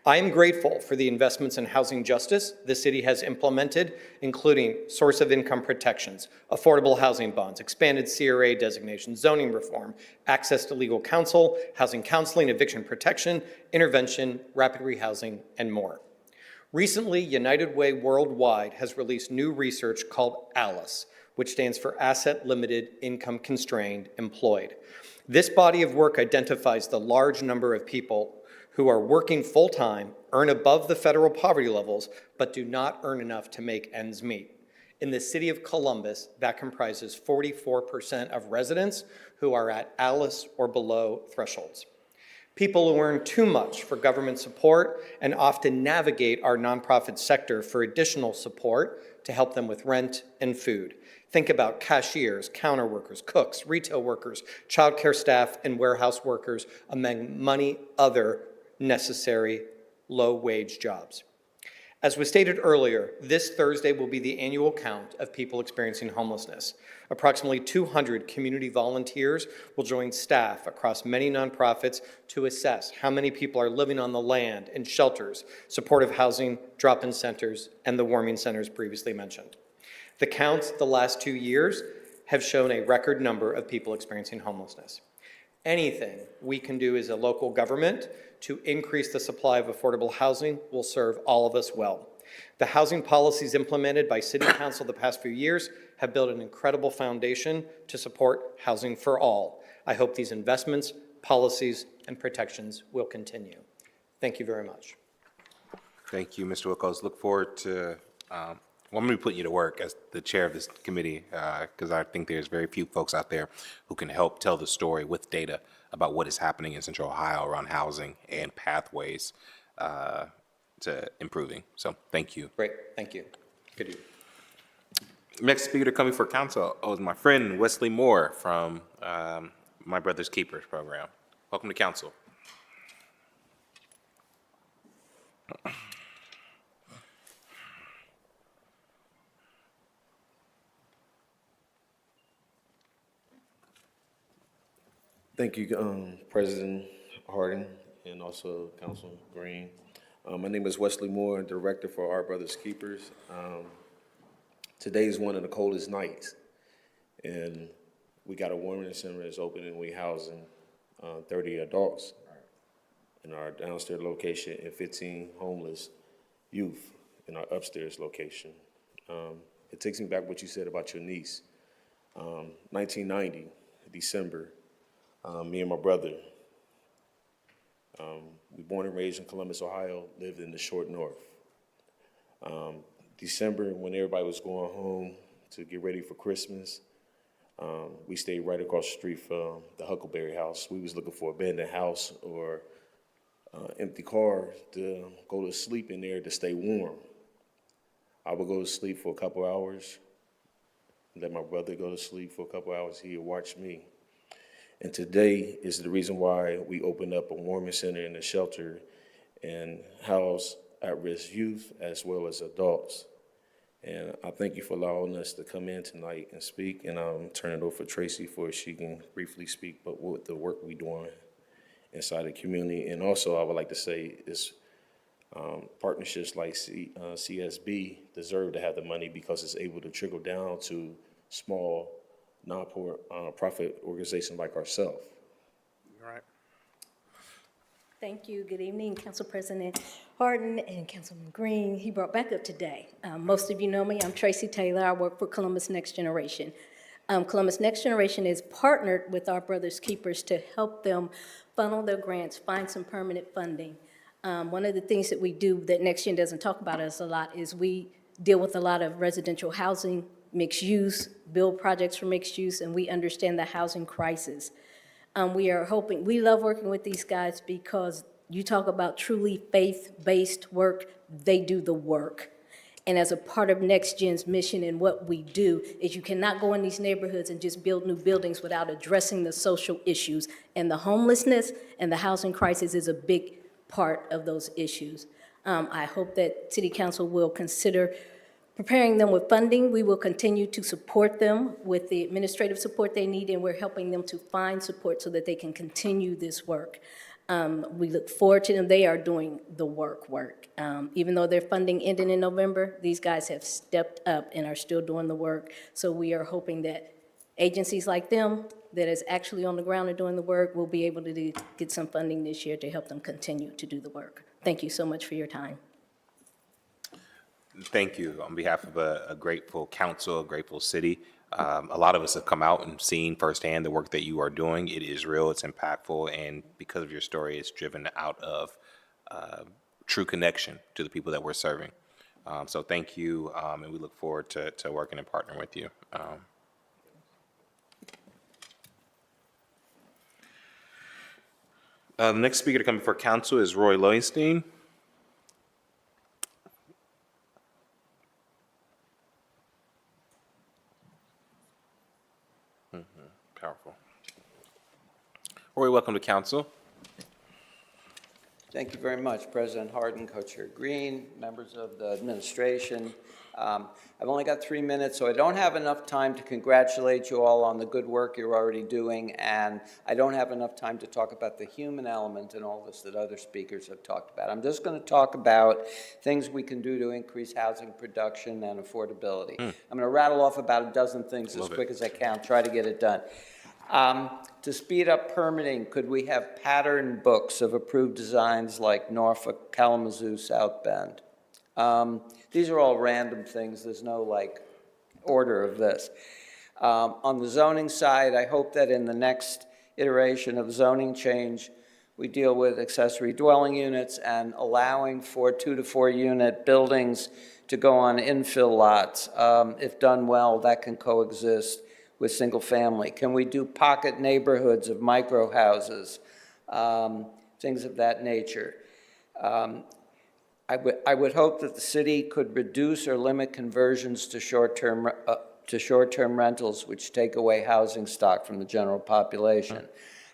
I am grateful for the investments in housing justice the city has implemented, including source of income protections, affordable housing bonds, expanded CRA designation, zoning reform, access to legal counsel, housing counseling, eviction protection, intervention, rapid rehousing, and more. Recently, United Way Worldwide has released new research called ALICE, which stands for Asset Limited Income Constrained Employed. This body of work identifies the large number of people who are working full-time, earn above the federal poverty levels, but do not earn enough to make ends meet. In the city of Columbus, that comprises 44% of residents who are at ALICE or below thresholds. People who earn too much for government support and often navigate our nonprofit sector for additional support to help them with rent and food. Think about cashiers, counter workers, cooks, retail workers, childcare staff, and warehouse workers, among many other necessary low-wage jobs. As was stated earlier, this Thursday will be the annual count of people experiencing homelessness. Approximately 200 community volunteers will join staff across many nonprofits to assess how many people are living on the land in shelters, supportive housing, drop-in centers, and the warming centers previously mentioned. The counts the last 2 years have shown a record number of people experiencing homelessness. Anything we can do as a local government to increase the supply of affordable housing will serve all of us well. The housing policies implemented by City Council the past few years have built an incredible foundation to support housing for all. I hope these investments, policies, and protections will continue. Thank you very much. Thank you, Mr. Wilkos. Look forward to, well, I'm going to put you to work as the chair of this committee, because I think there's very few folks out there who can help tell the story with data about what is happening in Central Ohio around housing and pathways to improving. So thank you. Great, thank you. Good to you. Next speaker coming for council is my friend Wesley Moore from My Brother's Keepers program. Welcome to council. Thank you, President Harden, and also Councilman Green. My name is Wesley Moore, Director for Our Brothers Keepers. Today is one of the coldest nights, and we got a warming center that's open, and we housing 30 adults in our downstairs location and 15 homeless youth in our upstairs location. It takes me back what you said about your niece. 1990, December. Me and my brother, we born and raised in Columbus, Ohio, lived in the short north. December, when everybody was going home to get ready for Christmas, We stayed right across the street from the Huckleberry House. We was looking for abandoned house or empty car to go to sleep in there to stay warm. I would go to sleep for a couple hours, let my brother go to sleep for a couple hours. He would watch me. And today is the reason why we opened up a warming center in the shelter and house at-risk youth as well as adults. And I thank you for allowing us to come in tonight and speak, and I'll turn it over for Tracy for she can briefly speak about what the work we're doing inside the community. And also I would like to say is partnerships like CSB deserve to have the money because it's able to trickle down to small non-profit organizations like ourselves. All right. Thank you. Good evening, Council President Harden and Councilman Green. He brought back up today. Most of you know me. I'm Tracy Taylor. I work for Columbus Next Generation. Columbus Next Generation is partnered with our Brothers Keepers to help them funnel their grants, find some permanent funding. One of the things that we do that Next Gen doesn't talk about us a lot is we deal with a lot of residential housing, mixed use, build projects for mixed use, and we understand the housing crisis. We love working with these guys because you talk about truly faith-based work, they do the work. And as a part of Next Gen's mission and what we do is you cannot go in these neighborhoods and just build new buildings without addressing the social issues. And the homelessness and the housing crisis is a big part of those issues. I hope that City Council will consider preparing them with funding. We will continue to support them with the administrative support they need, and we're helping them to find support so that they can continue this work. We look forward to them. They are doing the work. Even though their funding ended in November, these guys have stepped up and are still doing the work. So we are hoping that agencies like them that is actually on the ground and doing the work will be able to get some funding this year to help them continue to do the work. Thank you so much for your time. Thank you. On behalf of a grateful council, a grateful city, a lot of us have come out and seen firsthand the work that you are doing. It is real, it's impactful, and because of your story, it's driven out of true connection to the people that we're serving. So thank you, and we look forward to working and partnering with you. The next speaker to come before council is Roy Lowenstein. Powerful. Roy, welcome to council. Thank you very much, President Harden, Co-Chair Green, members of the administration. I've only got 3 minutes, so I don't have enough time to congratulate you all on the good work you're already doing, and I don't have enough time to talk about the human element in all this that other speakers have talked about. I'm just going to talk about things we can do to increase housing production and affordability. I'm going to rattle off about a dozen things as quick as I can, try to get it done. To speed up permitting, could we have pattern books of approved designs like Norfolk, Kalamazoo, South Bend? These are all random things. There's no order of this. On the zoning side, I hope that in the next iteration of zoning change, we deal with accessory dwelling units and allowing for 2 to 4 unit buildings to go on infill lots. If done well, that can coexist with single family. Can we do pocket neighborhoods of micro houses? Things of that nature. I would hope that the city could reduce or limit conversions to short-term rentals, which take away housing stock from the general population.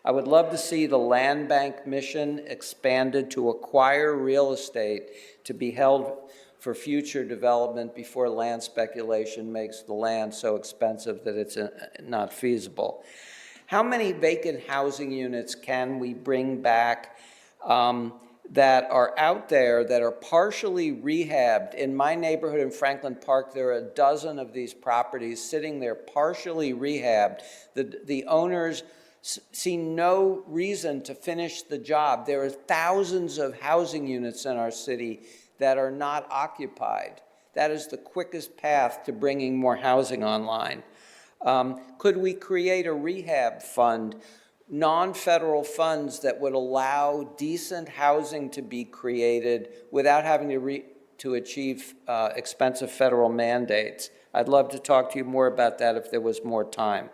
I would love to see the land bank mission expanded to acquire real estate to be held for future development before land speculation makes the land so expensive that it's not feasible. How many vacant housing units can we bring back that are out there that are partially rehabbed? In my neighborhood in Franklin Park, there are a dozen of these properties sitting there partially rehabbed. The owners see no reason to finish the job. There are thousands of housing units in our city that are not occupied. That is the quickest path to bringing more housing online. Could we create a rehab fund, non-federal funds that would allow decent housing to be created without having to achieve expensive federal mandates? I'd love to talk to you more about that if there was more time.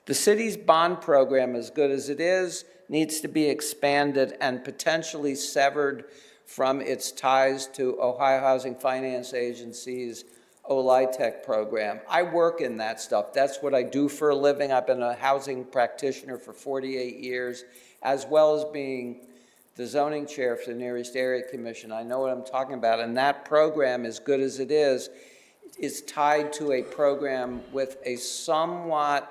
The city's bond program, as good as it is, needs to be expanded and potentially severed from its ties to Ohio Housing Finance Agency's OLITEC program. I work in that stuff. That's what I do for a living. I've been a housing practitioner for 48 years, as well as being the zoning chair for the Near East Area Commission. I know what I'm talking about. And that program, as good as it is tied to a program with a somewhat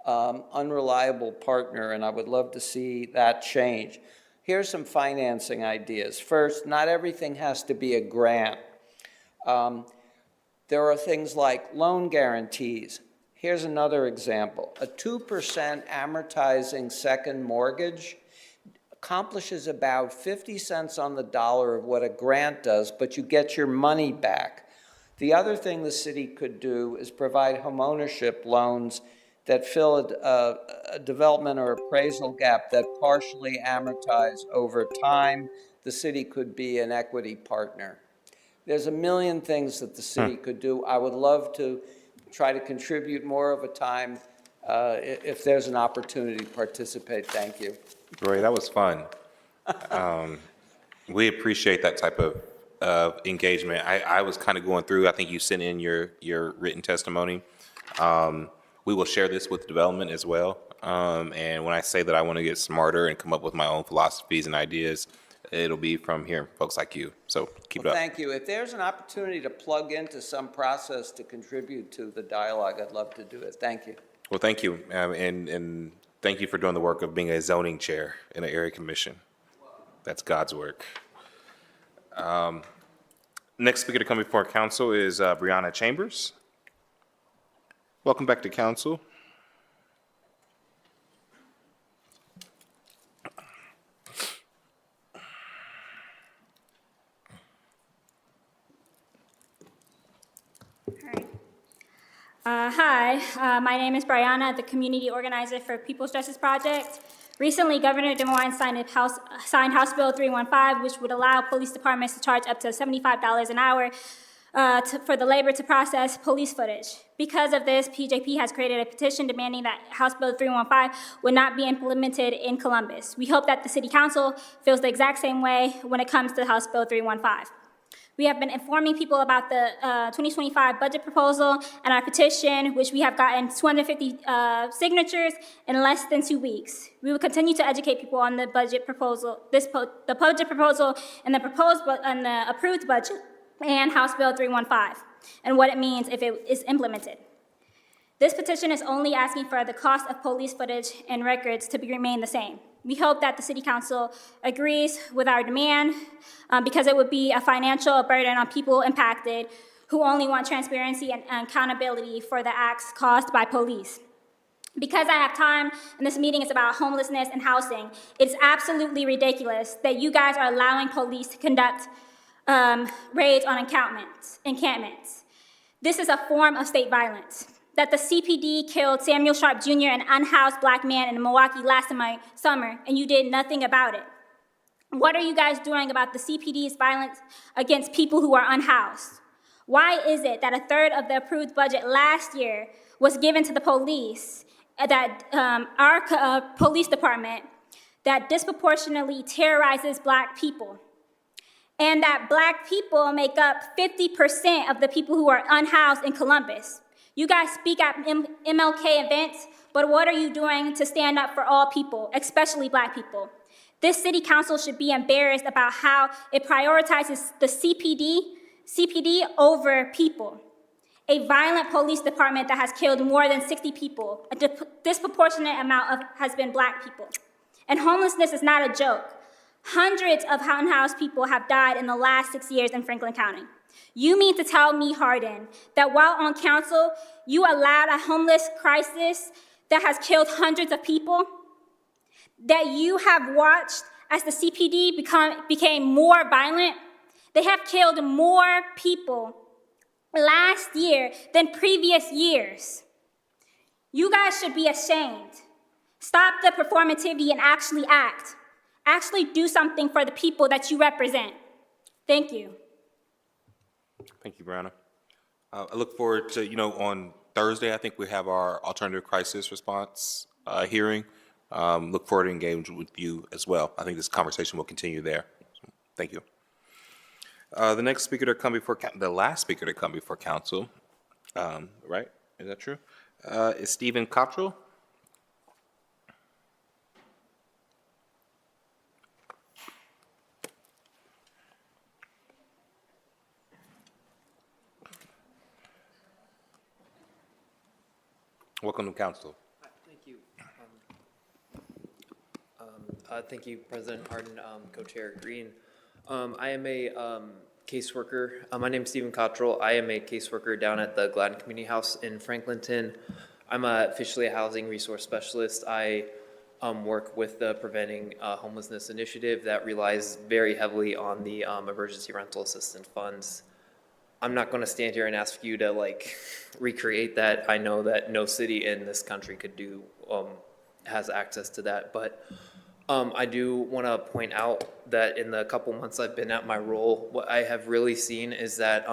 unreliable partner, and I would love to see that change. Here's some financing ideas. First, not everything has to be a grant. There are things like loan guarantees. Here's another example. A 2% amortizing second mortgage accomplishes about 50 cents on the dollar of what a grant does, but you get your money back. The other thing the city could do is provide homeownership loans that fill a development or appraisal gap that partially amortize over time. The city could be an equity partner. There's a million things that the city could do. I would love to try to contribute more of a time if there's an opportunity to participate. Thank you. Roy, that was fun. We appreciate that type of engagement. I was kind of going through, I think you sent in your written testimony. We will share this with development as well. And when I say that I want to get smarter and come up with my own philosophies and ideas, it'll be from here, folks like you. So keep it up. Thank you. If there's an opportunity to plug into some process to contribute to the dialogue, I'd love to do it. Thank you. Well, thank you. And thank you for doing the work of being a zoning chair in an area commission. That's God's work. Next speaker to come before council is Brianna Chambers. Welcome back to council. Hi, my name is Brianna, the community organizer for People's Justice Project. Recently, Governor Des Moines signed House Bill 315, which would allow police departments to charge up to $75 an hour for the labor to process police footage. Because of this, PJP has created a petition demanding that House Bill 315 would not be implemented in Columbus. We hope that the City Council feels the exact same way when it comes to House Bill 315. We have been informing people about the 2025 budget proposal and our petition, which we have gotten 250 signatures in less than 2 weeks. We will continue to educate people on the budget proposal, the budget proposal and the approved budget and House Bill 315, and what it means if it is implemented. This petition is only asking for the cost of police footage and records to remain the same. We hope that the City Council agrees with our demand because it would be a financial burden on people impacted who only want transparency and accountability for the acts caused by police. Because I have time, and this meeting is about homelessness and housing, it's absolutely ridiculous that you guys are allowing police to conduct raids on encampments. This is a form of state violence. That the CPD killed Samuel Sharp Jr., an unhoused black man in Milwaukee last summer, and you did nothing about it. What are you guys doing about the CPD's violence against people who are unhoused? Why is it that a third of the approved budget last year was given to the police, that our police department, that disproportionately terrorizes black people? And that black people make up 50% of the people who are unhoused in Columbus. You guys speak at MLK events, but what are you doing to stand up for all people, especially black people? This City Council should be embarrassed about how it prioritizes the CPD over people. A violent police department that has killed more than 60 people, a disproportionate amount has been black people. And homelessness is not a joke. Hundreds of unhoused people have died in the last 6 years in Franklin County. You mean to tell me, Hardin, that while on council, you allowed a homeless crisis that has killed hundreds of people? That you have watched as the CPD became more violent? They have killed more people last year than previous years. You guys should be ashamed. Stop the performativity and actually act. Actually do something for the people that you represent. Thank you. Thank you, Brianna. I look forward to, on Thursday, I think we have our alternative crisis response hearing. Look forward to engaging with you as well. I think this conversation will continue there. Thank you. The next speaker to come before, the last speaker to come before council, right? Is that true? Is Stephen Cottrell. Welcome to council. Thank you. Thank you, President Harden, Co-Chair Green. I am a caseworker. My name is Stephen Cottrell. I am a caseworker down at the Gladden Community House in Franklinton. I'm officially a housing resource specialist. I work with the Preventing Homelessness Initiative that relies very heavily on the emergency rental assistance funds. I'm not going to stand here and ask you to recreate that. I know that no city in this country could do, has access to that. But I do want to point out that in the couple months I've been at my role, what I have really seen is that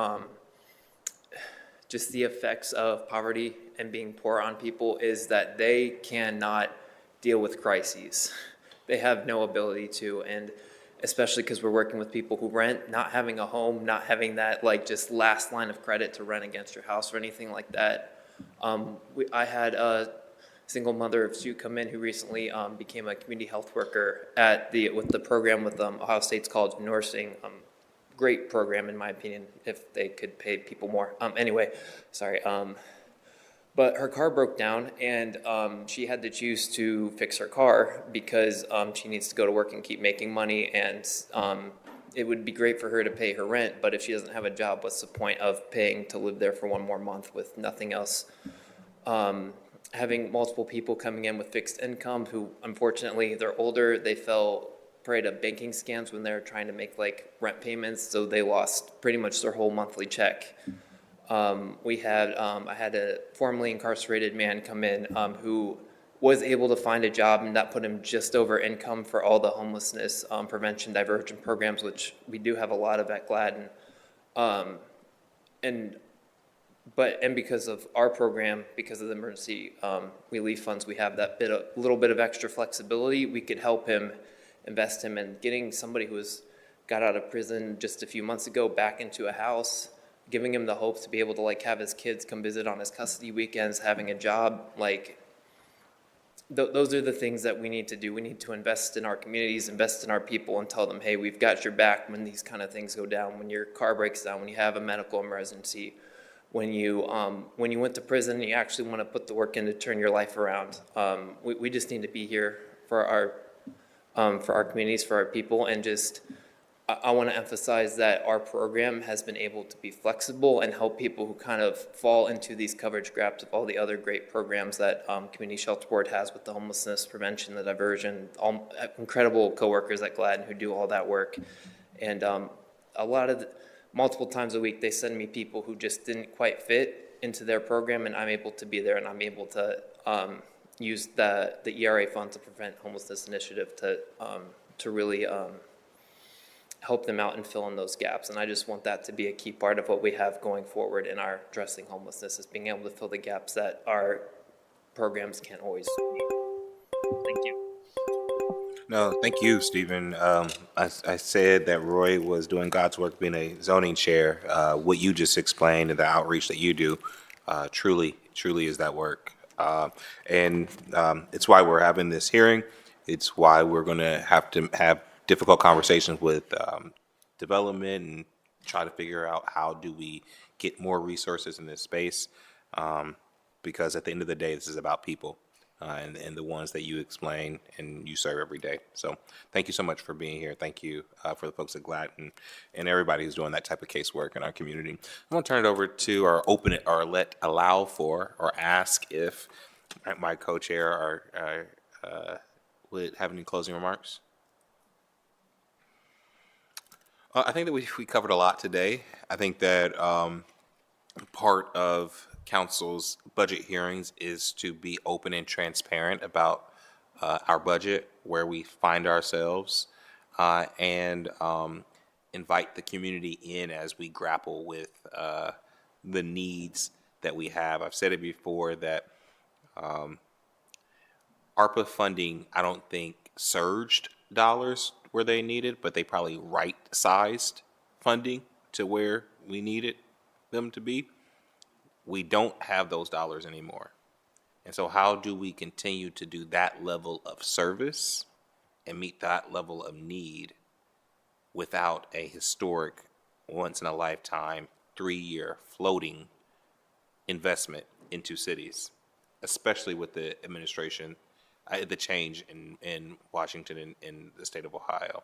just the effects of poverty and being poor on people is that they cannot deal with crises. They have no ability to, and especially because we're working with people who rent, not having a home, not having that just last line of credit to rent against your house or anything like that. I had a single mother of two come in who recently became a community health worker with the program with Ohio State's College of Nursing. Great program in my opinion, if they could pay people more. Anyway, sorry. But her car broke down and she had to choose to fix her car because she needs to go to work and keep making money, and it would be great for her to pay her rent, but if she doesn't have a job, what's the point of paying to live there for one more month with nothing else? Having multiple people coming in with fixed income who, unfortunately, they're older, they fell prey to banking scams when they're trying to make rent payments, so they lost pretty much their whole monthly check. I had a formerly incarcerated man come in who was able to find a job, and that put him just over income for all the homelessness prevention diversion programs, which we do have a lot of at Gladden. And because of our program, because of the emergency relief funds, we have that little bit of extra flexibility. We could help him, invest him in getting somebody who got out of prison just a few months ago back into a house, giving him the hope to be able to have his kids come visit on his custody weekends, having a job. Those are the things that we need to do. We need to invest in our communities, invest in our people, and tell them, hey, we've got your back when these kind of things go down, when your car breaks down, when you have a medical emergency, when you went to prison and you actually want to put the work in to turn your life around. We just need to be here for our communities, for our people, and just I want to emphasize that our program has been able to be flexible and help people who kind of fall into these coverage gaps of all the other great programs that Community Shelter Board has with the homelessness prevention, the diversion, all incredible coworkers at Gladden who do all that work. And multiple times a week, they send me people who just didn't quite fit into their program, and I'm able to be there, and I'm able to use the ERA fund to prevent homelessness initiative to really help them out and fill in those gaps. And I just want that to be a key part of what we have going forward in our addressing homelessness, is being able to fill the gaps that our programs can't always meet. Thank you. No, thank you, Stephen. I said that Roy was doing God's work being a zoning chair. What you just explained and the outreach that you do truly is that work. And it's why we're having this hearing. It's why we're going to have difficult conversations with development and try to figure out how do we get more resources in this space, because at the end of the day, this is about people and the ones that you explain and you serve every day. So thank you so much for being here. Thank you for the folks at Gladden and everybody who's doing that type of casework in our community. I'm going to turn it over to allow for or ask if my co-chair would have any closing remarks. I think that we covered a lot today. I think that part of council's budget hearings is to be open and transparent about our budget, where we find ourselves, and invite the community in as we grapple with the needs that we have. I've said it before that ARPA funding, I don't think surged dollars where they needed, but they probably right-sized funding to where we needed them to be. We don't have those dollars anymore. And so how do we continue to do that level of service and meet that level of need without a historic, once-in-a-lifetime, 3-year floating investment into cities, especially with the administration, the change in Washington and in the state of Ohio?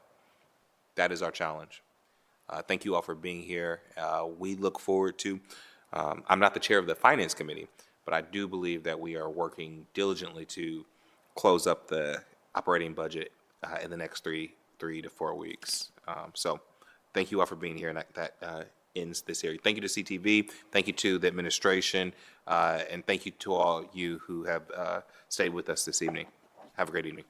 That is our challenge. Thank you all for being here. We look forward to, I'm not the chair of the Finance Committee, but I do believe that we are working diligently to close up the operating budget in the next three to 4 weeks. So thank you all for being here, and that ends this area. Thank you to CTV, thank you to the administration, and thank you to all you who have stayed with us this evening. Have a great evening.